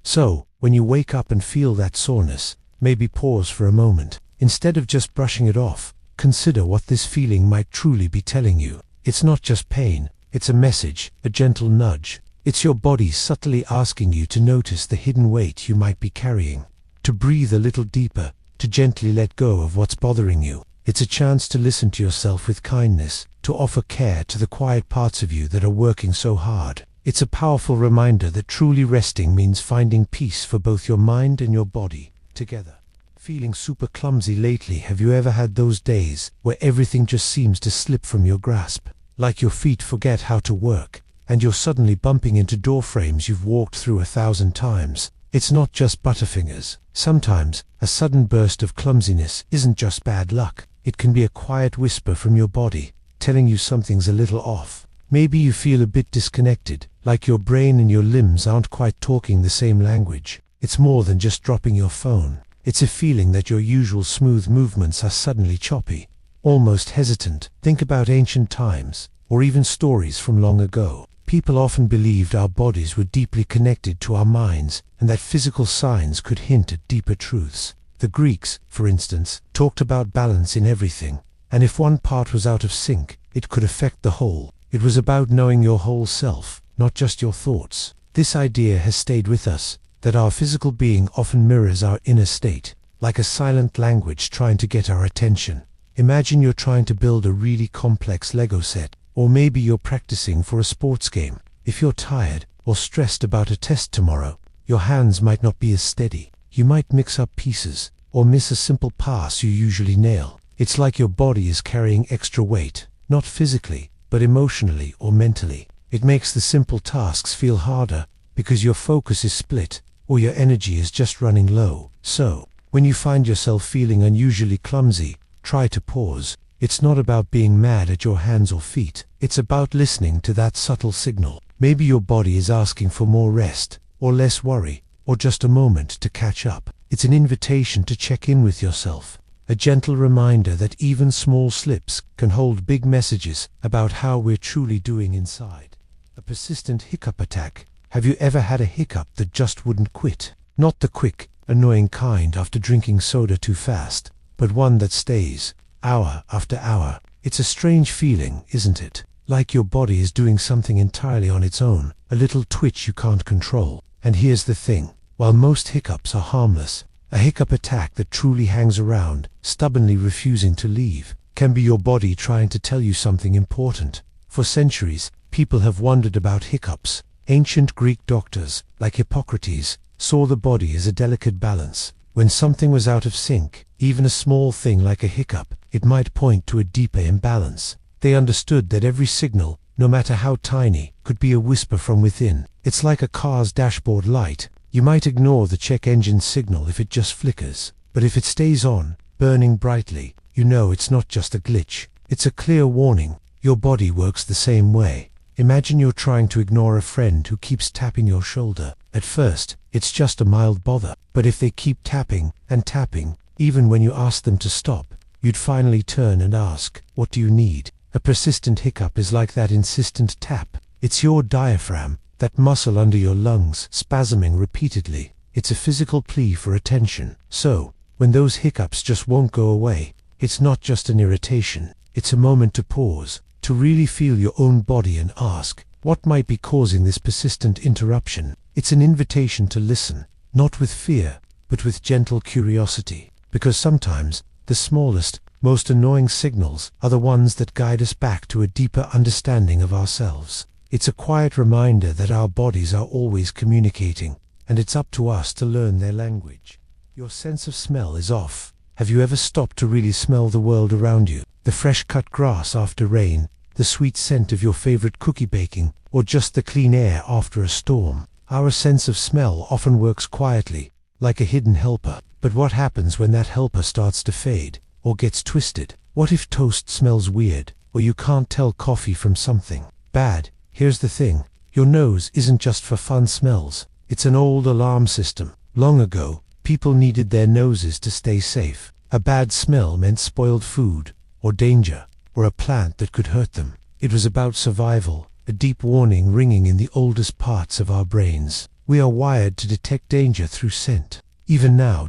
So, when you wake up and feel that soreness, maybe pause for a moment. Instead of just brushing it off, consider what this feeling might truly be telling you. It's not just pain, it's a message, a gentle nudge. It's your body subtly asking you to notice the hidden weight you might be carrying, to breathe a little deeper, to gently let go of what's bothering you. It's a chance to listen to yourself with kindness, to offer care to the quiet parts of you that are working so hard. It's a powerful reminder that truly resting means finding peace for both your mind and your body together. Feeling super clumsy lately? Have you ever had those days where everything just seems to slip from your grasp? Like your feet forget how to work, and you're suddenly bumping into door frames you've walked through 1,000 times. It's not just butterfingers. Sometimes, a sudden burst of clumsiness isn't just bad luck. It can be a quiet whisper from your body, telling you something's a little off. Maybe you feel a bit disconnected, like your brain and your limbs aren't quite talking the same language. It's more than just dropping your phone. It's a feeling that your usual smooth movements are suddenly choppy, almost hesitant. Think about ancient times, or even stories from long ago. People often believed our bodies were deeply connected to our minds, and that physical signs could hint at deeper truths. The Greeks, for instance, talked about balance in everything, and if one part was out of sync, it could affect the whole. It was about knowing your whole self, not just your thoughts. This idea has stayed with us, that our physical being often mirrors our inner state, like a silent language trying to get our attention. Imagine you're trying to build a really complex Lego set, or maybe you're practicing for a sports game. If you're tired or stressed about a test tomorrow, your hands might not be as steady. You might mix up pieces, or miss a simple pass you usually nail. It's like your body is carrying extra weight, not physically, but emotionally or mentally. It makes the simple tasks feel harder, because your focus is split, or your energy is just running low. So, when you find yourself feeling unusually clumsy, try to pause. It's not about being mad at your hands or feet. It's about listening to that subtle signal. Maybe your body is asking for more rest, or less worry, or just a moment to catch up. It's an invitation to check in with yourself, a gentle reminder that even small slips can hold big messages about how we're truly doing inside. A persistent hiccup attack. Have you ever had a hiccup that just wouldn't quit? Not the quick, annoying kind after drinking soda too fast, but one that stays, hour after hour. It's a strange feeling, isn't it? Like your body is doing something entirely on its own, a little twitch you can't control. And here's the thing, while most hiccups are harmless, a hiccup attack that truly hangs around, stubbornly refusing to leave, can be your body trying to tell you something important. For centuries, people have wondered about hiccups. Ancient Greek doctors, like Hippocrates, saw the body as a delicate balance. When something was out of sync, even a small thing like a hiccup, it might point to a deeper imbalance. They understood that every signal, no matter how tiny, could be a whisper from within. It's like a car's dashboard light. You might ignore the check engine signal if it just flickers, but if it stays on, burning brightly, you know it's not just a glitch. It's a clear warning. Your body works the same way. Imagine you're trying to ignore a friend who keeps tapping your shoulder. At first, it's just a mild bother, but if they keep tapping and tapping, even when you ask them to stop, you'd finally turn and ask, "What do you need?" A persistent hiccup is like that insistent tap. It's your diaphragm, that muscle under your lungs, spasming repeatedly. It's a physical plea for attention. So, when those hiccups just won't go away, it's not just an irritation. It's a moment to pause, to really feel your own body and ask, what might be causing this persistent interruption? It's an invitation to listen, not with fear, but with gentle curiosity. Because sometimes, the smallest, most annoying signals are the ones that guide us back to a deeper understanding of ourselves. It's a quiet reminder that our bodies are always communicating, and it's up to us to learn their language. Your sense of smell is off. Have you ever stopped to really smell the world around you? The fresh cut grass after rain, the sweet scent of your favorite cookie baking, or just the clean air after a storm. Our sense of smell often works quietly, like a hidden helper. But what happens when that helper starts to fade, or gets twisted? What if toast smells weird, or you can't tell coffee from something bad? Here's the thing, your nose isn't just for fun smells, it's an old alarm system. Long ago, people needed their noses to stay safe. A bad smell meant spoiled food, or danger, or a plant that could hurt them. It was about survival, a deep warning ringing in the oldest parts of our brains. We are wired to detect danger through scent. Even now,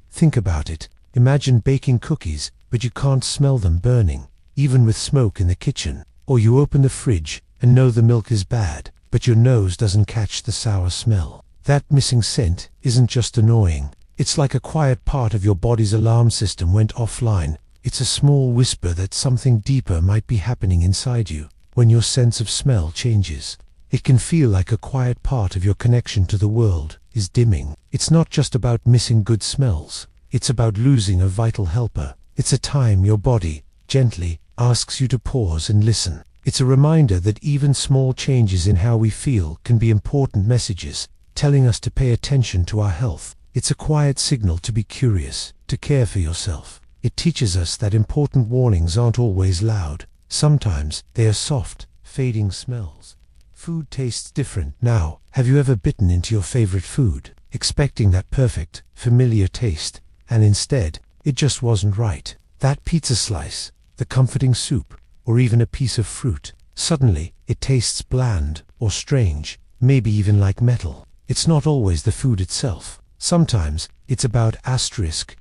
think about it. Imagine baking cookies, but you can't smell them burning, even with smoke in the kitchen. Or you open the fridge and know the milk is bad, but your nose doesn't catch the sour smell. That missing scent isn't just annoying. It's like a quiet part of your body's alarm system went offline. It's a small whisper that something deeper might be happening inside you. When your sense of smell changes, it can feel like a quiet part of your connection to the world is dimming. It's not just about missing good smells. It's about losing a vital helper. It's a time your body, gently, asks you to pause and listen. It's a reminder that even small changes in how we feel can be important messages, telling us to pay attention to our health. It's a quiet signal to be curious, to care for yourself. It teaches us that important warnings aren't always loud. Sometimes they are soft, fading smells. Food tastes different now. Have you ever bitten into your favorite food, expecting that perfect, familiar taste, and instead, it just wasn't right? That pizza slice, the comforting soup, or even a piece of fruit, suddenly, it tastes bland, or strange, maybe even like metal. It's not always the food itself. Sometimes, it's about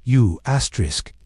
you,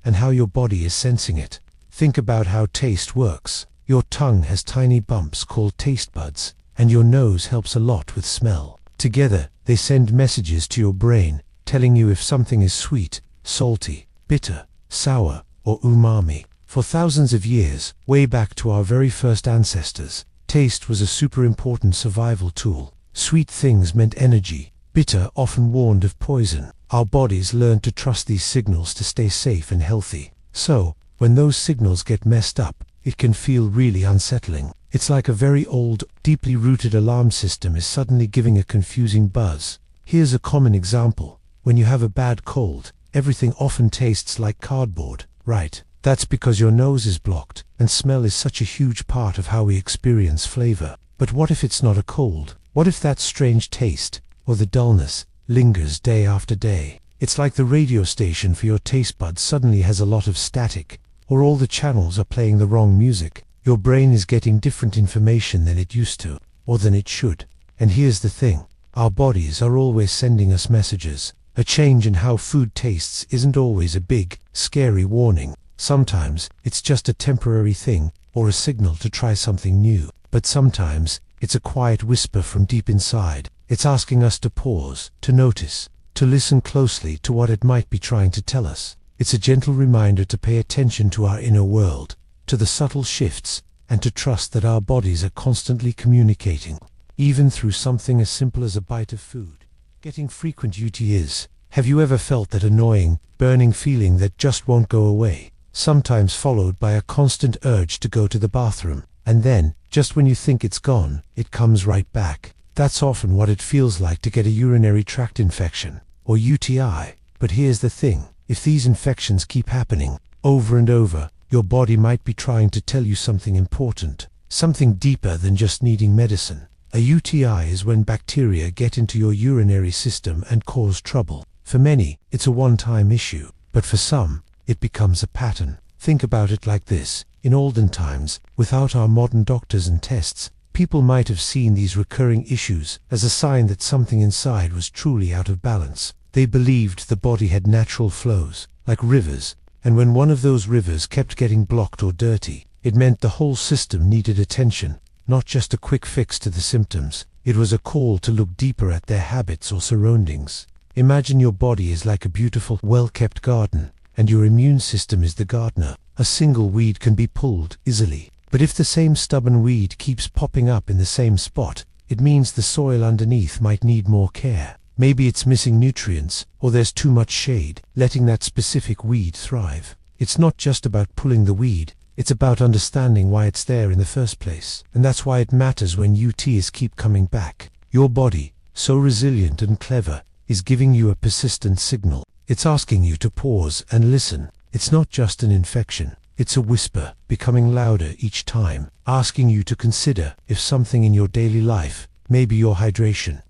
and how your body is sensing it. Think about how taste works. Your tongue has tiny bumps called taste buds, and your nose helps a lot with smell. Together, they send messages to your brain, telling you if something is sweet, salty, bitter, sour, or umami. For thousands of years, way back to our very first ancestors, taste was a super important survival tool. Sweet things meant energy. Bitter often warned of poison. Our bodies learned to trust these signals to stay safe and healthy. So, when those signals get messed up, it can feel really unsettling. It's like a very old, deeply rooted alarm system is suddenly giving a confusing buzz. Here's a common example. When you have a bad cold, everything often tastes like cardboard, right? That's because your nose is blocked, and smell is such a huge part of how we experience flavor. But what if it's not a cold? What if that strange taste, or the dullness, lingers day after day? It's like the radio station for your taste buds suddenly has a lot of static, or all the channels are playing the wrong music. Your brain is getting different information than it used to, or than it should. And here's the thing, our bodies are always sending us messages. A change in how food tastes isn't always a big, scary warning. Sometimes, it's just a temporary thing, or a signal to try something new. But sometimes, it's a quiet whisper from deep inside. It's asking us to pause, to notice, to listen closely to what it might be trying to tell us. It's a gentle reminder to pay attention to our inner world, to the subtle shifts, and to trust that our bodies are constantly communicating, even through something as simple as a bite of food. Getting frequent UTIs. Have you ever felt that annoying, burning feeling that just won't go away? Sometimes followed by a constant urge to go to the bathroom, and then, just when you think it's gone, it comes right back. That's often what it feels like to get a urinary tract infection, or UTI. But here's the thing, if these infections keep happening, over and over, your body might be trying to tell you something important, something deeper than just needing medicine. A UTI is when bacteria get into your urinary system and cause trouble. For many, it's a one-time issue, but for some, it becomes a pattern. Think about it like this. In olden times, without our modern doctors and tests, people might have seen these recurring issues as a sign that something inside was truly out of balance. They believed the body had natural flows, like rivers, and when one of those rivers kept getting blocked or dirty, It meant the whole system needed attention, not just a quick fix to the symptoms. It was a call to look deeper at their habits or surroundings. Imagine your body is like a beautiful, well-kept garden, and your immune system is the gardener. A single weed can be pulled easily, but if the same stubborn weed keeps popping up in the same spot, it means the soil underneath might need more care. Maybe it's missing nutrients, or there's too much shade, letting that specific weed thrive. It's not just about pulling the weed, it's about understanding why it's there in the first place. And that's why it matters when UTIs keep coming back. Your body, so resilient and clever, is giving you a persistent signal. It's asking you to pause and listen. It's not just an infection. It's a whisper, becoming louder each time, asking you to consider if something in your daily life, maybe your hydration,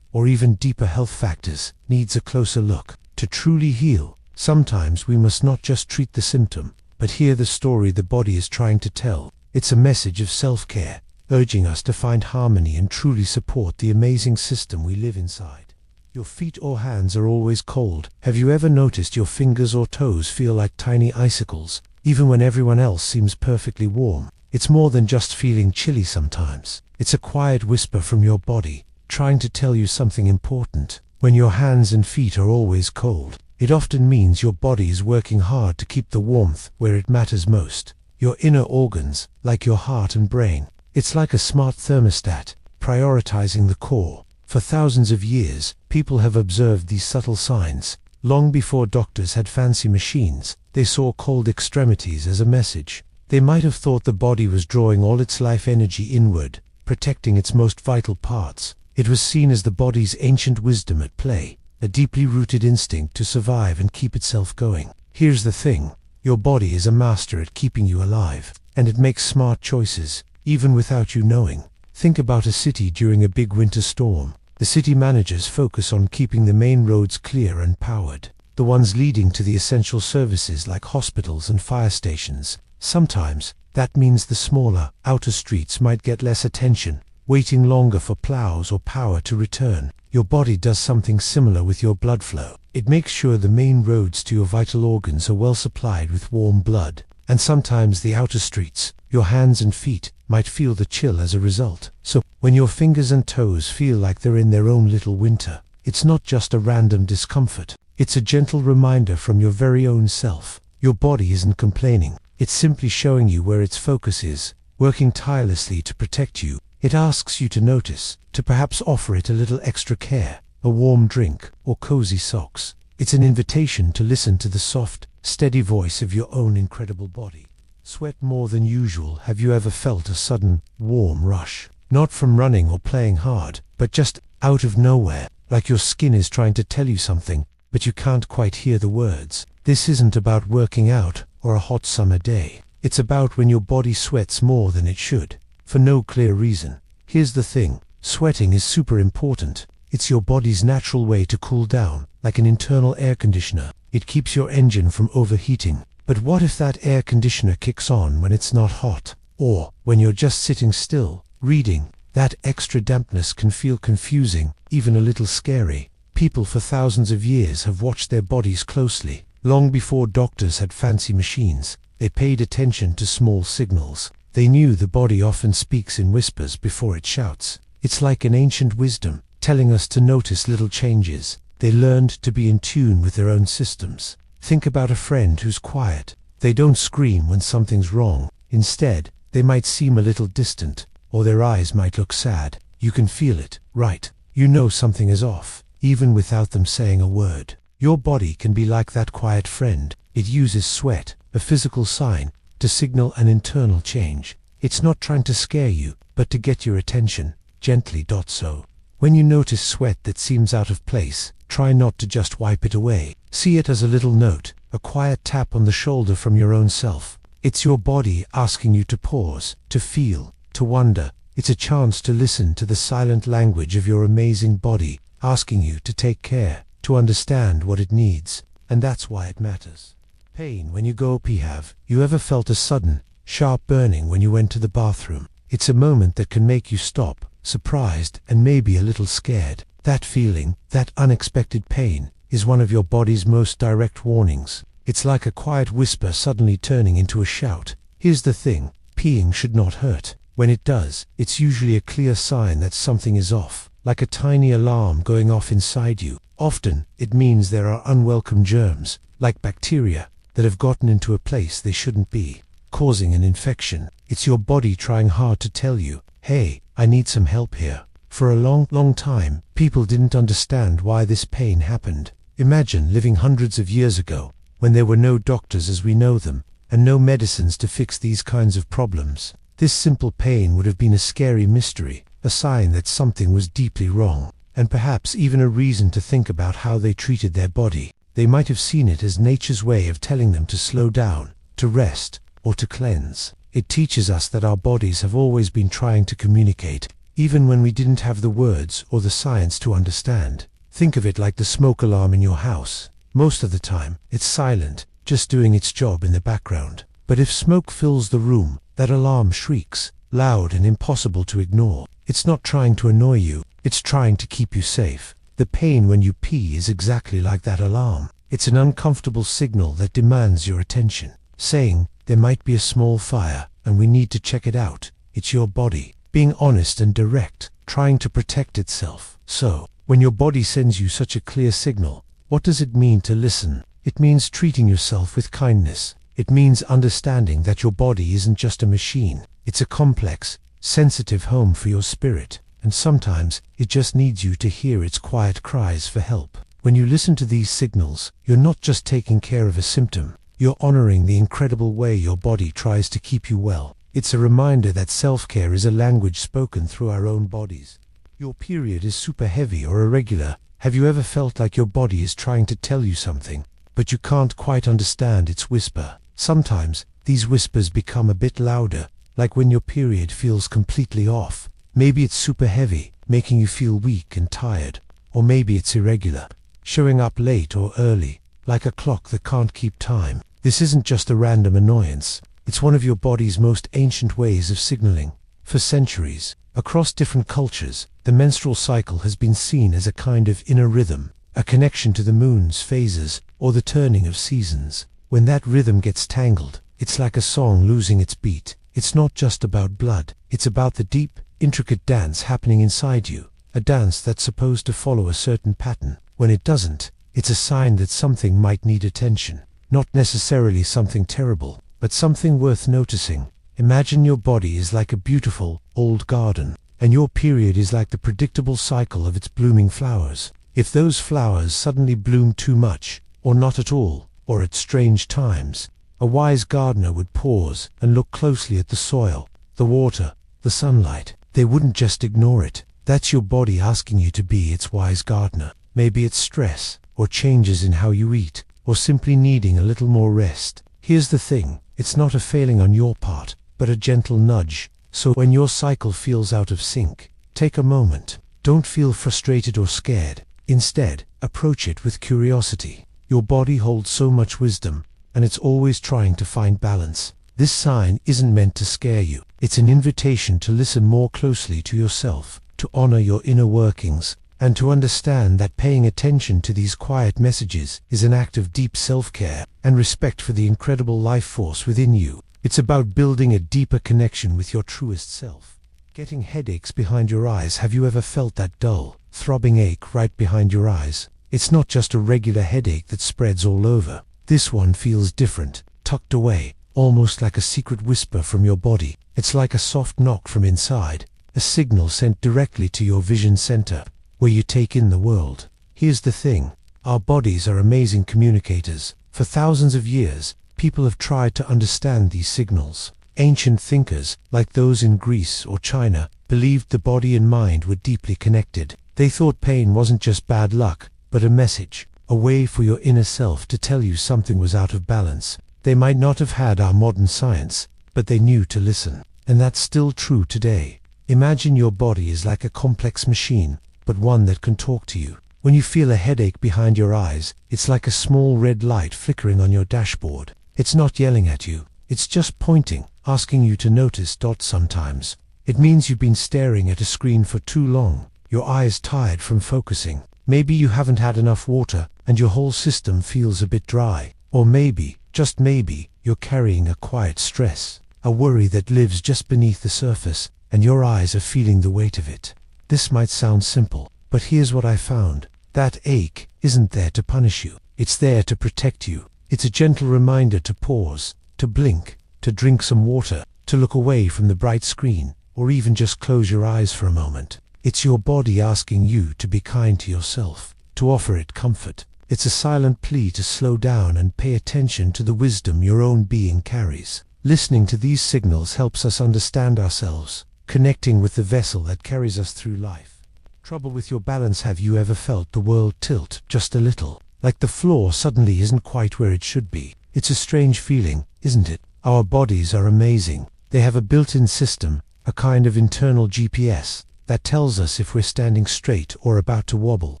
or even deeper health factors, needs a closer look. To truly heal, sometimes we must not just treat the symptom, but hear the story the body is trying to tell. It's a message of self-care, urging us to find harmony and truly support the amazing system we live inside. Your feet or hands are always cold. Have you ever noticed your fingers or toes feel like tiny icicles, even when everyone else seems perfectly warm? It's more than just feeling chilly sometimes. It's a quiet whisper from your body, trying to tell you something important. When your hands and feet are always cold, it often means your body is working hard to keep the warmth where it matters most. Your inner organs, like your heart and brain, it's like a smart thermostat, prioritizing the core. For thousands of years, people have observed these subtle signs. Long before doctors had fancy machines, they saw cold extremities as a message. They might have thought the body was drawing all its life energy inward, protecting its most vital parts. It was seen as the body's ancient wisdom at play, a deeply rooted instinct to survive and keep itself going. Here's the thing, your body is a master at keeping you alive, and it makes smart choices, even without you knowing. Think about a city during a big winter storm. The city managers focus on keeping the main roads clear and powered, the ones leading to the essential services like hospitals and fire stations. Sometimes, that means the smaller, outer streets might get less attention, waiting longer for plows or power to return. Your body does something similar with your blood flow. It makes sure the main roads to your vital organs are well supplied with warm blood, and sometimes the outer streets, your hands and feet, might feel the chill as a result. So, when your fingers and toes feel like they're in their own little winter, it's not just a random discomfort. It's a gentle reminder from your very own self. Your body isn't complaining. It's simply showing you where its focus is, working tirelessly to protect you. It asks you to notice, to perhaps offer it a little extra care, a warm drink, or cozy socks. It's an invitation to listen to the soft, steady voice of your own incredible body. Sweat more than usual. Have you ever felt a sudden, warm rush? Not from running or playing hard, but just out of nowhere, like your skin is trying to tell you something, but you can't quite hear the words. This isn't about working out or a hot summer day. It's about when your body sweats more than it should, for no clear reason. Here's the thing, sweating is super important. It's your body's natural way to cool down, like an internal air conditioner. It keeps your engine from overheating. But what if that air conditioner kicks on when it's not hot? Or, when you're just sitting still, reading? That extra dampness can feel confusing, even a little scary. People for thousands of years have watched their bodies closely. Long before doctors had fancy machines, they paid attention to small signals. They knew the body often speaks in whispers before it shouts. It's like an ancient wisdom, telling us to notice little changes. They learned to be in tune with their own systems. Think about a friend who's quiet. They don't scream when something's wrong. Instead, they might seem a little distant, or their eyes might look sad. You can feel it, right? You know something is off, even without them saying a word. Your body can be like that quiet friend. It uses sweat, a physical sign, to signal an internal change. It's not trying to scare you, but to get your attention, gently. So, when you notice sweat that seems out of place, try not to just wipe it away. See it as a little note, a quiet tap on the shoulder from your own self. It's your body asking you to pause, to feel, to wonder. It's a chance to listen to the silent language of your amazing body, asking you to take care, to understand what it needs, and that's why it matters. Pain when you go pee. Have you ever felt a sudden, sharp burning when you went to the bathroom? It's a moment that can make you stop, surprised and maybe a little scared. That feeling, that unexpected pain, is one of your body's most direct warnings. It's like a quiet whisper suddenly turning into a shout. Here's the thing, peeing should not hurt. When it does, it's usually a clear sign that something is off, like a tiny alarm going off inside you. Often, it means there are unwelcome germs, like bacteria, that have gotten into a place they shouldn't be, causing an infection. It's your body trying hard to tell you, hey, I need some help here. For a long time, people didn't understand why this pain happened. Imagine living hundreds of years ago, when there were no doctors as we know them, and no medicines to fix these kinds of problems. This simple pain would have been a scary mystery, a sign that something was deeply wrong, and perhaps even a reason to think about how they treated their body. They might have seen it as nature's way of telling them to slow down, to rest, or to cleanse. It teaches us that our bodies have always been trying to communicate, even when we didn't have the words or the science to understand. Think of it like the smoke alarm in your house. Most of the time, it's silent, just doing its job in the background. But if smoke fills the room, that alarm shrieks, loud and impossible to ignore. It's not trying to annoy you, it's trying to keep you safe. The pain when you pee is exactly like that alarm. It's an uncomfortable signal that demands your attention, saying, there might be a small fire, and we need to check it out. It's your body, being honest and direct, trying to protect itself. So, when your body sends you such a clear signal, what does it mean to listen? It means treating yourself with kindness. It means understanding that your body isn't just a machine. It's a complex, sensitive home for your spirit, and sometimes it just needs you to hear its quiet cries for help. When you listen to these signals, you're not just taking care of a symptom, you're honoring the incredible way your body tries to keep you well. It's a reminder that self-care is a language spoken through our own bodies. Your period is super heavy or irregular. Have you ever felt like your body is trying to tell you something, but you can't quite understand its whisper? Sometimes, these whispers become a bit louder, like when your period feels completely off. Maybe it's super heavy, making you feel weak and tired. Or maybe it's irregular, showing up late or early, like a clock that can't keep time. This isn't just a random annoyance. It's one of your body's most ancient ways of signaling. For centuries, across different cultures, the menstrual cycle has been seen as a kind of inner rhythm, a connection to the moon's phases or the turning of seasons. When that rhythm gets tangled, it's like a song losing its beat. It's not just about blood, it's about the deep, intricate dance happening inside you, a dance that's supposed to follow a certain pattern. When it doesn't, it's a sign that something might need attention. Not necessarily something terrible, but something worth noticing. Imagine your body is like a beautiful, old garden, and your period is like the predictable cycle of its blooming flowers. If those flowers suddenly bloom too much, or not at all, or at strange times, a wise gardener would pause and look closely at the soil, the water, the sunlight. They wouldn't just ignore it. That's your body asking you to be its wise gardener. Maybe it's stress, or changes in how you eat, or simply needing a little more rest. Here's the thing, it's not a failing on your part, but a gentle nudge. So when your cycle feels out of sync, take a moment. Don't feel frustrated or scared. Instead, approach it with curiosity. Your body holds so much wisdom, and it's always trying to find balance. This sign isn't meant to scare you. It's an invitation to listen more closely to yourself, to honor your inner workings, and to understand that paying attention to these quiet messages is an act of deep self-care and respect for the incredible life force within you. It's about building a deeper connection with your truest self. Getting headaches behind your eyes. Have you ever felt that dull, throbbing ache right behind your eyes? It's not just a regular headache that spreads all over. This one feels different, tucked away, almost like a secret whisper from your body. It's like a soft knock from inside, a signal sent directly to your vision center, where you take in the world. Here's the thing, our bodies are amazing communicators. For thousands of years, people have tried to understand these signals. Ancient thinkers, like those in Greece or China, believed the body and mind were deeply connected. They thought pain wasn't just bad luck, but a message, a way for your inner self to tell you something was out of balance. They might not have had our modern science, but they knew to listen. And that's still true today. Imagine your body is like a complex machine, but one that can talk to you. When you feel a headache behind your eyes, it's like a small red light flickering on your dashboard. It's not yelling at you, it's just pointing, asking you to notice. Sometimes it means you've been staring at a screen for too long, your eyes tired from focusing. Maybe you haven't had enough water, and your whole system feels a bit dry. Or maybe, just maybe, you're carrying a quiet stress. a worry that lives just beneath the surface, and your eyes are feeling the weight of it. This might sound simple, but here's what I found. That ache isn't there to punish you. It's there to protect you. It's a gentle reminder to pause, to blink, to drink some water, to look away from the bright screen, or even just close your eyes for a moment. It's your body asking you to be kind to yourself, to offer it comfort. It's a silent plea to slow down and pay attention to the wisdom your own being carries. Listening to these signals helps us understand ourselves, connecting with the vessel that carries us through life. Trouble with your balance. Have you ever felt the world tilt just a little, like the floor suddenly isn't quite where it should be? It's a strange feeling, isn't it? Our bodies are amazing. They have a built-in system, a kind of internal GPS, that tells us if we're standing straight or about to wobble.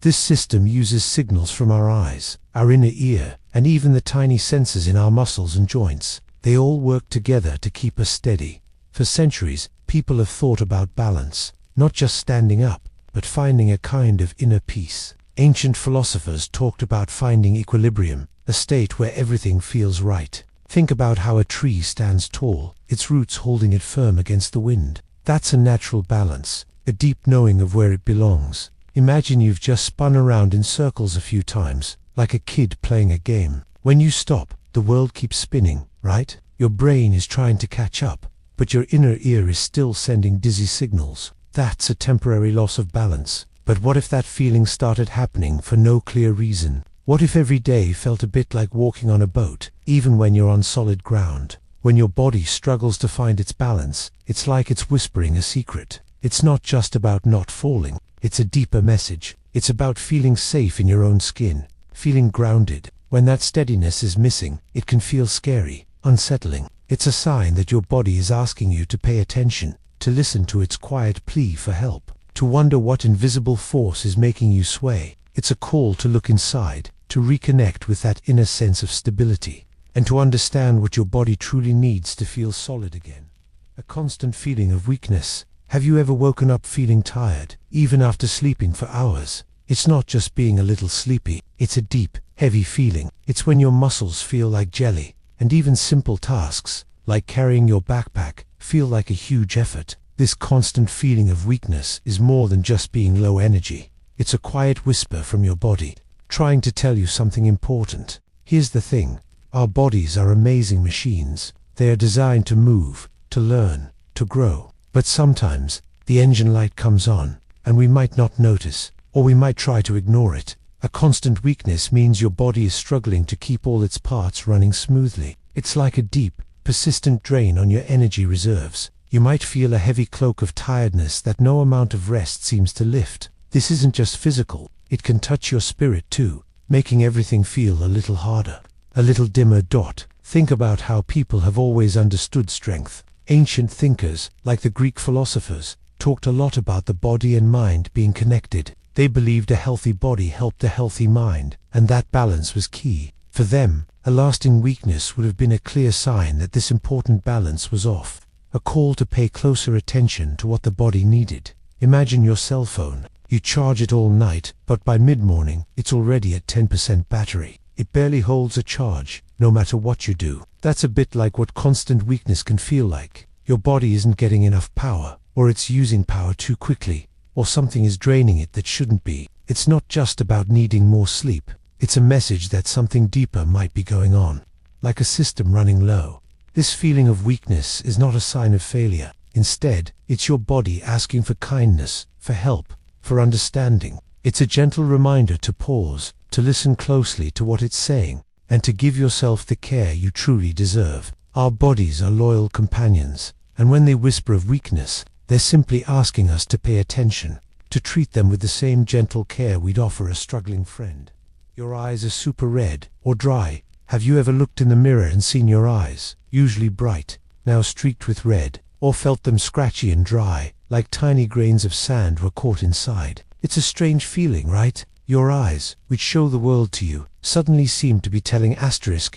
This system uses signals from our eyes, our inner ear, and even the tiny sensors in our muscles and joints. They all work together to keep us steady. For centuries, people have thought about balance, not just standing up, but finding a kind of inner peace. Ancient philosophers talked about finding equilibrium, a state where everything feels right. Think about how a tree stands tall, its roots holding it firm against the wind. That's a natural balance, a deep knowing of where it belongs. Imagine you've just spun around in circles a few times, like a kid playing a game. When you stop, the world keeps spinning, right? Your brain is trying to catch up, but your inner ear is still sending dizzy signals. That's a temporary loss of balance. But what if that feeling started happening for no clear reason? What if every day felt a bit like walking on a boat, even when you're on solid ground? When your body struggles to find its balance, it's like it's whispering a secret. It's not just about not falling. It's a deeper message. It's about feeling safe in your own skin, feeling grounded. When that steadiness is missing, it can feel scary, unsettling. It's a sign that your body is asking you to pay attention, to listen to its quiet plea for help, to wonder what invisible force is making you sway. It's a call to look inside, to reconnect with that inner sense of stability, and to understand what your body truly needs to feel solid again. A constant feeling of weakness. Have you ever woken up feeling tired, even after sleeping for hours? It's not just being a little sleepy, it's a deep, heavy feeling. It's when your muscles feel like jelly, and even simple tasks, like carrying your backpack, feel like a huge effort. This constant feeling of weakness is more than just being low energy. It's a quiet whisper from your body, trying to tell you something important. Here's the thing, our bodies are amazing machines. They are designed to move, to learn, to grow. But sometimes, the engine light comes on, and we might not notice, or we might try to ignore it. A constant weakness means your body is struggling to keep all its parts running smoothly. It's like a deep, persistent drain on your energy reserves. You might feel a heavy cloak of tiredness that no amount of rest seems to lift. This isn't just physical, it can touch your spirit too, making everything feel a little harder, a little dimmer. Think about how people have always understood strength. Ancient thinkers, like the Greek philosophers, talked a lot about the body and mind being connected. They believed a healthy body helped a healthy mind, and that balance was key. For them, a lasting weakness would have been a clear sign that this important balance was off, a call to pay closer attention to what the body needed. Imagine your cell phone. You charge it all night, but by mid-morning, it's already at 10% battery. It barely holds a charge, no matter what you do. That's a bit like what constant weakness can feel like. Your body isn't getting enough power, or it's using power too quickly, or something is draining it that shouldn't be. It's not just about needing more sleep. It's a message that something deeper might be going on, like a system running low. This feeling of weakness is not a sign of failure. Instead, it's your body asking for kindness, for help, for understanding. It's a gentle reminder to pause, to listen closely to what it's saying, and to give yourself the care you truly deserve. Our bodies are loyal companions, and when they whisper of weakness, they're simply asking us to pay attention, to treat them with the same gentle care we'd offer a struggling friend. Your eyes are super red, or dry. Have you ever looked in the mirror and seen your eyes, usually bright, now streaked with red, or felt them scratchy and dry, like tiny grains of sand were caught inside? It's a strange feeling, right? Your eyes, which show the world to you, suddenly seem to be telling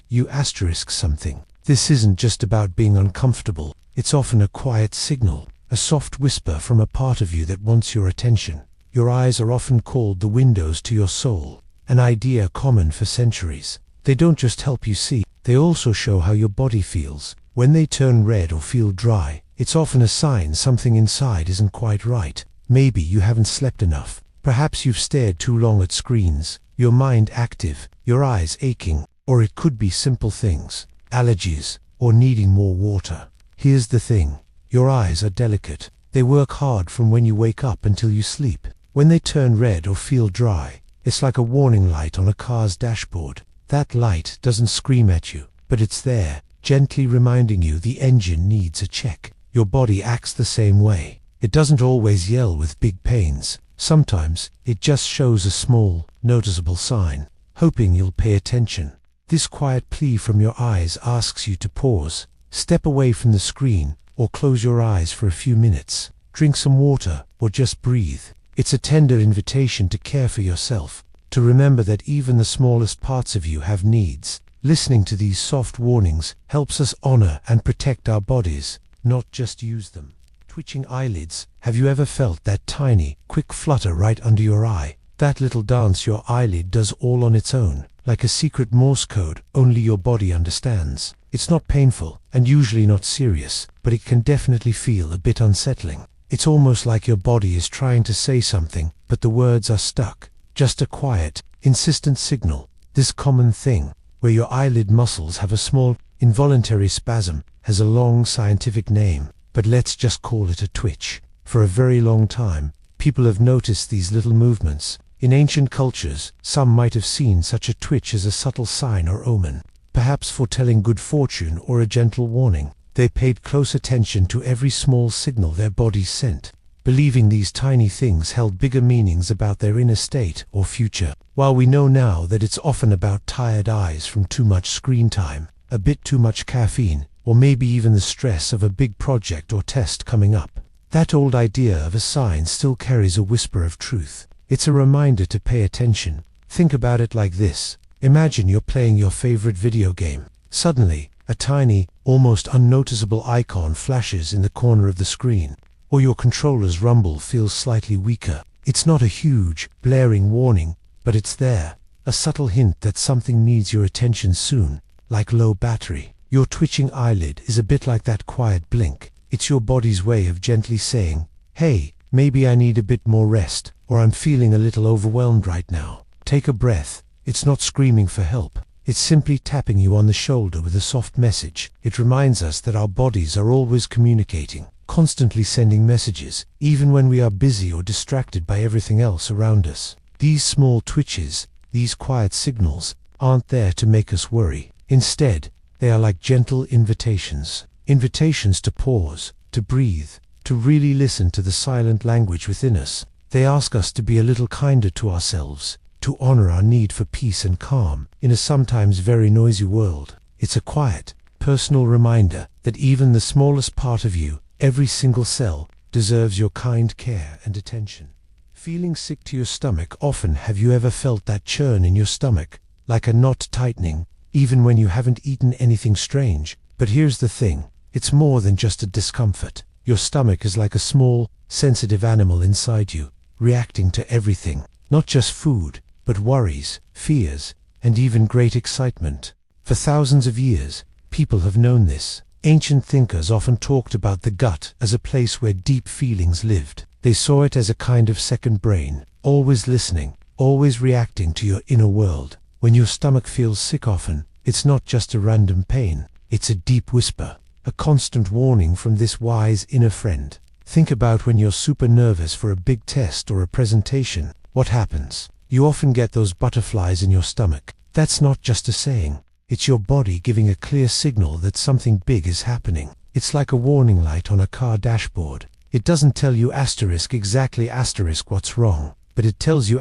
you something. This isn't just about being uncomfortable. It's often a quiet signal, a soft whisper from a part of you that wants your attention. Your eyes are often called the windows to your soul, an idea common for centuries. They don't just help you see, they also show how your body feels. When they turn red or feel dry, it's often a sign something inside isn't quite right. Maybe you haven't slept enough. Perhaps you've stared too long at screens, your mind active, your eyes aching, or it could be simple things, allergies, or needing more water. Here's the thing, your eyes are delicate. They work hard from when you wake up until you sleep. When they turn red or feel dry, it's like a warning light on a car's dashboard. That light doesn't scream at you, but it's there, gently reminding you the engine needs a check. Your body acts the same way. It doesn't always yell with big pains. Sometimes it just shows a small, noticeable sign, hoping you'll pay attention. This quiet plea from your eyes asks you to pause, step away from the screen, or close your eyes for a few minutes. Drink some water, or just breathe. It's a tender invitation to care for yourself, to remember that even the smallest parts of you have needs. Listening to these soft warnings helps us honor and protect our bodies, not just use them. Twitching eyelids. Have you ever felt that tiny, quick flutter right under your eye? That little dance your eyelid does all on its own, like a secret Morse code only your body understands. It's not painful, and usually not serious, but it can definitely feel a bit unsettling. It's almost like your body is trying to say something, but the words are stuck. Just a quiet, insistent signal. This common thing, where your eyelid muscles have a small, involuntary spasm, has a long scientific name, but let's just call it a twitch. For a very long time, people have noticed these little movements. In ancient cultures, some might have seen such a twitch as a subtle sign or omen, perhaps foretelling good fortune or a gentle warning. They paid close attention to every small signal their bodies sent, believing these tiny things held bigger meanings about their inner state or future. While we know now that it's often about tired eyes from too much screen time, a bit too much caffeine, or maybe even the stress of a big project or test coming up, that old idea of a sign still carries a whisper of truth. It's a reminder to pay attention. Think about it like this. Imagine you're playing your favorite video game. Suddenly, a tiny, almost unnoticeable icon flashes in the corner of the screen, or your controller's rumble feels slightly weaker. It's not a huge, blaring warning, but it's there, a subtle hint that something needs your attention soon, like low battery. Your twitching eyelid is a bit like that quiet blink. It's your body's way of gently saying, hey, maybe I need a bit more rest, or I'm feeling a little overwhelmed right now. Take a breath. It's not screaming for help. It's simply tapping you on the shoulder with a soft message. It reminds us that our bodies are always communicating, constantly sending messages, even when we are busy or distracted by everything else around us. These small twitches, these quiet signals, aren't there to make us worry. Instead, they are like gentle invitations. Invitations to pause, to breathe, to really listen to the silent language within us. They ask us to be a little kinder to ourselves, to honor our need for peace and calm in a sometimes very noisy world. It's a quiet, personal reminder that even the smallest part of you, every single cell, deserves your kind care and attention. Feeling sick to your stomach often. Have you ever felt that churn in your stomach, like a knot tightening, even when you haven't eaten anything strange? But here's the thing, it's more than just a discomfort. Your stomach is like a small, sensitive animal inside you, reacting to everything, not just food, but worries, fears, and even great excitement. For thousands of years, people have known this. Ancient thinkers often talked about the gut as a place where deep feelings lived. They saw it as a kind of second brain, always listening, always reacting to your inner world. When your stomach feels sick often, it's not just a random pain, it's a deep whisper, a constant warning from this wise inner friend. Think about when you're super nervous for a big test or a presentation. What happens? You often get those butterflies in your stomach. That's not just a saying. It's your body giving a clear signal that something big is happening. It's like a warning light on a car dashboard. It doesn't tell you exactly what's wrong, but it tells you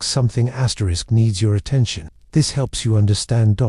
something needs your attention. This helps you understand.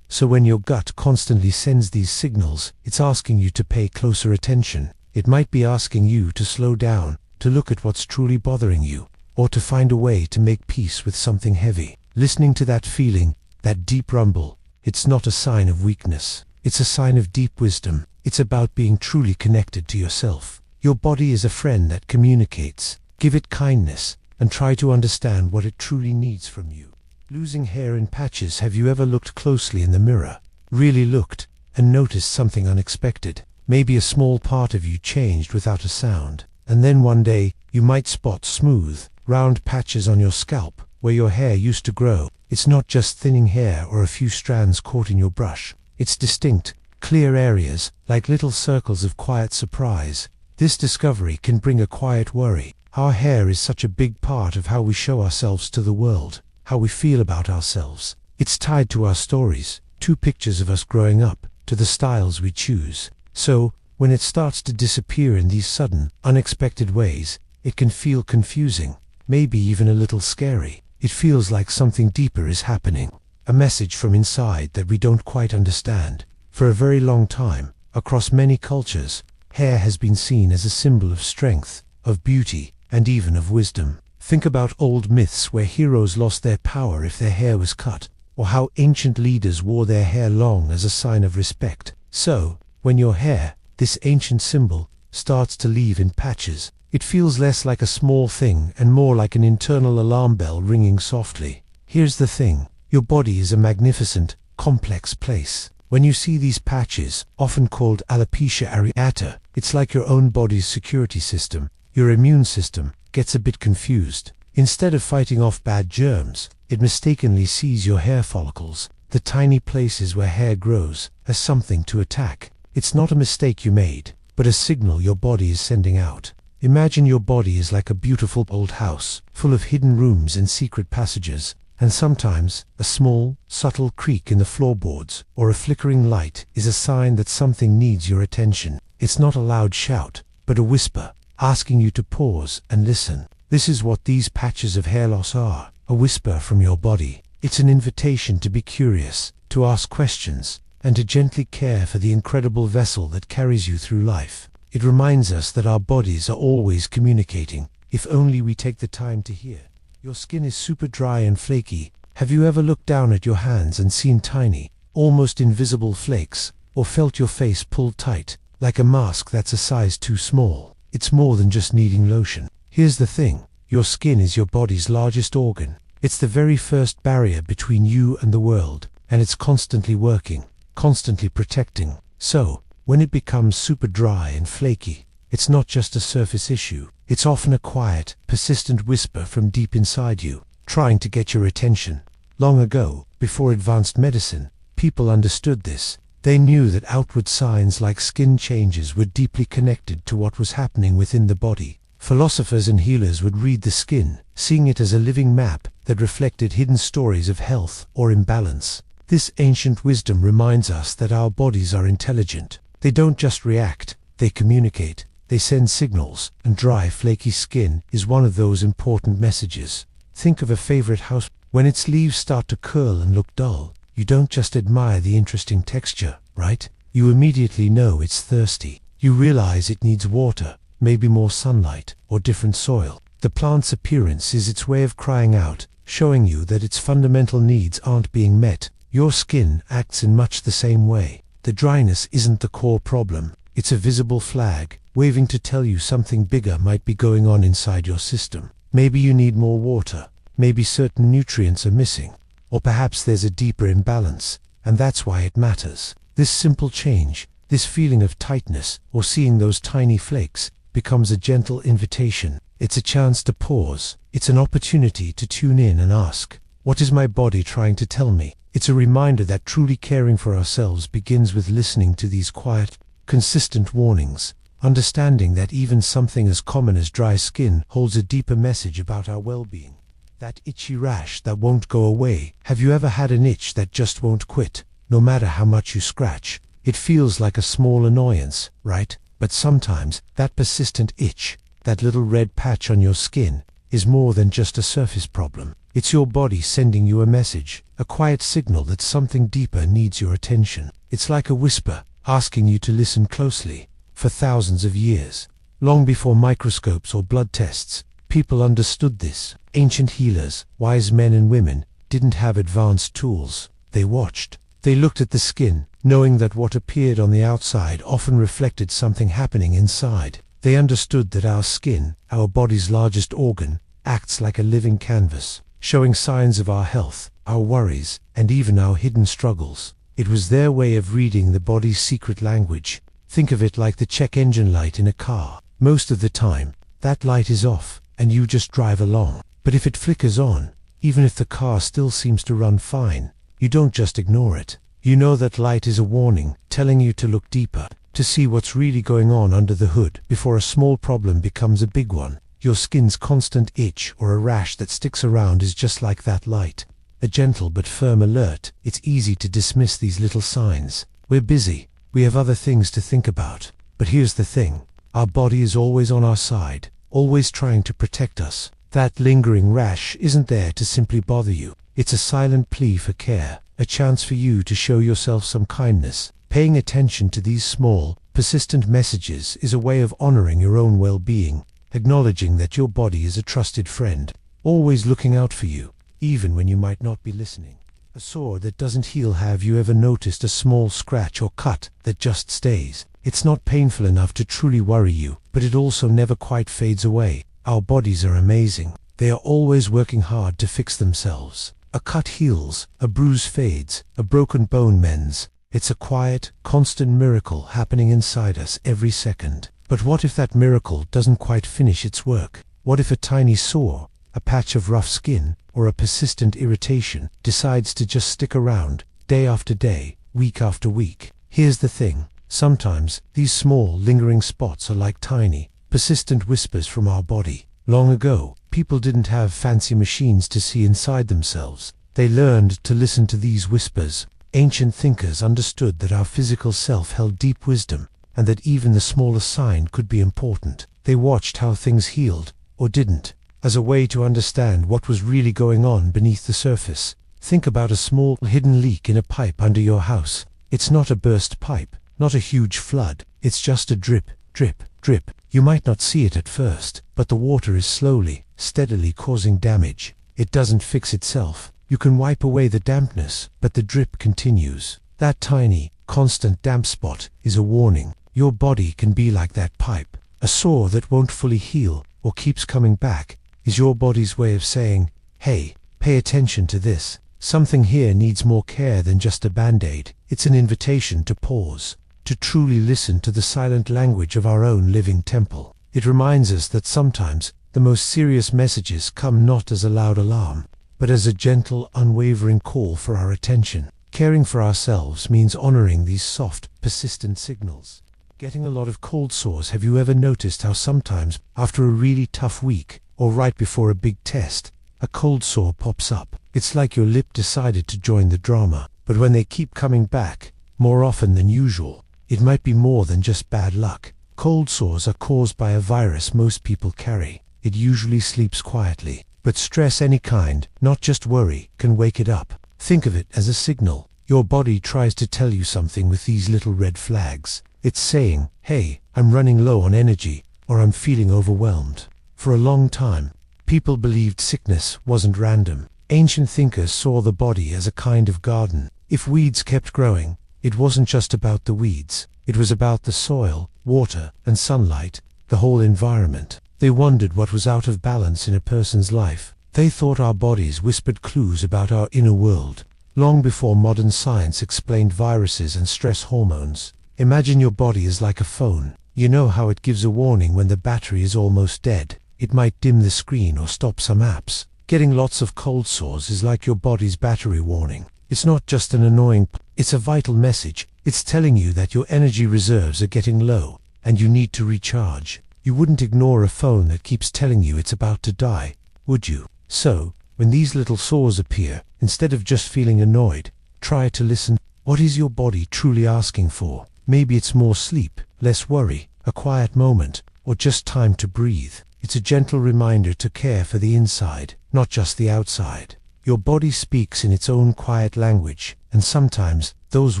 So when your gut constantly sends these signals, it's asking you to pay closer attention. It might be asking you to slow down, to look at what's truly bothering you, or to find a way to make peace with something heavy. Listening to that feeling, that deep rumble, it's not a sign of weakness. It's a sign of deep wisdom. It's about being truly connected to yourself. Your body is a friend that communicates. Give it kindness, and try to understand what it truly needs from you. Losing hair in patches. Have you ever looked closely in the mirror? Really looked? and noticed something unexpected. Maybe a small part of you changed without a sound. And then one day, you might spot smooth, round patches on your scalp, where your hair used to grow. It's not just thinning hair or a few strands caught in your brush. It's distinct, clear areas, like little circles of quiet surprise. This discovery can bring a quiet worry. Our hair is such a big part of how we show ourselves to the world, how we feel about ourselves. It's tied to our stories, to pictures of us growing up, to the styles we choose. So, when it starts to disappear in these sudden, unexpected ways, it can feel confusing, maybe even a little scary. It feels like something deeper is happening, a message from inside that we don't quite understand. For a very long time, across many cultures, hair has been seen as a symbol of strength, of beauty, and even of wisdom. Think about old myths where heroes lost their power if their hair was cut, or how ancient leaders wore their hair long as a sign of respect. So, when your hair, this ancient symbol, starts to leave in patches, it feels less like a small thing and more like an internal alarm bell ringing softly. Here's the thing, your body is a magnificent, complex place. When you see these patches, often called alopecia areata, it's like your own body's security system, your immune system, gets a bit confused. Instead of fighting off bad germs, it mistakenly sees your hair follicles, the tiny places where hair grows, as something to attack. It's not a mistake you made, but a signal your body is sending out. Imagine your body is like a beautiful old house, full of hidden rooms and secret passages, and sometimes a small, subtle creak in the floorboards or a flickering light is a sign that something needs your attention. It's not a loud shout, but a whisper, asking you to pause and listen. This is what these patches of hair loss are, a whisper from your body. It's an invitation to be curious, to ask questions, and to gently care for the incredible vessel that carries you through life. It reminds us that our bodies are always communicating, if only we take the time to hear. Your skin is super dry and flaky. Have you ever looked down at your hands and seen tiny, almost invisible flakes, or felt your face pulled tight, like a mask that's a size too small? It's more than just needing lotion. Here's the thing, your skin is your body's largest organ. It's the very first barrier between you and the world, and it's constantly working, constantly protecting. So, when it becomes super dry and flaky, it's not just a surface issue. It's often a quiet, persistent whisper from deep inside you, trying to get your attention. Long ago, before advanced medicine, people understood this. They knew that outward signs like skin changes were deeply connected to what was happening within the body. Philosophers and healers would read the skin, seeing it as a living map that reflected hidden stories of health or imbalance. This ancient wisdom reminds us that our bodies are intelligent. They don't just react, they communicate, they send signals, and dry, flaky skin is one of those important messages. Think of a favorite house. When its leaves start to curl and look dull, you don't just admire the interesting texture, right? You immediately know it's thirsty. You realize it needs water, maybe more sunlight, or different soil. The plant's appearance is its way of crying out, showing you that its fundamental needs aren't being met. Your skin acts in much the same way. The dryness isn't the core problem. It's a visible flag, waving to tell you something bigger might be going on inside your system. Maybe you need more water. Maybe certain nutrients are missing. Or perhaps there's a deeper imbalance, and that's why it matters. This simple change, this feeling of tightness, or seeing those tiny flakes, becomes a gentle invitation. It's a chance to pause. It's an opportunity to tune in and ask, what is my body trying to tell me? It's a reminder that truly caring for ourselves begins with listening to these quiet, consistent warnings, understanding that even something as common as dry skin holds a deeper message about our well-being. That itchy rash that won't go away. Have you ever had an itch that just won't quit, no matter how much you scratch? It feels like a small annoyance, right? But sometimes, that persistent itch, that little red patch on your skin, is more than just a surface problem. It's your body sending you a message, a quiet signal that something deeper needs your attention. It's like a whisper, asking you to listen closely. For thousands of years, long before microscopes or blood tests, people understood this. Ancient healers, wise men and women, didn't have advanced tools. They watched. They looked at the skin, knowing that what appeared on the outside often reflected something happening inside. They understood that our skin, our body's largest organ, acts like a living canvas, showing signs of our health, our worries, and even our hidden struggles. It was their way of reading the body's secret language. Think of it like the check engine light in a car. Most of the time, that light is off, and you just drive along. But if it flickers on, even if the car still seems to run fine, you don't just ignore it. You know that light is a warning, telling you to look deeper, to see what's really going on under the hood before a small problem becomes a big one. Your skin's constant itch or a rash that sticks around is just like that light. A gentle but firm alert. It's easy to dismiss these little signs. We're busy. We have other things to think about. But here's the thing. Our body is always on our side, always trying to protect us. That lingering rash isn't there to simply bother you. It's a silent plea for care, a chance for you to show yourself some kindness. Paying attention to these small, persistent messages is a way of honoring your own well-being, acknowledging that your body is a trusted friend, always looking out for you, even when you might not be listening. A sore that doesn't heal. Have you ever noticed a small scratch or cut that just stays? It's not painful enough to truly worry you, but it also never quite fades away. Our bodies are amazing. They are always working hard to fix themselves. A cut heals, a bruise fades, a broken bone mends. It's a quiet, constant miracle happening inside us every second. But what if that miracle doesn't quite finish its work? What if a tiny sore, a patch of rough skin, or a persistent irritation decides to just stick around, day after day, week after week? Here's the thing. Sometimes, these small, lingering spots are like tiny, persistent whispers from our body. Long ago, people didn't have fancy machines to see inside themselves. They learned to listen to these whispers. Ancient thinkers understood that our physical self held deep wisdom, and that even the smallest sign could be important. They watched how things healed, or didn't, as a way to understand what was really going on beneath the surface. Think about a small, hidden leak in a pipe under your house. It's not a burst pipe, not a huge flood. It's just a drip, drip, drip. You might not see it at first, but the water is slowly, steadily causing damage. It doesn't fix itself. You can wipe away the dampness, but the drip continues. That tiny, constant damp spot is a warning. Your body can be like that pipe. A sore that won't fully heal, or keeps coming back, is your body's way of saying, hey, pay attention to this. Something here needs more care than just a band-aid. It's an invitation to pause, to truly listen to the silent language of our own living temple. It reminds us that sometimes the most serious messages come not as a loud alarm, but as a gentle, unwavering call for our attention. Caring for ourselves means honoring these soft, persistent signals. Getting a lot of cold sores. Have you ever noticed how sometimes, after a really tough week, or right before a big test, a cold sore pops up? It's like your lip decided to join the drama. But when they keep coming back, more often than usual, it might be more than just bad luck. Cold sores are caused by a virus most people carry. It usually sleeps quietly. But stress any kind, not just worry, can wake it up. Think of it as a signal. Your body tries to tell you something with these little red flags. It's saying, hey, I'm running low on energy, or I'm feeling overwhelmed. For a long time, people believed sickness wasn't random. Ancient thinkers saw the body as a kind of garden. If weeds kept growing, it wasn't just about the weeds. It was about the soil, water, and sunlight, the whole environment. They wondered what was out of balance in a person's life. They thought our bodies whispered clues about our inner world, long before modern science explained viruses and stress hormones. Imagine your body is like a phone. You know how it gives a warning when the battery is almost dead. It might dim the screen or stop some apps. Getting lots of cold sores is like your body's battery warning. It's not just an annoying, it's a vital message. It's telling you that your energy reserves are getting low, and you need to recharge. You wouldn't ignore a phone that keeps telling you it's about to die, would you? So, when these little sores appear, instead of just feeling annoyed, try to listen. What is your body truly asking for? Maybe it's more sleep, less worry, a quiet moment, or just time to breathe. It's a gentle reminder to care for the inside, not just the outside. Your body speaks in its own quiet language, and sometimes those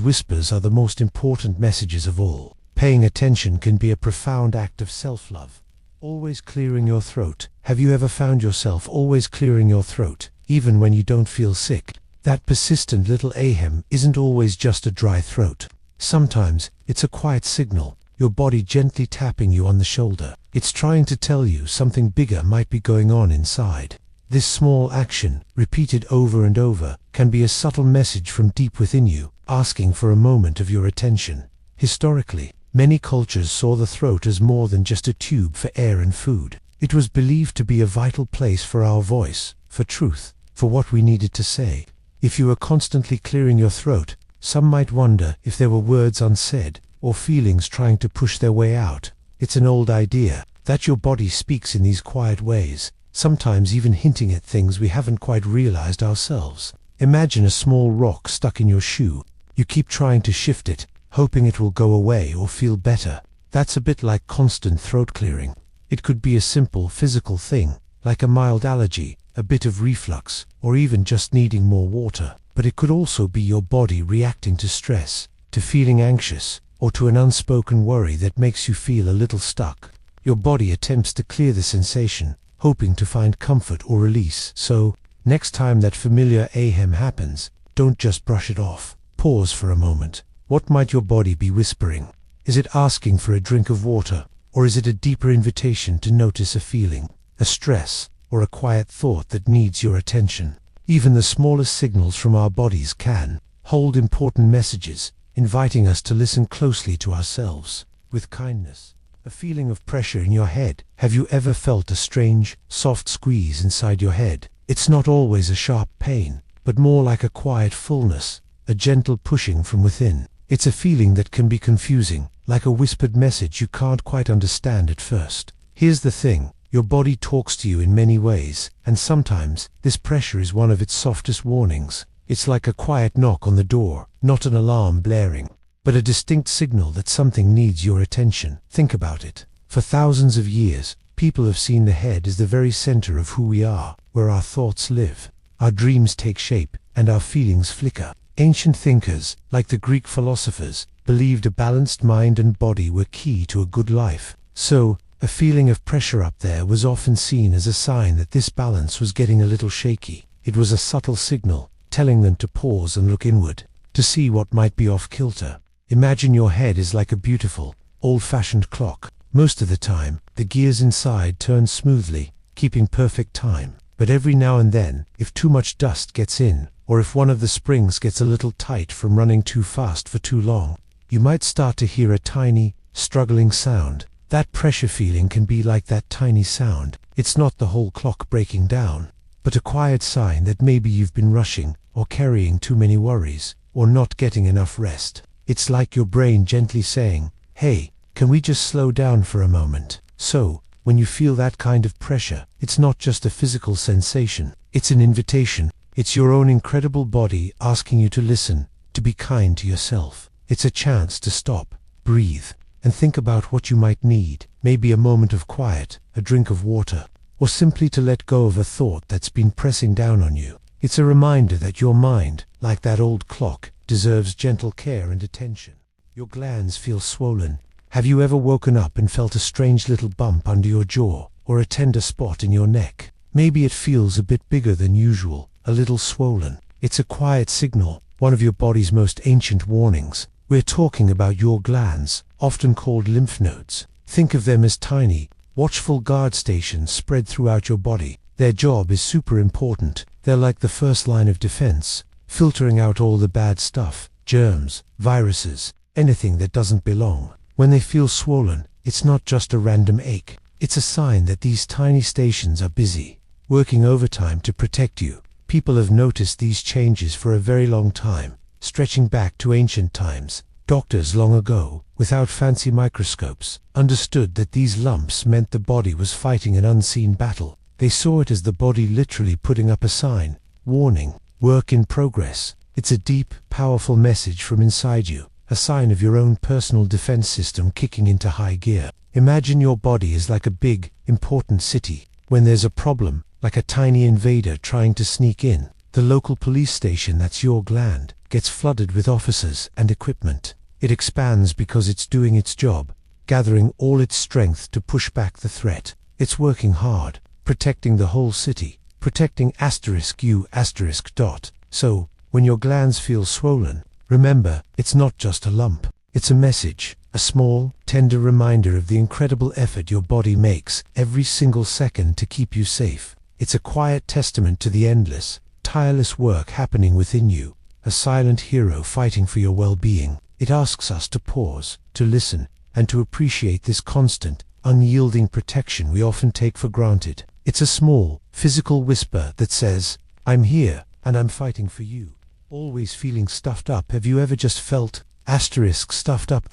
whispers are the most important messages of all. Paying attention can be a profound act of self-love. Always clearing your throat. Have you ever found yourself always clearing your throat, even when you don't feel sick? That persistent little ahem isn't always just a dry throat. Sometimes it's a quiet signal, your body gently tapping you on the shoulder. It's trying to tell you something bigger might be going on inside. This small action, repeated over and over, can be a subtle message from deep within you, asking for a moment of your attention. Historically, many cultures saw the throat as more than just a tube for air and food. It was believed to be a vital place for our voice, for truth, for what we needed to say. If you were constantly clearing your throat, some might wonder if there were words unsaid, or feelings trying to push their way out. It's an old idea that your body speaks in these quiet ways, sometimes even hinting at things we haven't quite realized ourselves. Imagine a small rock stuck in your shoe. You keep trying to shift it, hoping it will go away or feel better. That's a bit like constant throat clearing. It could be a simple physical thing, like a mild allergy, a bit of reflux, or even just needing more water. But it could also be your body reacting to stress, to feeling anxious, or to an unspoken worry that makes you feel a little stuck. Your body attempts to clear the sensation, hoping to find comfort or release. So, next time that familiar ahem happens, don't just brush it off. Pause for a moment. What might your body be whispering? Is it asking for a drink of water? Or is it a deeper invitation to notice a feeling, a stress, or a quiet thought that needs your attention? Even the smallest signals from our bodies can hold important messages, inviting us to listen closely to ourselves, with kindness. A feeling of pressure in your head. Have you ever felt a strange, soft squeeze inside your head? It's not always a sharp pain, but more like a quiet fullness, a gentle pushing from within. It's a feeling that can be confusing, like a whispered message you can't quite understand at first. Here's the thing, your body talks to you in many ways, and sometimes this pressure is one of its softest warnings. It's like a quiet knock on the door, not an alarm blaring, but a distinct signal that something needs your attention. Think about it. For thousands of years, people have seen the head as the very center of who we are, where our thoughts live, our dreams take shape, and our feelings flicker. Ancient thinkers, like the Greek philosophers, believed a balanced mind and body were key to a good life. So, a feeling of pressure up there was often seen as a sign that this balance was getting a little shaky. It was a subtle signal, telling them to pause and look inward, to see what might be off kilter. Imagine your head is like a beautiful, old-fashioned clock. Most of the time, the gears inside turn smoothly, keeping perfect time. But every now and then, if too much dust gets in, or if one of the springs gets a little tight from running too fast for too long, you might start to hear a tiny, struggling sound. That pressure feeling can be like that tiny sound. It's not the whole clock breaking down, but a quiet sign that maybe you've been rushing, or carrying too many worries, or not getting enough rest. It's like your brain gently saying, hey, can we just slow down for a moment? So, when you feel that kind of pressure, it's not just a physical sensation, it's an invitation. It's your own incredible body asking you to listen, to be kind to yourself. It's a chance to stop, breathe, and think about what you might need. Maybe a moment of quiet, a drink of water, or simply to let go of a thought that's been pressing down on you. It's a reminder that your mind, like that old clock, deserves gentle care and attention. Your glands feel swollen. Have you ever woken up and felt a strange little bump under your jaw, or a tender spot in your neck? Maybe it feels a bit bigger than usual, a little swollen. It's a quiet signal, one of your body's most ancient warnings. We're talking about your glands, often called lymph nodes. Think of them as tiny, watchful guard stations spread throughout your body. Their job is super important. They're like the first line of defense, filtering out all the bad stuff, germs, viruses, anything that doesn't belong. When they feel swollen, it's not just a random ache. It's a sign that these tiny stations are busy, working overtime to protect you. People have noticed these changes for a very long time, stretching back to ancient times. Doctors long ago, without fancy microscopes, understood that these lumps meant the body was fighting an unseen battle. They saw it as the body literally putting up a sign, warning, work in progress. It's a deep, powerful message from inside you, a sign of your own personal defense system kicking into high gear. Imagine your body is like a big, important city. When there's a problem, like a tiny invader trying to sneak in, the local police station that's your gland gets flooded with officers and equipment. It expands because it's doing its job, gathering all its strength to push back the threat. It's working hard, protecting the whole city, protecting *U*. So, when your glands feel swollen, remember, it's not just a lump. It's a message, a small, tender reminder of the incredible effort your body makes every single second to keep you safe. It's a quiet testament to the endless, tireless work happening within you, a silent hero fighting for your well-being. It asks us to pause, to listen, and to appreciate this constant, unyielding protection we often take for granted. It's a small, physical whisper that says, "I'm here, and I'm fighting for you." Always feeling stuffed up? Have you ever just felt stuffed up?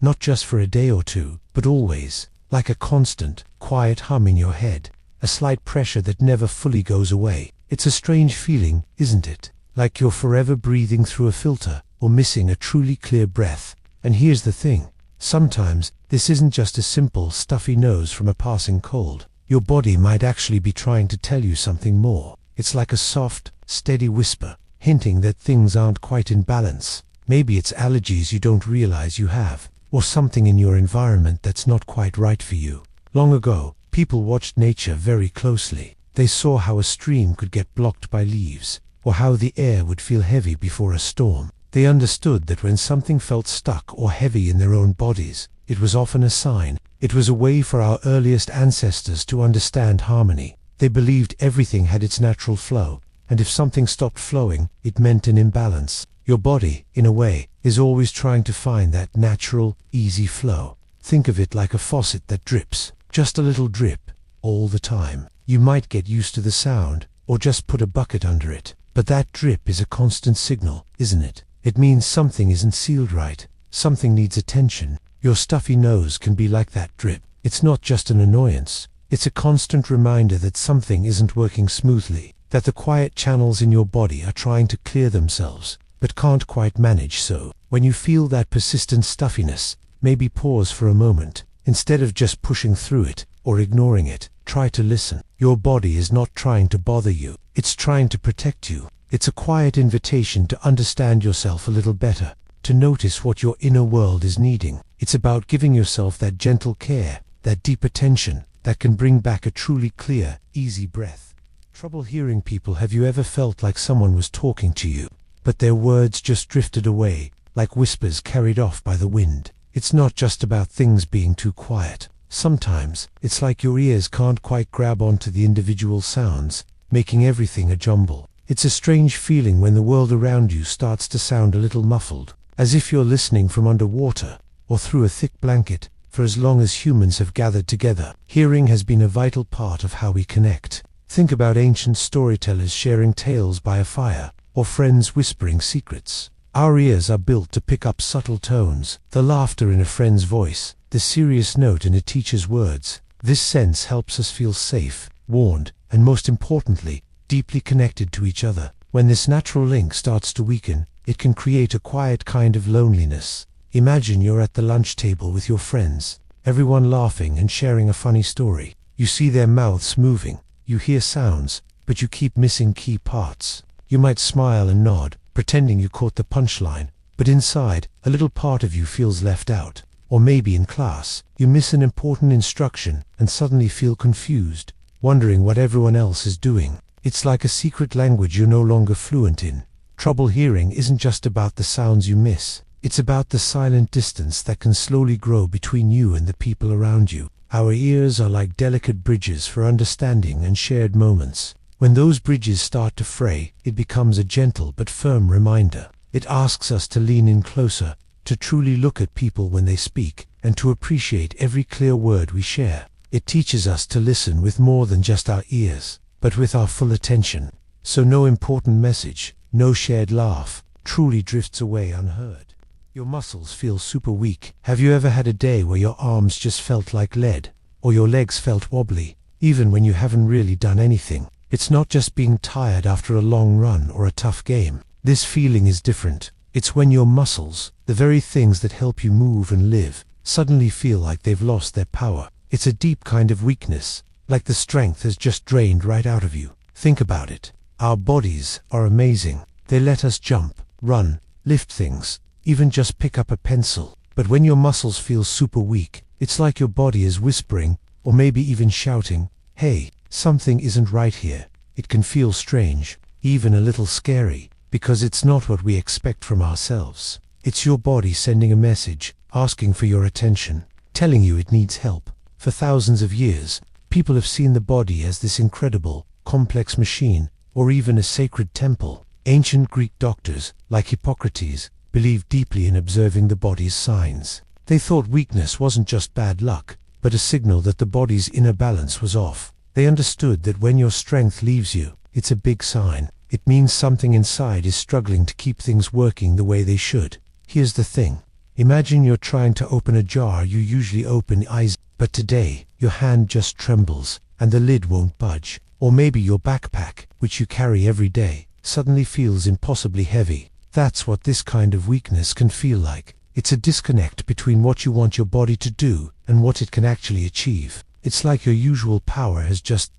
Not just for a day or two, but always, like a constant, quiet hum in your head, a slight pressure that never fully goes away. It's a strange feeling, isn't it? Like you're forever breathing through a filter, or missing a truly clear breath. And here's the thing, sometimes this isn't just a simple stuffy nose from a passing cold. Your body might actually be trying to tell you something more. It's like a soft, steady whisper, hinting that things aren't quite in balance. Maybe it's allergies you don't realize you have, or something in your environment that's not quite right for you. Long ago, people watched nature very closely. They saw how a stream could get blocked by leaves, or how the air would feel heavy before a storm. They understood that when something felt stuck or heavy in their own bodies, it was often a sign. It was a way for our earliest ancestors to understand harmony. They believed everything had its natural flow, and if something stopped flowing, it meant an imbalance. Your body, in a way, is always trying to find that natural, easy flow. Think of it like a faucet that drips, just a little drip, all the time. You might get used to the sound, or just put a bucket under it, but that drip is a constant signal, isn't it? It means something isn't sealed right, something needs attention. Your stuffy nose can be like that drip. It's not just an annoyance, it's a constant reminder that something isn't working smoothly, that the quiet channels in your body are trying to clear themselves, but can't quite manage so. When you feel that persistent stuffiness, maybe pause for a moment. Instead of just pushing through it, or ignoring it, try to listen. Your body is not trying to bother you, it's trying to protect you. It's a quiet invitation to understand yourself a little better, to notice what your inner world is needing. It's about giving yourself that gentle care, that deep attention, that can bring back a truly clear, easy breath. Trouble hearing people? Have you ever felt like someone was talking to you, but their words just drifted away, like whispers carried off by the wind? It's not just about things being too quiet. Sometimes, it's like your ears can't quite grab onto the individual sounds, making everything a jumble. It's a strange feeling when the world around you starts to sound a little muffled, as if you're listening from underwater, or through a thick blanket. For as long as humans have gathered together, hearing has been a vital part of how we connect. Think about ancient storytellers sharing tales by a fire, or friends whispering secrets. Our ears are built to pick up subtle tones, the laughter in a friend's voice, the serious note in a teacher's words. This sense helps us feel safe, warned, and most importantly, deeply connected to each other. When this natural link starts to weaken, it can create a quiet kind of loneliness. Imagine you're at the lunch table with your friends, everyone laughing and sharing a funny story. You see their mouths moving, you hear sounds, but you keep missing key parts. You might smile and nod, pretending you caught the punchline, but inside, a little part of you feels left out. Or maybe in class, you miss an important instruction and suddenly feel confused, wondering what everyone else is doing. It's like a secret language you're no longer fluent in. Trouble hearing isn't just about the sounds you miss. It's about the silent distance that can slowly grow between you and the people around you. Our ears are like delicate bridges for understanding and shared moments. When those bridges start to fray, it becomes a gentle but firm reminder. It asks us to lean in closer, to truly look at people when they speak, and to appreciate every clear word we share. It teaches us to listen with more than just our ears, but with our full attention. So no important message, no shared laugh, truly drifts away unheard. Your muscles feel super weak. Have you ever had a day where your arms just felt like lead, or your legs felt wobbly, even when you haven't really done anything? It's not just being tired after a long run or a tough game. This feeling is different. It's when your muscles, the very things that help you move and live, suddenly feel like they've lost their power. It's a deep kind of weakness, like the strength has just drained right out of you. Think about it. Our bodies are amazing. They let us jump, run, lift things, even just pick up a pencil. But when your muscles feel super weak, it's like your body is whispering, or maybe even shouting, "Hey, something isn't right here." It can feel strange, even a little scary, because it's not what we expect from ourselves. It's your body sending a message, asking for your attention, telling you it needs help. For thousands of years, People have seen the body as this incredible, complex machine, or even a sacred temple. Ancient Greek doctors, like Hippocrates, believed deeply in observing the body's signs. They thought weakness wasn't just bad luck, but a signal that the body's inner balance was off. They understood that when your strength leaves you, it's a big sign. It means something inside is struggling to keep things working the way they should. Here's the thing. Imagine you're trying to open a jar you usually open eyes, but today, your hand just trembles, and the lid won't budge. Or maybe your backpack, which you carry every day, suddenly feels impossibly heavy. That's what this kind of weakness can feel like. It's a disconnect between what you want your body to do and what it can actually achieve. It's like your usual power has just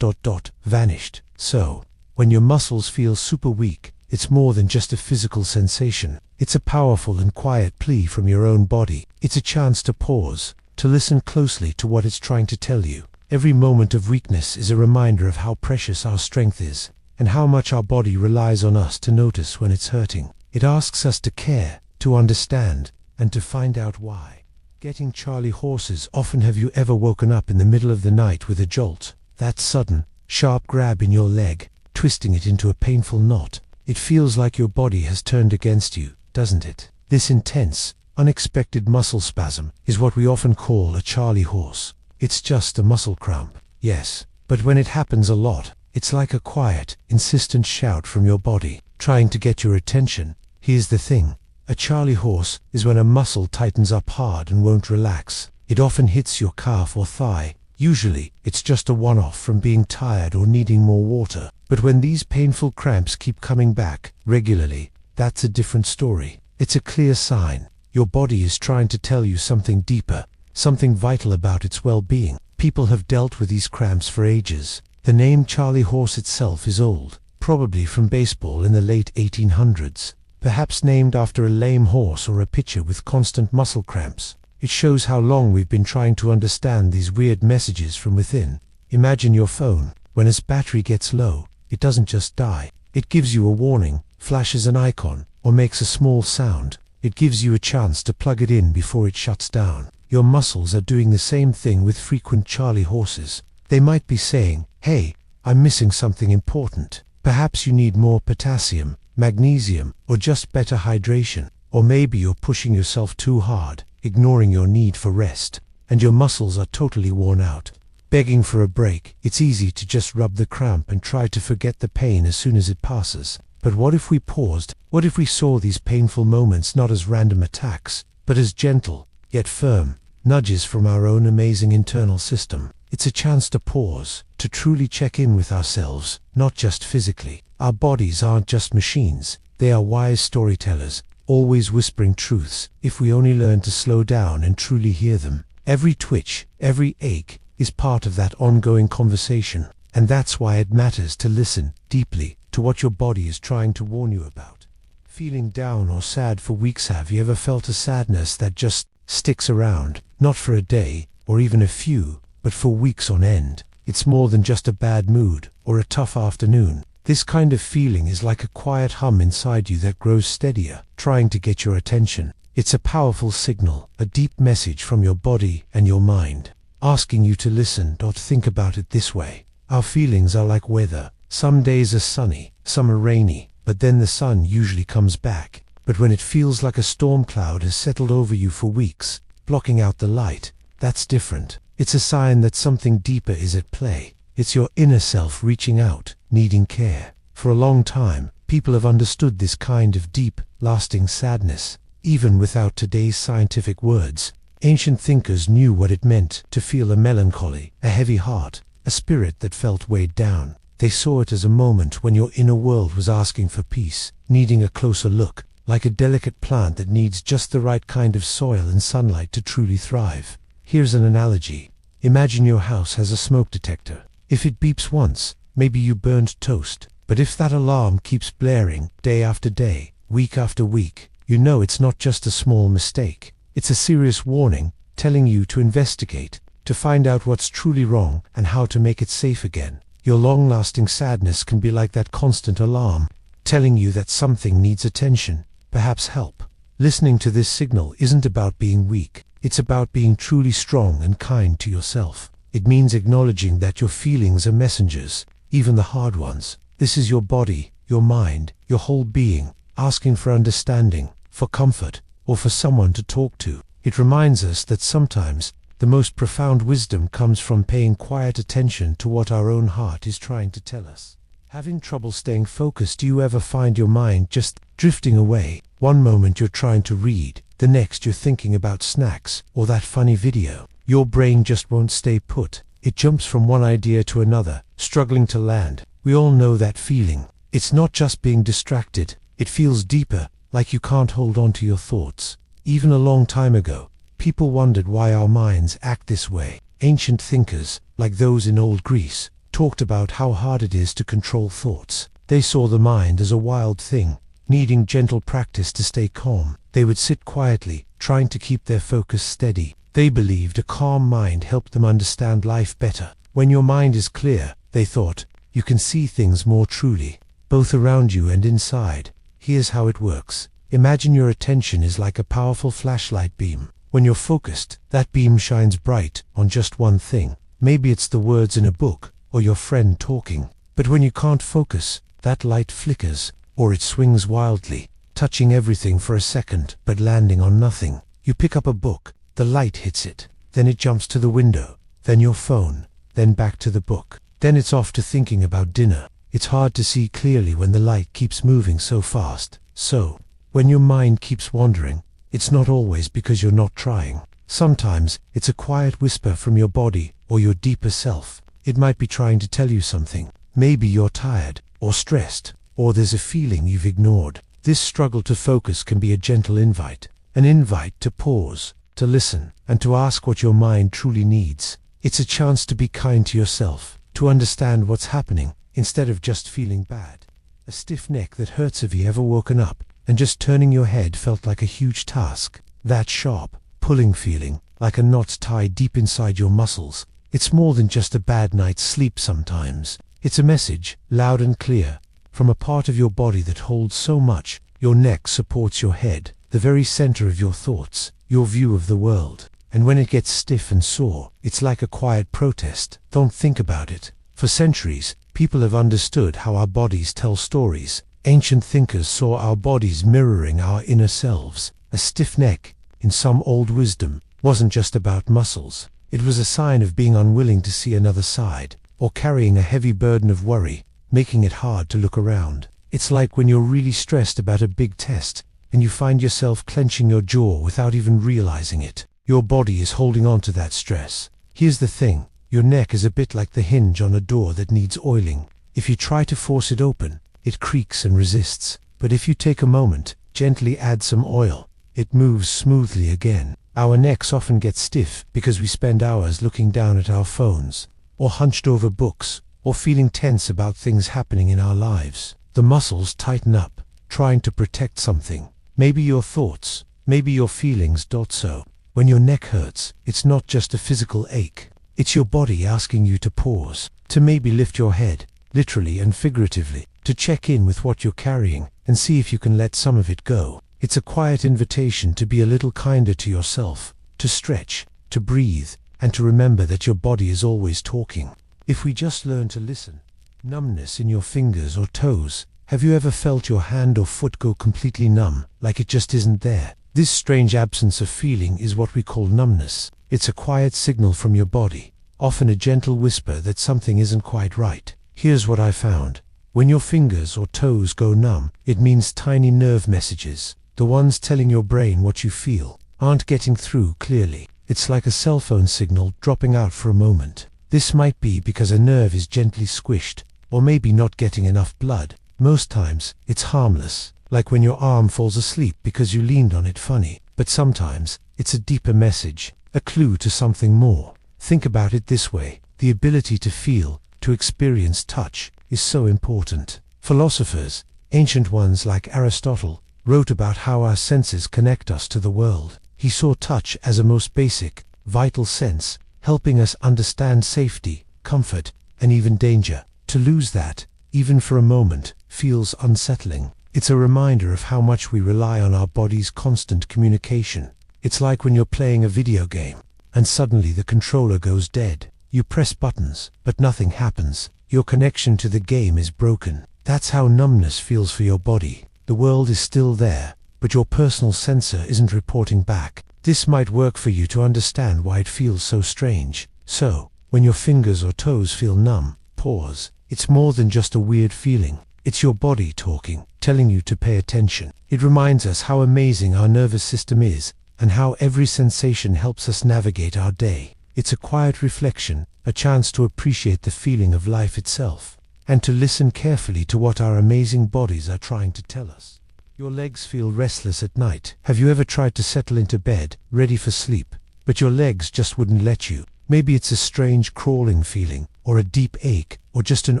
vanished. So, when your muscles feel super weak, it's more than just a physical sensation. It's a powerful and quiet plea from your own body. It's a chance to pause, to listen closely to what it's trying to tell you. Every moment of weakness is a reminder of how precious our strength is, and how much our body relies on us to notice when it's hurting. It asks us to care, to understand, and to find out why. Getting Charlie horses. Often have you ever woken up in the middle of the night with a jolt? That sudden, sharp grab in your leg, twisting it into a painful knot. It feels like your body has turned against you, doesn't it? This intense, unexpected muscle spasm is what we often call a Charlie horse. It's just a muscle cramp, yes, but when it happens a lot, it's like a quiet, insistent shout from your body, trying to get your attention. Here's the thing. A Charlie horse is when a muscle tightens up hard and won't relax. It often hits your calf or thigh. Usually, it's just a one-off from being tired or needing more water. But when these painful cramps keep coming back regularly, that's a different story. It's a clear sign. Your body is trying to tell you something deeper, something vital about its well-being. People have dealt with these cramps for ages. The name Charlie horse itself is old, probably from baseball in the late 1800s. Perhaps named after a lame horse or a pitcher with constant muscle cramps. It shows how long we've been trying to understand these weird messages from within. Imagine your phone. When its battery gets low, it doesn't just die. It gives you a warning, flashes an icon, or makes a small sound. It gives you a chance to plug it in before it shuts down. Your muscles are doing the same thing with frequent Charlie horses. They might be saying, "Hey, I'm missing something important." Perhaps you need more potassium, magnesium, or just better hydration. Or maybe you're pushing yourself too hard, ignoring your need for rest, and your muscles are totally worn out, begging for a break. It's easy to just rub the cramp and try to forget the pain as soon as it passes. But what if we paused? What if we saw these painful moments not as random attacks, but as gentle, yet firm, nudges from our own amazing internal system? It's a chance to pause, to truly check in with ourselves, not just physically. Our bodies aren't just machines, they are wise storytellers, always whispering truths, if we only learn to slow down and truly hear them. Every twitch, every ache, is part of that ongoing conversation, and that's why it matters to listen deeply to what your body is trying to warn you about. Feeling down or sad for weeks? Have you ever felt a sadness that just sticks around, not for a day, or even a few, but for weeks on end? It's more than just a bad mood, or a tough afternoon. This kind of feeling is like a quiet hum inside you that grows steadier, trying to get your attention. It's a powerful signal, a deep message from your body and your mind, asking you to listen. Think about it this way. Our feelings are like weather. Some days are sunny, some are rainy, but then the sun usually comes back. But when it feels like a storm cloud has settled over you for weeks, blocking out the light, that's different. It's a sign that something deeper is at play. It's your inner self reaching out, needing care. For a long time, people have understood this kind of deep, lasting sadness, even without today's scientific words. Ancient thinkers knew what it meant to feel a melancholy, a heavy heart, a spirit that felt weighed down. They saw it as a moment when your inner world was asking for peace, needing a closer look, like a delicate plant that needs just the right kind of soil and sunlight to truly thrive. Here's an analogy. Imagine your house has a smoke detector. If it beeps once, maybe you burned toast. But if that alarm keeps blaring, day after day, week after week, you know it's not just a small mistake. It's a serious warning, telling you to investigate, to find out what's truly wrong and how to make it safe again. Your long-lasting sadness can be like that constant alarm, telling you that something needs attention, perhaps help. Listening to this signal isn't about being weak. It's about being truly strong and kind to yourself. It means acknowledging that your feelings are messengers, even the hard ones. This is your body, your mind, your whole being, asking for understanding, for comfort, or for someone to talk to. It reminds us that sometimes the most profound wisdom comes from paying quiet attention to what our own heart is trying to tell us. Having trouble staying focused? Do you ever find your mind just drifting away? One moment you're trying to read, the next you're thinking about snacks or that funny video. Your brain just won't stay put. It jumps from one idea to another, struggling to land. We all know that feeling. It's not just being distracted. It feels deeper, like you can't hold on to your thoughts. Even a long time ago, people wondered why our minds act this way. Ancient thinkers, like those in old Greece, talked about how hard it is to control thoughts. They saw the mind as a wild thing, needing gentle practice to stay calm. They would sit quietly, trying to keep their focus steady. They believed a calm mind helped them understand life better. When your mind is clear, they thought, you can see things more truly, both around you and inside. Here's how it works. Imagine your attention is like a powerful flashlight beam. When you're focused, that beam shines bright on just one thing. Maybe it's the words in a book, or your friend talking. But when you can't focus, that light flickers, or it swings wildly, touching everything for a second, but landing on nothing. You pick up a book, the light hits it, then it jumps to the window, then your phone, then back to the book. Then it's off to thinking about dinner. It's hard to see clearly when the light keeps moving so fast. So, when your mind keeps wandering, it's not always because you're not trying. Sometimes, it's a quiet whisper from your body, or your deeper self. It might be trying to tell you something. Maybe you're tired, or stressed, or there's a feeling you've ignored. This struggle to focus can be a gentle invite. An invite to pause, to listen, and to ask what your mind truly needs. It's a chance to be kind to yourself, to understand what's happening, instead of just feeling bad. A stiff neck that hurts. Have you ever woken up, and just turning your head felt like a huge task? That sharp, pulling feeling, like a knot tied deep inside your muscles. It's more than just a bad night's sleep sometimes. It's a message, loud and clear, from a part of your body that holds so much. Your neck supports your head, the very center of your thoughts, your view of the world. And when it gets stiff and sore, it's like a quiet protest. Don't think about it. For centuries, people have understood how our bodies tell stories. Ancient thinkers saw our bodies mirroring our inner selves. A stiff neck, in some old wisdom, wasn't just about muscles. It was a sign of being unwilling to see another side, or carrying a heavy burden of worry, making it hard to look around. It's like when you're really stressed about a big test, and you find yourself clenching your jaw without even realizing it. Your body is holding on to that stress. Here's the thing, your neck is a bit like the hinge on a door that needs oiling. If you try to force it open, it creaks and resists. But if you take a moment, gently add some oil, it moves smoothly again. Our necks often get stiff because we spend hours looking down at our phones, or hunched over books, or feeling tense about things happening in our lives. The muscles tighten up, trying to protect something. Maybe your thoughts, maybe your feelings. So, when your neck hurts, it's not just a physical ache. It's your body asking you to pause, to maybe lift your head, literally and figuratively, to check in with what you're carrying, and see if you can let some of it go. It's a quiet invitation to be a little kinder to yourself, to stretch, to breathe, and to remember that your body is always talking. If we just learn to listen. Numbness in your fingers or toes. Have you ever felt your hand or foot go completely numb, like it just isn't there? This strange absence of feeling is what we call numbness. It's a quiet signal from your body, often a gentle whisper that something isn't quite right. Here's what I found. When your fingers or toes go numb, it means tiny nerve messages, the ones telling your brain what you feel, aren't getting through clearly. It's like a cell phone signal dropping out for a moment. This might be because a nerve is gently squished, or maybe not getting enough blood. Most times, it's harmless, like when your arm falls asleep because you leaned on it funny. But sometimes, it's a deeper message, a clue to something more. Think about it this way. The ability to feel, to experience touch, is so important. Philosophers, ancient ones like Aristotle, wrote about how our senses connect us to the world. He saw touch as a most basic, vital sense, helping us understand safety, comfort, and even danger. To lose that, even for a moment, feels unsettling. It's a reminder of how much we rely on our body's constant communication. It's like when you're playing a video game, and suddenly the controller goes dead. You press buttons, but nothing happens. Your connection to the game is broken. That's how numbness feels for your body. The world is still there, but your personal sensor isn't reporting back. This might work for you to understand why it feels so strange. So, when your fingers or toes feel numb, pause. It's more than just a weird feeling. It's your body talking, telling you to pay attention. It reminds us how amazing our nervous system is, and how every sensation helps us navigate our day. It's a quiet reflection, a chance to appreciate the feeling of life itself, and to listen carefully to what our amazing bodies are trying to tell us. Your legs feel restless at night. Have you ever tried to settle into bed, ready for sleep, but your legs just wouldn't let you? Maybe it's a strange crawling feeling, or a deep ache, or just an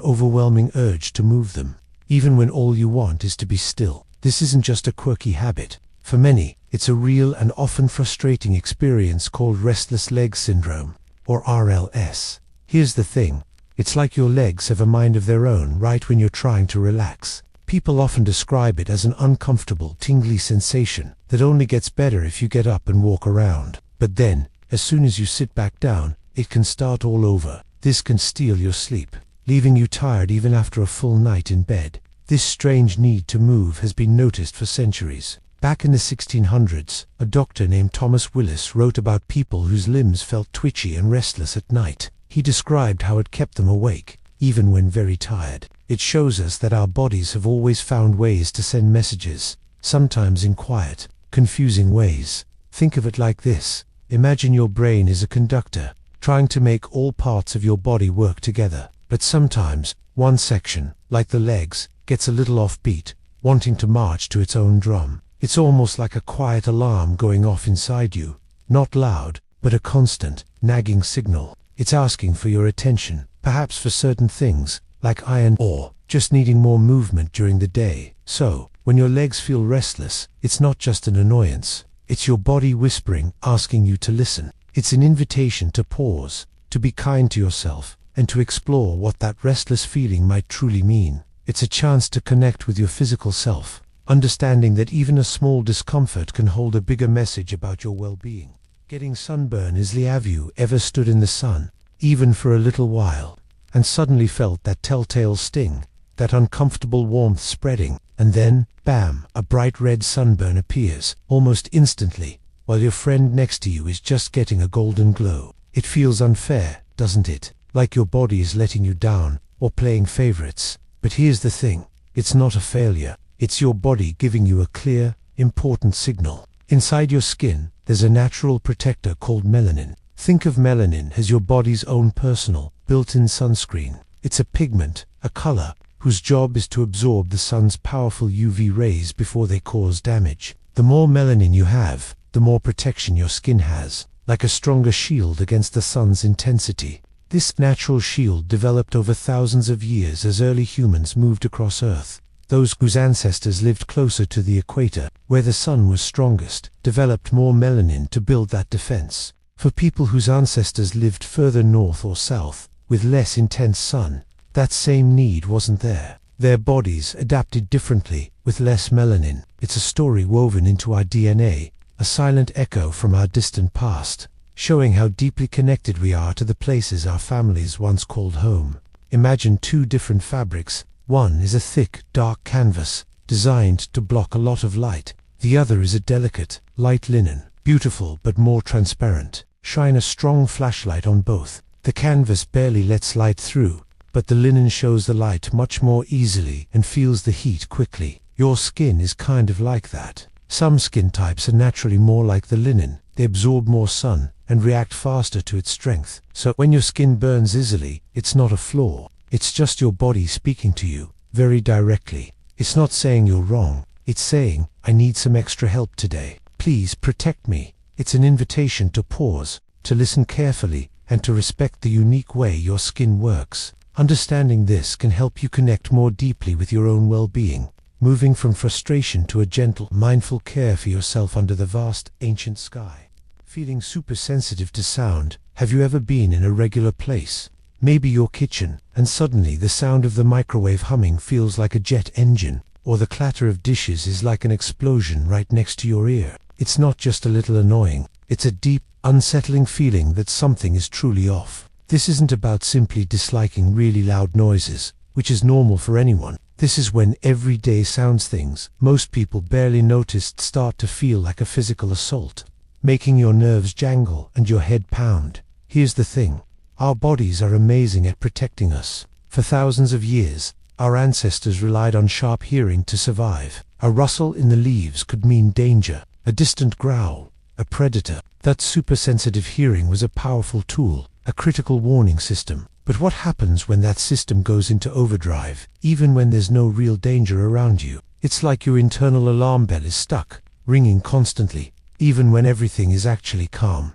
overwhelming urge to move them, even when all you want is to be still. This isn't just a quirky habit. For many, it's a real and often frustrating experience called restless leg syndrome, or RLS. Here's the thing. It's like your legs have a mind of their own right when you're trying to relax. People often describe it as an uncomfortable, tingly sensation that only gets better if you get up and walk around. But then, as soon as you sit back down, it can start all over. This can steal your sleep, leaving you tired even after a full night in bed. This strange need to move has been noticed for centuries. Back in the 1600s, a doctor named Thomas Willis wrote about people whose limbs felt twitchy and restless at night. He described how it kept them awake, even when very tired. It shows us that our bodies have always found ways to send messages, sometimes in quiet, confusing ways. Think of it like this. Imagine your brain is a conductor, trying to make all parts of your body work together. But sometimes, one section, like the legs, gets a little offbeat, wanting to march to its own drum. It's almost like a quiet alarm going off inside you. Not loud, but a constant, nagging signal. It's asking for your attention, perhaps for certain things, like iron, or just needing more movement during the day. So, when your legs feel restless, it's not just an annoyance. It's your body whispering, asking you to listen. It's an invitation to pause, to be kind to yourself, and to explore what that restless feeling might truly mean. It's a chance to connect with your physical self, understanding that even a small discomfort can hold a bigger message about your well-being. Getting sunburn is have you ever stood in the sun, even for a little while, and suddenly felt that telltale sting, that uncomfortable warmth spreading, and then, bam, a bright red sunburn appears, almost instantly, while your friend next to you is just getting a golden glow. It feels unfair, doesn't it? Like your body is letting you down, or playing favorites. But here's the thing, it's not a failure. It's your body giving you a clear, important signal. Inside your skin, there's a natural protector called melanin. Think of melanin as your body's own personal, built-in sunscreen. It's a pigment, a color, whose job is to absorb the sun's powerful UV rays before they cause damage. The more melanin you have, the more protection your skin has, like a stronger shield against the sun's intensity. This natural shield developed over thousands of years as early humans moved across Earth. Those whose ancestors lived closer to the equator, where the sun was strongest, developed more melanin to build that defense. For people whose ancestors lived further north or south, with less intense sun, that same need wasn't there. Their bodies adapted differently, with less melanin. It's a story woven into our DNA, a silent echo from our distant past, showing how deeply connected we are to the places our families once called home. Imagine two different fabrics. One is a thick, dark canvas, designed to block a lot of light. The other is a delicate, light linen, beautiful but more transparent. Shine a strong flashlight on both. The canvas barely lets light through, but the linen shows the light much more easily and feels the heat quickly. Your skin is kind of like that. Some skin types are naturally more like the linen. They absorb more sun and react faster to its strength. So when your skin burns easily, it's not a flaw. It's just your body speaking to you, very directly. It's not saying you're wrong. It's saying, I need some extra help today. Please protect me. It's an invitation to pause, to listen carefully, and to respect the unique way your skin works. Understanding this can help you connect more deeply with your own well-being, moving from frustration to a gentle, mindful care for yourself under the vast, ancient sky. Feeling super sensitive to sound, have you ever been in a regular place? Maybe your kitchen, and suddenly the sound of the microwave humming feels like a jet engine, or the clatter of dishes is like an explosion right next to your ear. It's not just a little annoying, it's a deep, unsettling feeling that something is truly off. This isn't about simply disliking really loud noises, which is normal for anyone. This is when everyday sounds, things most people barely noticed, start to feel like a physical assault, making your nerves jangle and your head pound. Here's the thing. Our bodies are amazing at protecting us. For thousands of years, our ancestors relied on sharp hearing to survive. A rustle in the leaves could mean danger, a distant growl, a predator. That super-sensitive hearing was a powerful tool, a critical warning system. But what happens when that system goes into overdrive, even when there's no real danger around you? It's like your internal alarm bell is stuck, ringing constantly, even when everything is actually calm.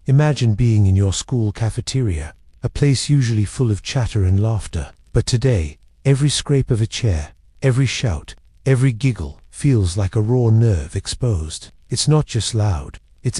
Imagine being in your school cafeteria, a place usually full of chatter and laughter. But today, every scrape of a chair, every shout, every giggle feels like a raw nerve exposed. It's not just loud, it's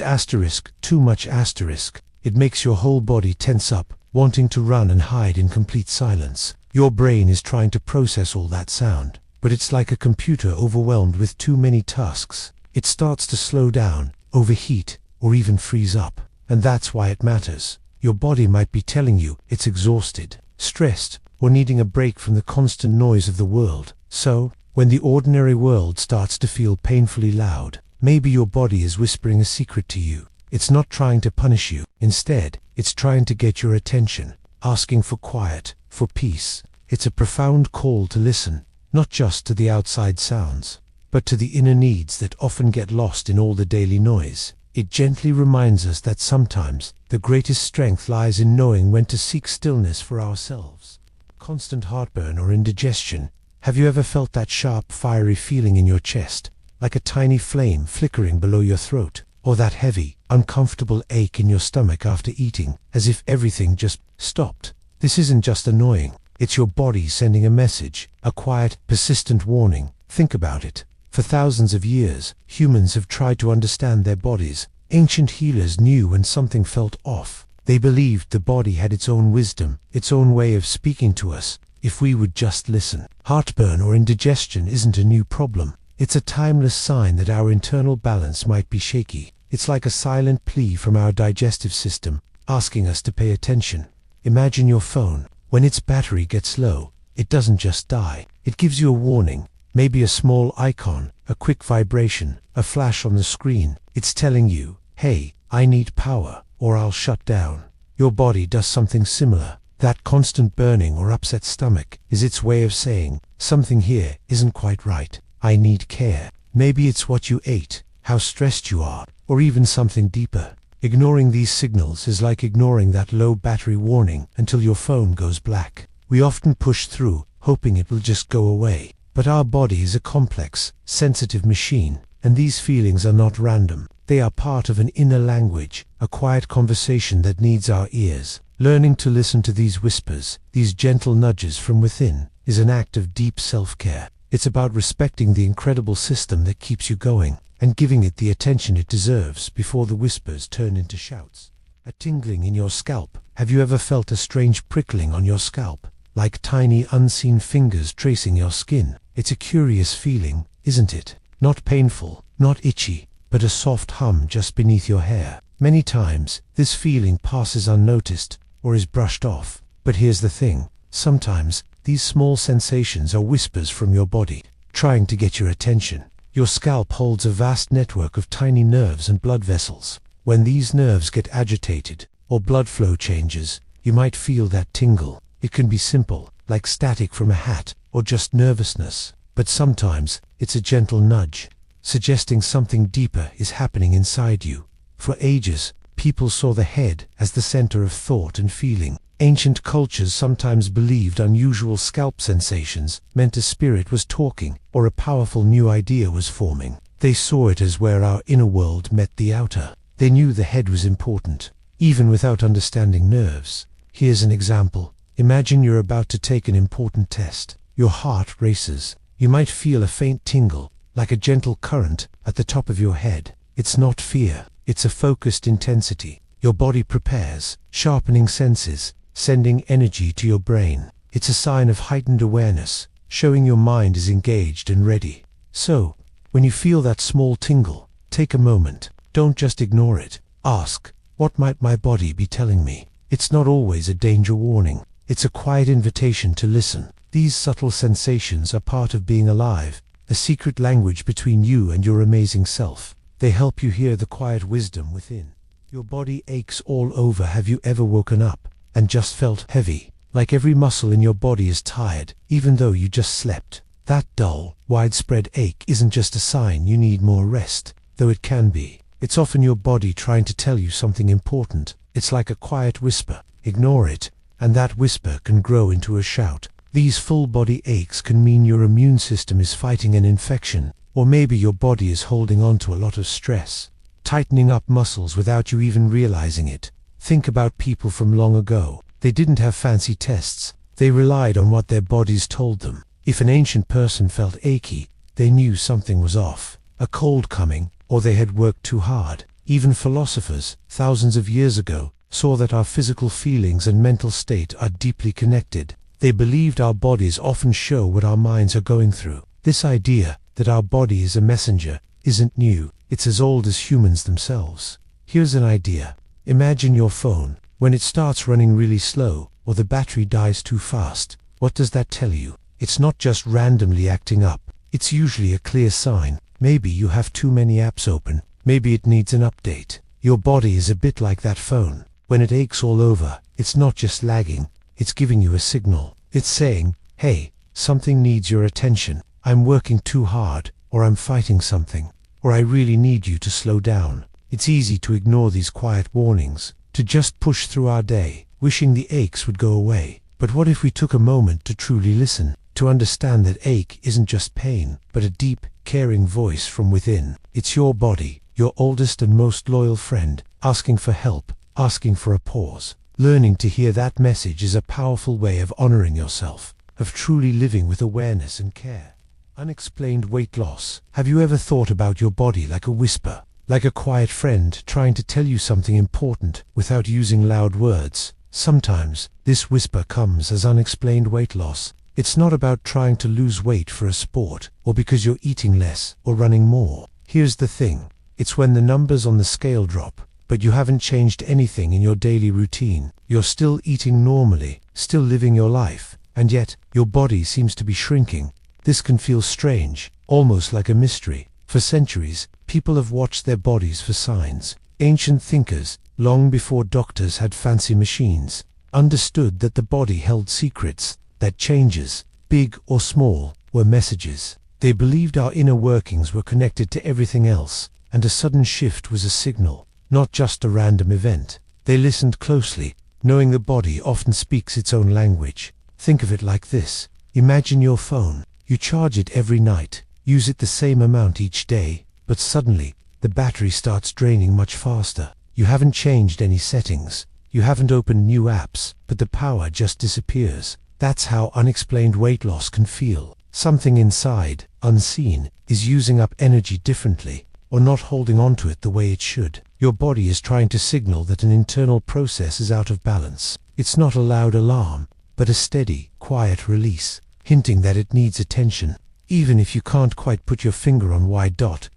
too much asterisk. It makes your whole body tense up, wanting to run and hide in complete silence. Your brain is trying to process all that sound, but it's like a computer overwhelmed with too many tasks. It starts to slow down, overheat, or even freeze up. And that's why it matters. Your body might be telling you it's exhausted, stressed, or needing a break from the constant noise of the world. So, when the ordinary world starts to feel painfully loud, maybe your body is whispering a secret to you. It's not trying to punish you. Instead, it's trying to get your attention, asking for quiet, for peace. It's a profound call to listen, not just to the outside sounds, but to the inner needs that often get lost in all the daily noise. It gently reminds us that sometimes the greatest strength lies in knowing when to seek stillness for ourselves. Constant heartburn or indigestion. Have you ever felt that sharp, fiery feeling in your chest, like a tiny flame flickering below your throat? Or that heavy, uncomfortable ache in your stomach after eating, as if everything just stopped? This isn't just annoying. It's your body sending a message, a quiet, persistent warning. Think about it. For thousands of years, humans have tried to understand their bodies. Ancient healers knew when something felt off. They believed the body had its own wisdom, its own way of speaking to us, if we would just listen. Heartburn or indigestion isn't a new problem. It's a timeless sign that our internal balance might be shaky. It's like a silent plea from our digestive system, asking us to pay attention. Imagine your phone. When its battery gets low, it doesn't just die. It gives you a warning, maybe a small icon, a quick vibration, a flash on the screen. It's telling you, hey, I need power, or I'll shut down. Your body does something similar. That constant burning or upset stomach is its way of saying, something here isn't quite right. I need care. Maybe it's what you ate, how stressed you are, or even something deeper. Ignoring these signals is like ignoring that low battery warning until your phone goes black. We often push through, hoping it will just go away. But our body is a complex, sensitive machine, and these feelings are not random. They are part of an inner language, a quiet conversation that needs our ears. Learning to listen to these whispers, these gentle nudges from within, is an act of deep self-care. It's about respecting the incredible system that keeps you going, and giving it the attention it deserves before the whispers turn into shouts. A tingling in your scalp. Have you ever felt a strange prickling on your scalp, like tiny unseen fingers tracing your skin? It's a curious feeling, isn't it? Not painful, not itchy, but a soft hum just beneath your hair. Many times, this feeling passes unnoticed, or is brushed off. But here's the thing. Sometimes, these small sensations are whispers from your body, trying to get your attention. Your scalp holds a vast network of tiny nerves and blood vessels. When these nerves get agitated, or blood flow changes, you might feel that tingle. It can be simple, like static from a hat, or just nervousness. But sometimes, it's a gentle nudge, suggesting something deeper is happening inside you. For ages, people saw the head as the center of thought and feeling. Ancient cultures sometimes believed unusual scalp sensations meant a spirit was talking, or a powerful new idea was forming. They saw it as where our inner world met the outer. They knew the head was important, even without understanding nerves. Here's an example. Imagine you're about to take an important test. Your heart races. You might feel a faint tingle, like a gentle current, at the top of your head. It's not fear, it's a focused intensity. Your body prepares, sharpening senses, sending energy to your brain. It's a sign of heightened awareness, showing your mind is engaged and ready. So, when you feel that small tingle, take a moment. Don't just ignore it. Ask, what might my body be telling me? It's not always a danger warning. It's a quiet invitation to listen. These subtle sensations are part of being alive, a secret language between you and your amazing self. They help you hear the quiet wisdom within. Your body aches all over. Have you ever woken up and just felt heavy, like every muscle in your body is tired, even though you just slept? That dull, widespread ache isn't just a sign you need more rest, though it can be. It's often your body trying to tell you something important. It's like a quiet whisper. Ignore it, and that whisper can grow into a shout. These full body aches can mean your immune system is fighting an infection, or maybe your body is holding on to a lot of stress, tightening up muscles without you even realizing it. Think about people from long ago. They didn't have fancy tests. They relied on what their bodies told them. If an ancient person felt achy, they knew something was off, a cold coming, or they had worked too hard. Even philosophers, thousands of years ago, saw that our physical feelings and mental state are deeply connected. They believed our bodies often show what our minds are going through. This idea that our body is a messenger isn't new. It's as old as humans themselves. Here's an idea. Imagine your phone. When it starts running really slow, or the battery dies too fast, what does that tell you? It's not just randomly acting up. It's usually a clear sign. Maybe you have too many apps open. Maybe it needs an update. Your body is a bit like that phone. When it aches all over, it's not just lagging. It's giving you a signal. It's saying, hey, something needs your attention. I'm working too hard, or I'm fighting something, or I really need you to slow down. It's easy to ignore these quiet warnings, to just push through our day, wishing the aches would go away. But what if we took a moment to truly listen, to understand that ache isn't just pain, but a deep, caring voice from within? It's your body, your oldest and most loyal friend, asking for help, asking for a pause. Learning to hear that message is a powerful way of honoring yourself, of truly living with awareness and care. Unexplained weight loss. Have you ever thought about your body like a whisper, like a quiet friend trying to tell you something important without using loud words? Sometimes, this whisper comes as unexplained weight loss. It's not about trying to lose weight for a sport, or because you're eating less, or running more. Here's the thing. It's when the numbers on the scale drop, but you haven't changed anything in your daily routine. You're still eating normally, still living your life, and yet, your body seems to be shrinking. This can feel strange, almost like a mystery. For centuries, people have watched their bodies for signs. Ancient thinkers, long before doctors had fancy machines, understood that the body held secrets, that changes, big or small, were messages. They believed our inner workings were connected to everything else, and a sudden shift was a signal, not just a random event. They listened closely, knowing the body often speaks its own language. Think of it like this. Imagine your phone. You charge it every night, use it the same amount each day, but suddenly, the battery starts draining much faster. You haven't changed any settings, you haven't opened new apps, but the power just disappears. That's how unexplained weight loss can feel. Something inside, unseen, is using up energy differently, or not holding onto it the way it should. Your body is trying to signal that an internal process is out of balance. It's not a loud alarm, but a steady, quiet release, hinting that it needs attention. Even if you can't quite put your finger on why.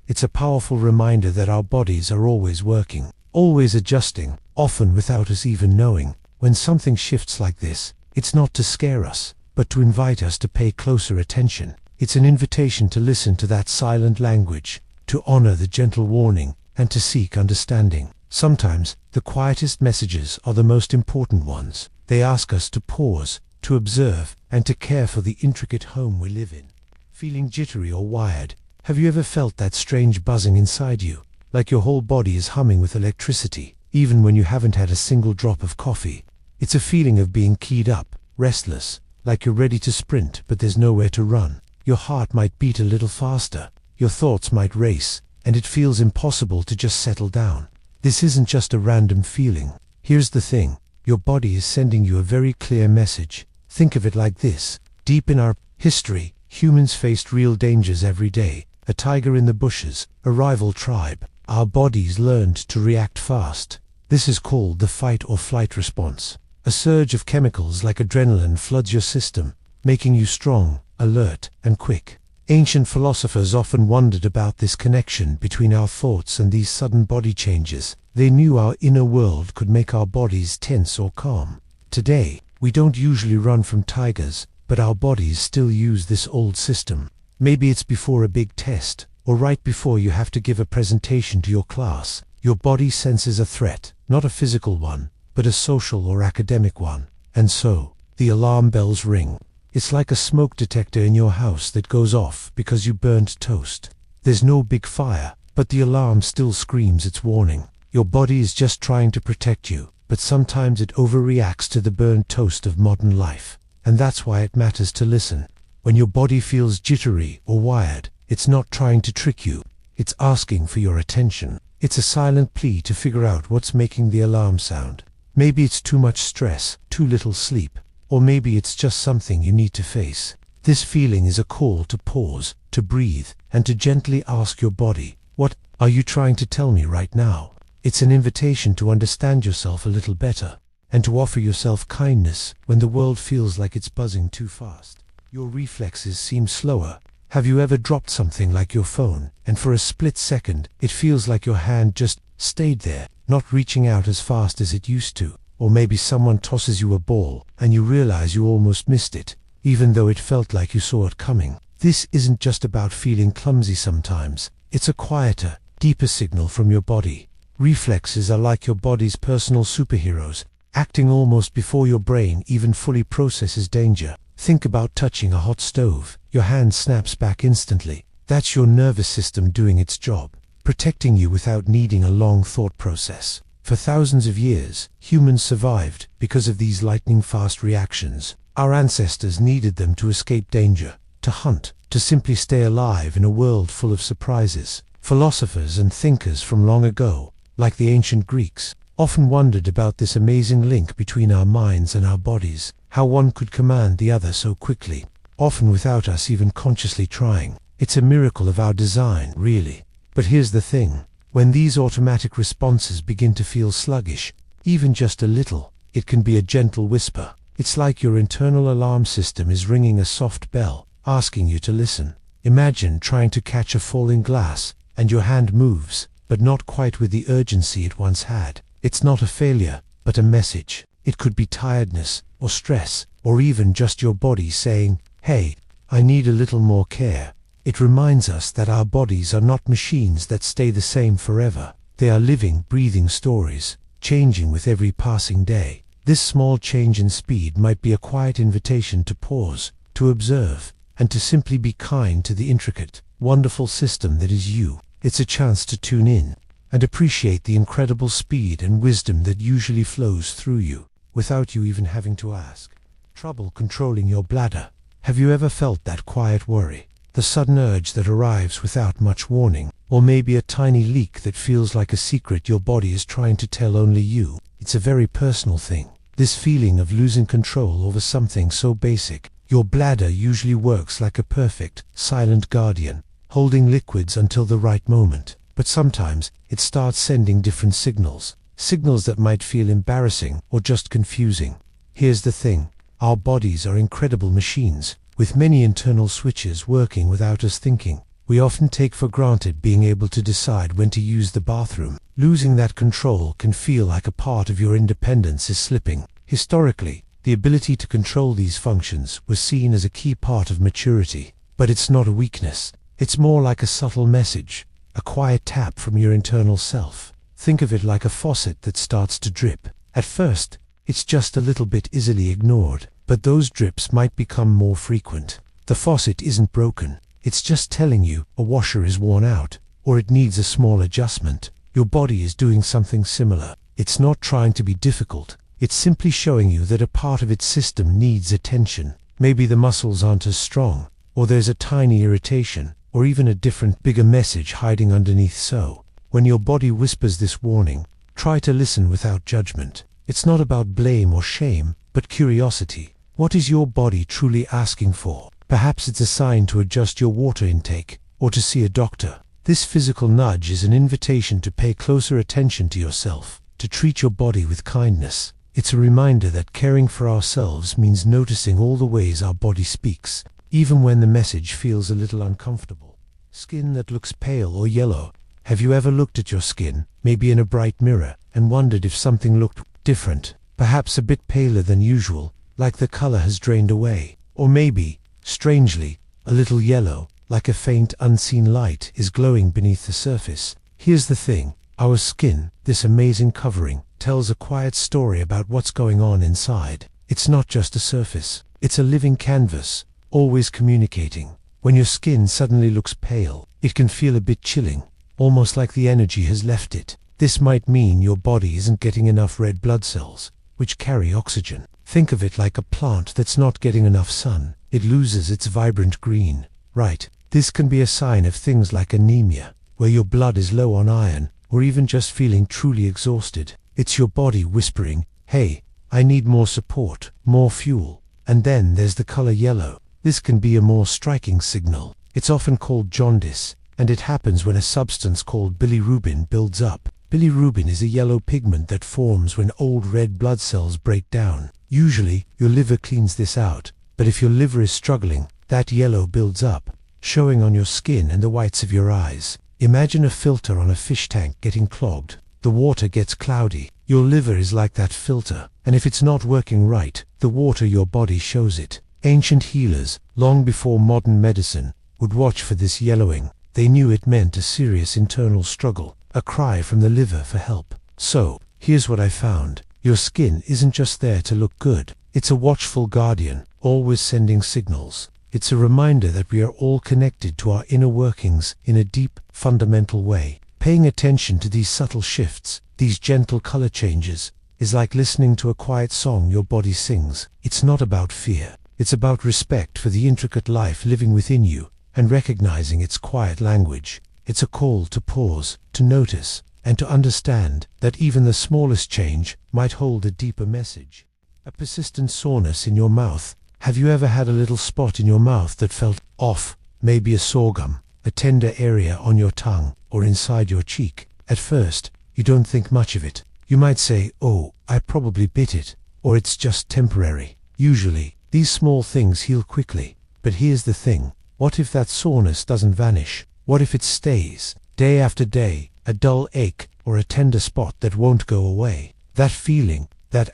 It's a powerful reminder that our bodies are always working, always adjusting, often without us even knowing. When something shifts like this, it's not to scare us, but to invite us to pay closer attention. It's an invitation to listen to that silent language, to honor the gentle warning, and to seek understanding. Sometimes, the quietest messages are the most important ones. They ask us to pause, to observe, and to care for the intricate home we live in. Feeling jittery or wired? Have you ever felt that strange buzzing inside you, like your whole body is humming with electricity, even when you haven't had a single drop of coffee? It's a feeling of being keyed up, restless, like you're ready to sprint but there's nowhere to run. Your heart might beat a little faster, your thoughts might race, and it feels impossible to just settle down. This isn't just a random feeling. Here's the thing. Your body is sending you a very clear message. Think of it like this. Deep in our history, humans faced real dangers every day. A tiger in the bushes, a rival tribe. Our bodies learned to react fast. This is called the fight or flight response. A surge of chemicals like adrenaline floods your system, making you strong, alert, and quick. Ancient philosophers often wondered about this connection between our thoughts and these sudden body changes. They knew our inner world could make our bodies tense or calm. Today, we don't usually run from tigers, but our bodies still use this old system. Maybe it's before a big test, or right before you have to give a presentation to your class. Your body senses a threat, not a physical one, but a social or academic one. And so, the alarm bells ring. It's like a smoke detector in your house that goes off because you burnt toast. There's no big fire, but the alarm still screams its warning. Your body is just trying to protect you, but sometimes it overreacts to the burnt toast of modern life. And that's why it matters to listen. When your body feels jittery or wired, it's not trying to trick you. It's asking for your attention. It's a silent plea to figure out what's making the alarm sound. Maybe it's too much stress, too little sleep, or maybe it's just something you need to face. This feeling is a call to pause, to breathe, and to gently ask your body, what are you trying to tell me right now? It's an invitation to understand yourself a little better, and to offer yourself kindness when the world feels like it's buzzing too fast. Your reflexes seem slower. Have you ever dropped something like your phone, and for a split second, it feels like your hand just stayed there, not reaching out as fast as it used to? Or maybe someone tosses you a ball, and you realize you almost missed it, even though it felt like you saw it coming. This isn't just about feeling clumsy sometimes. It's a quieter, deeper signal from your body. Reflexes are like your body's personal superheroes, acting almost before your brain even fully processes danger. Think about touching a hot stove. Your hand snaps back instantly. That's your nervous system doing its job, protecting you without needing a long thought process. For thousands of years, humans survived because of these lightning-fast reactions. Our ancestors needed them to escape danger, to hunt, to simply stay alive in a world full of surprises. Philosophers and thinkers from long ago, like the ancient Greeks, often wondered about this amazing link between our minds and our bodies, how one could command the other so quickly, often without us even consciously trying. It's a miracle of our design, really. But here's the thing. When these automatic responses begin to feel sluggish, even just a little, it can be a gentle whisper. It's like your internal alarm system is ringing a soft bell, asking you to listen. Imagine trying to catch a falling glass, and your hand moves, but not quite with the urgency it once had. It's not a failure, but a message. It could be tiredness, or stress, or even just your body saying, "Hey, I need a little more care." It reminds us that our bodies are not machines that stay the same forever. They are living, breathing stories, changing with every passing day. This small change in speed might be a quiet invitation to pause, to observe, and to simply be kind to the intricate, wonderful system that is you. It's a chance to tune in and appreciate the incredible speed and wisdom that usually flows through you, without you even having to ask. Trouble controlling your bladder. Have you ever felt that quiet worry? The sudden urge that arrives without much warning, or maybe a tiny leak that feels like a secret your body is trying to tell only you. It's a very personal thing. This feeling of losing control over something so basic. Your bladder usually works like a perfect, silent guardian, holding liquids until the right moment. But sometimes, it starts sending different signals. Signals that might feel embarrassing or just confusing. Here's the thing. Our bodies are incredible machines, with many internal switches working without us thinking. We often take for granted being able to decide when to use the bathroom. Losing that control can feel like a part of your independence is slipping. Historically, the ability to control these functions was seen as a key part of maturity. But it's not a weakness. It's more like a subtle message, a quiet tap from your internal self. Think of it like a faucet that starts to drip. At first, it's just a little bit easily ignored, but those drips might become more frequent. The faucet isn't broken. It's just telling you a washer is worn out, or it needs a small adjustment. Your body is doing something similar. It's not trying to be difficult. It's simply showing you that a part of its system needs attention. Maybe the muscles aren't as strong, or there's a tiny irritation, or even a different, bigger message hiding underneath. So, when your body whispers this warning, try to listen without judgment. It's not about blame or shame, but curiosity. What is your body truly asking for? Perhaps it's a sign to adjust your water intake, or to see a doctor. This physical nudge is an invitation to pay closer attention to yourself, to treat your body with kindness. It's a reminder that caring for ourselves means noticing all the ways our body speaks, even when the message feels a little uncomfortable. Skin that looks pale or yellow. Have you ever looked at your skin, maybe in a bright mirror, and wondered if something looked different, perhaps a bit paler than usual, like the color has drained away, or maybe, strangely, a little yellow, like a faint unseen light is glowing beneath the surface? Here's the thing, our skin, this amazing covering, tells a quiet story about what's going on inside. It's not just a surface, it's a living canvas, always communicating. When your skin suddenly looks pale, it can feel a bit chilling, almost like the energy has left it. This might mean your body isn't getting enough red blood cells, which carry oxygen. Think of it like a plant that's not getting enough sun. It loses its vibrant green. Right, this can be a sign of things like anemia, where your blood is low on iron, or even just feeling truly exhausted. It's your body whispering, hey, I need more support, more fuel. And then there's the color yellow. This can be a more striking signal. It's often called jaundice, and it happens when a substance called bilirubin builds up. Bilirubin is a yellow pigment that forms when old red blood cells break down. Usually, your liver cleans this out, but if your liver is struggling, that yellow builds up, showing on your skin and the whites of your eyes. Imagine a filter on a fish tank getting clogged. The water gets cloudy. Your liver is like that filter, and if it's not working right, the water your body shows it. Ancient healers, long before modern medicine, would watch for this yellowing. They knew it meant a serious internal struggle, a cry from the liver for help. So, here's what I found. Your skin isn't just there to look good. It's a watchful guardian, always sending signals. It's a reminder that we are all connected to our inner workings in a deep, fundamental way. Paying attention to these subtle shifts, these gentle color changes, is like listening to a quiet song your body sings. It's not about fear. It's about respect for the intricate life living within you, and recognizing its quiet language. It's a call to pause, to notice, and to understand that even the smallest change might hold a deeper message. A persistent soreness in your mouth. Have you ever had a little spot in your mouth that felt off? Maybe a sore gum, a tender area on your tongue, or inside your cheek. At first, you don't think much of it. You might say, oh, I probably bit it, or it's just temporary. Usually, these small things heal quickly. But here's the thing. What if that soreness doesn't vanish? What if it stays, day after day, a dull ache, or a tender spot that won't go away? That feeling, that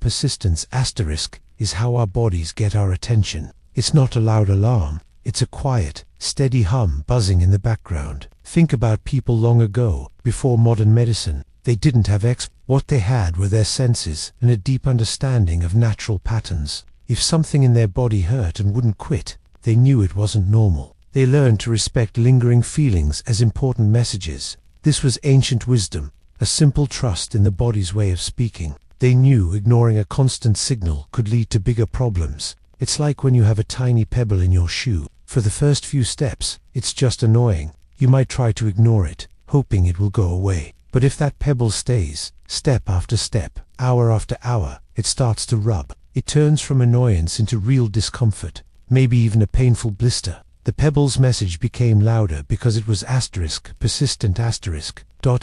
persistence is how our bodies get our attention. It's not a loud alarm. It's a quiet, steady hum buzzing in the background. Think about people long ago, before modern medicine. They didn't have what they had were their senses and a deep understanding of natural patterns. If something in their body hurt and wouldn't quit, they knew it wasn't normal. They learned to respect lingering feelings as important messages. This was ancient wisdom, a simple trust in the body's way of speaking. They knew ignoring a constant signal could lead to bigger problems. It's like when you have a tiny pebble in your shoe. For the first few steps, it's just annoying. You might try to ignore it, hoping it will go away. But if that pebble stays, step after step, hour after hour, it starts to rub. It turns from annoyance into real discomfort, maybe even a painful blister. The pebble's message became louder because it was persistent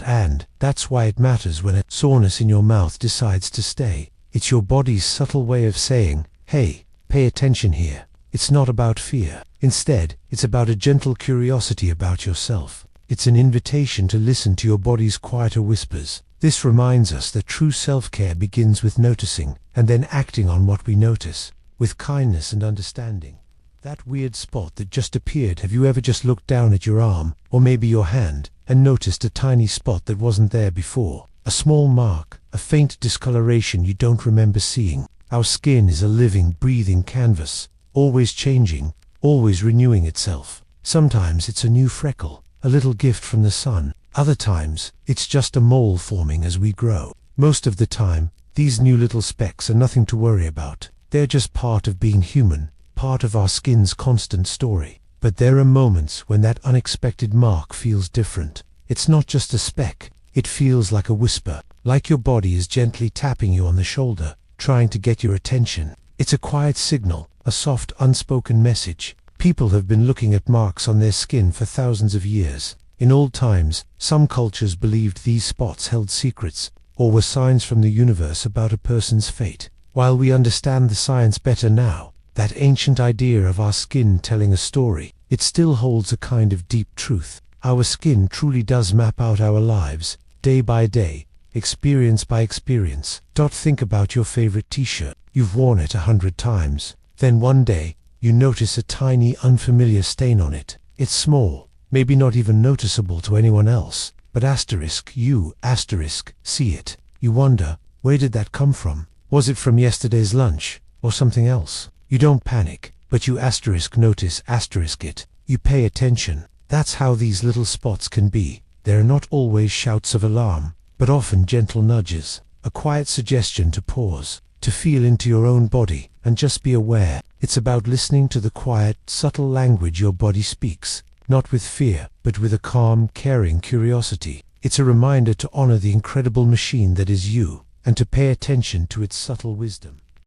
and that's why it matters when a soreness in your mouth decides to stay. It's your body's subtle way of saying, hey, pay attention here. It's not about fear. Instead, it's about a gentle curiosity about yourself. It's an invitation to listen to your body's quieter whispers. This reminds us that true self-care begins with noticing, and then acting on what we notice, with kindness and understanding. That weird spot that just appeared, have you ever just looked down at your arm, or maybe your hand, and noticed a tiny spot that wasn't there before? A small mark, a faint discoloration you don't remember seeing. Our skin is a living, breathing canvas, always changing, always renewing itself. Sometimes it's a new freckle, a little gift from the sun. Other times, it's just a mole forming as we grow. Most of the time, these new little specks are nothing to worry about. They're just part of being human, part of our skin's constant story. But there are moments when that unexpected mark feels different. It's not just a speck. It feels like a whisper, like your body is gently tapping you on the shoulder, trying to get your attention. It's a quiet signal, a soft, unspoken message. People have been looking at marks on their skin for thousands of years. In old times, some cultures believed these spots held secrets, or were signs from the universe about a person's fate. While we understand the science better now, that ancient idea of our skin telling a story, it still holds a kind of deep truth. Our skin truly does map out our lives, day by day, experience by experience. Think about your favorite t-shirt. You've worn it 100 times. Then one day, you notice a tiny, unfamiliar stain on it. It's small, maybe not even noticeable to anyone else, but you see it. You wonder, where did that come from? Was it from yesterday's lunch, or something else? You don't panic, but you notice it. You pay attention. That's how these little spots can be. They're not always shouts of alarm, but often gentle nudges, a quiet suggestion to pause, to feel into your own body, and just be aware. It's about listening to the quiet, subtle language your body speaks, not with fear, but with a calm, caring curiosity. It's a reminder to honor the incredible machine that is you, and to pay attention to its subtle wisdom.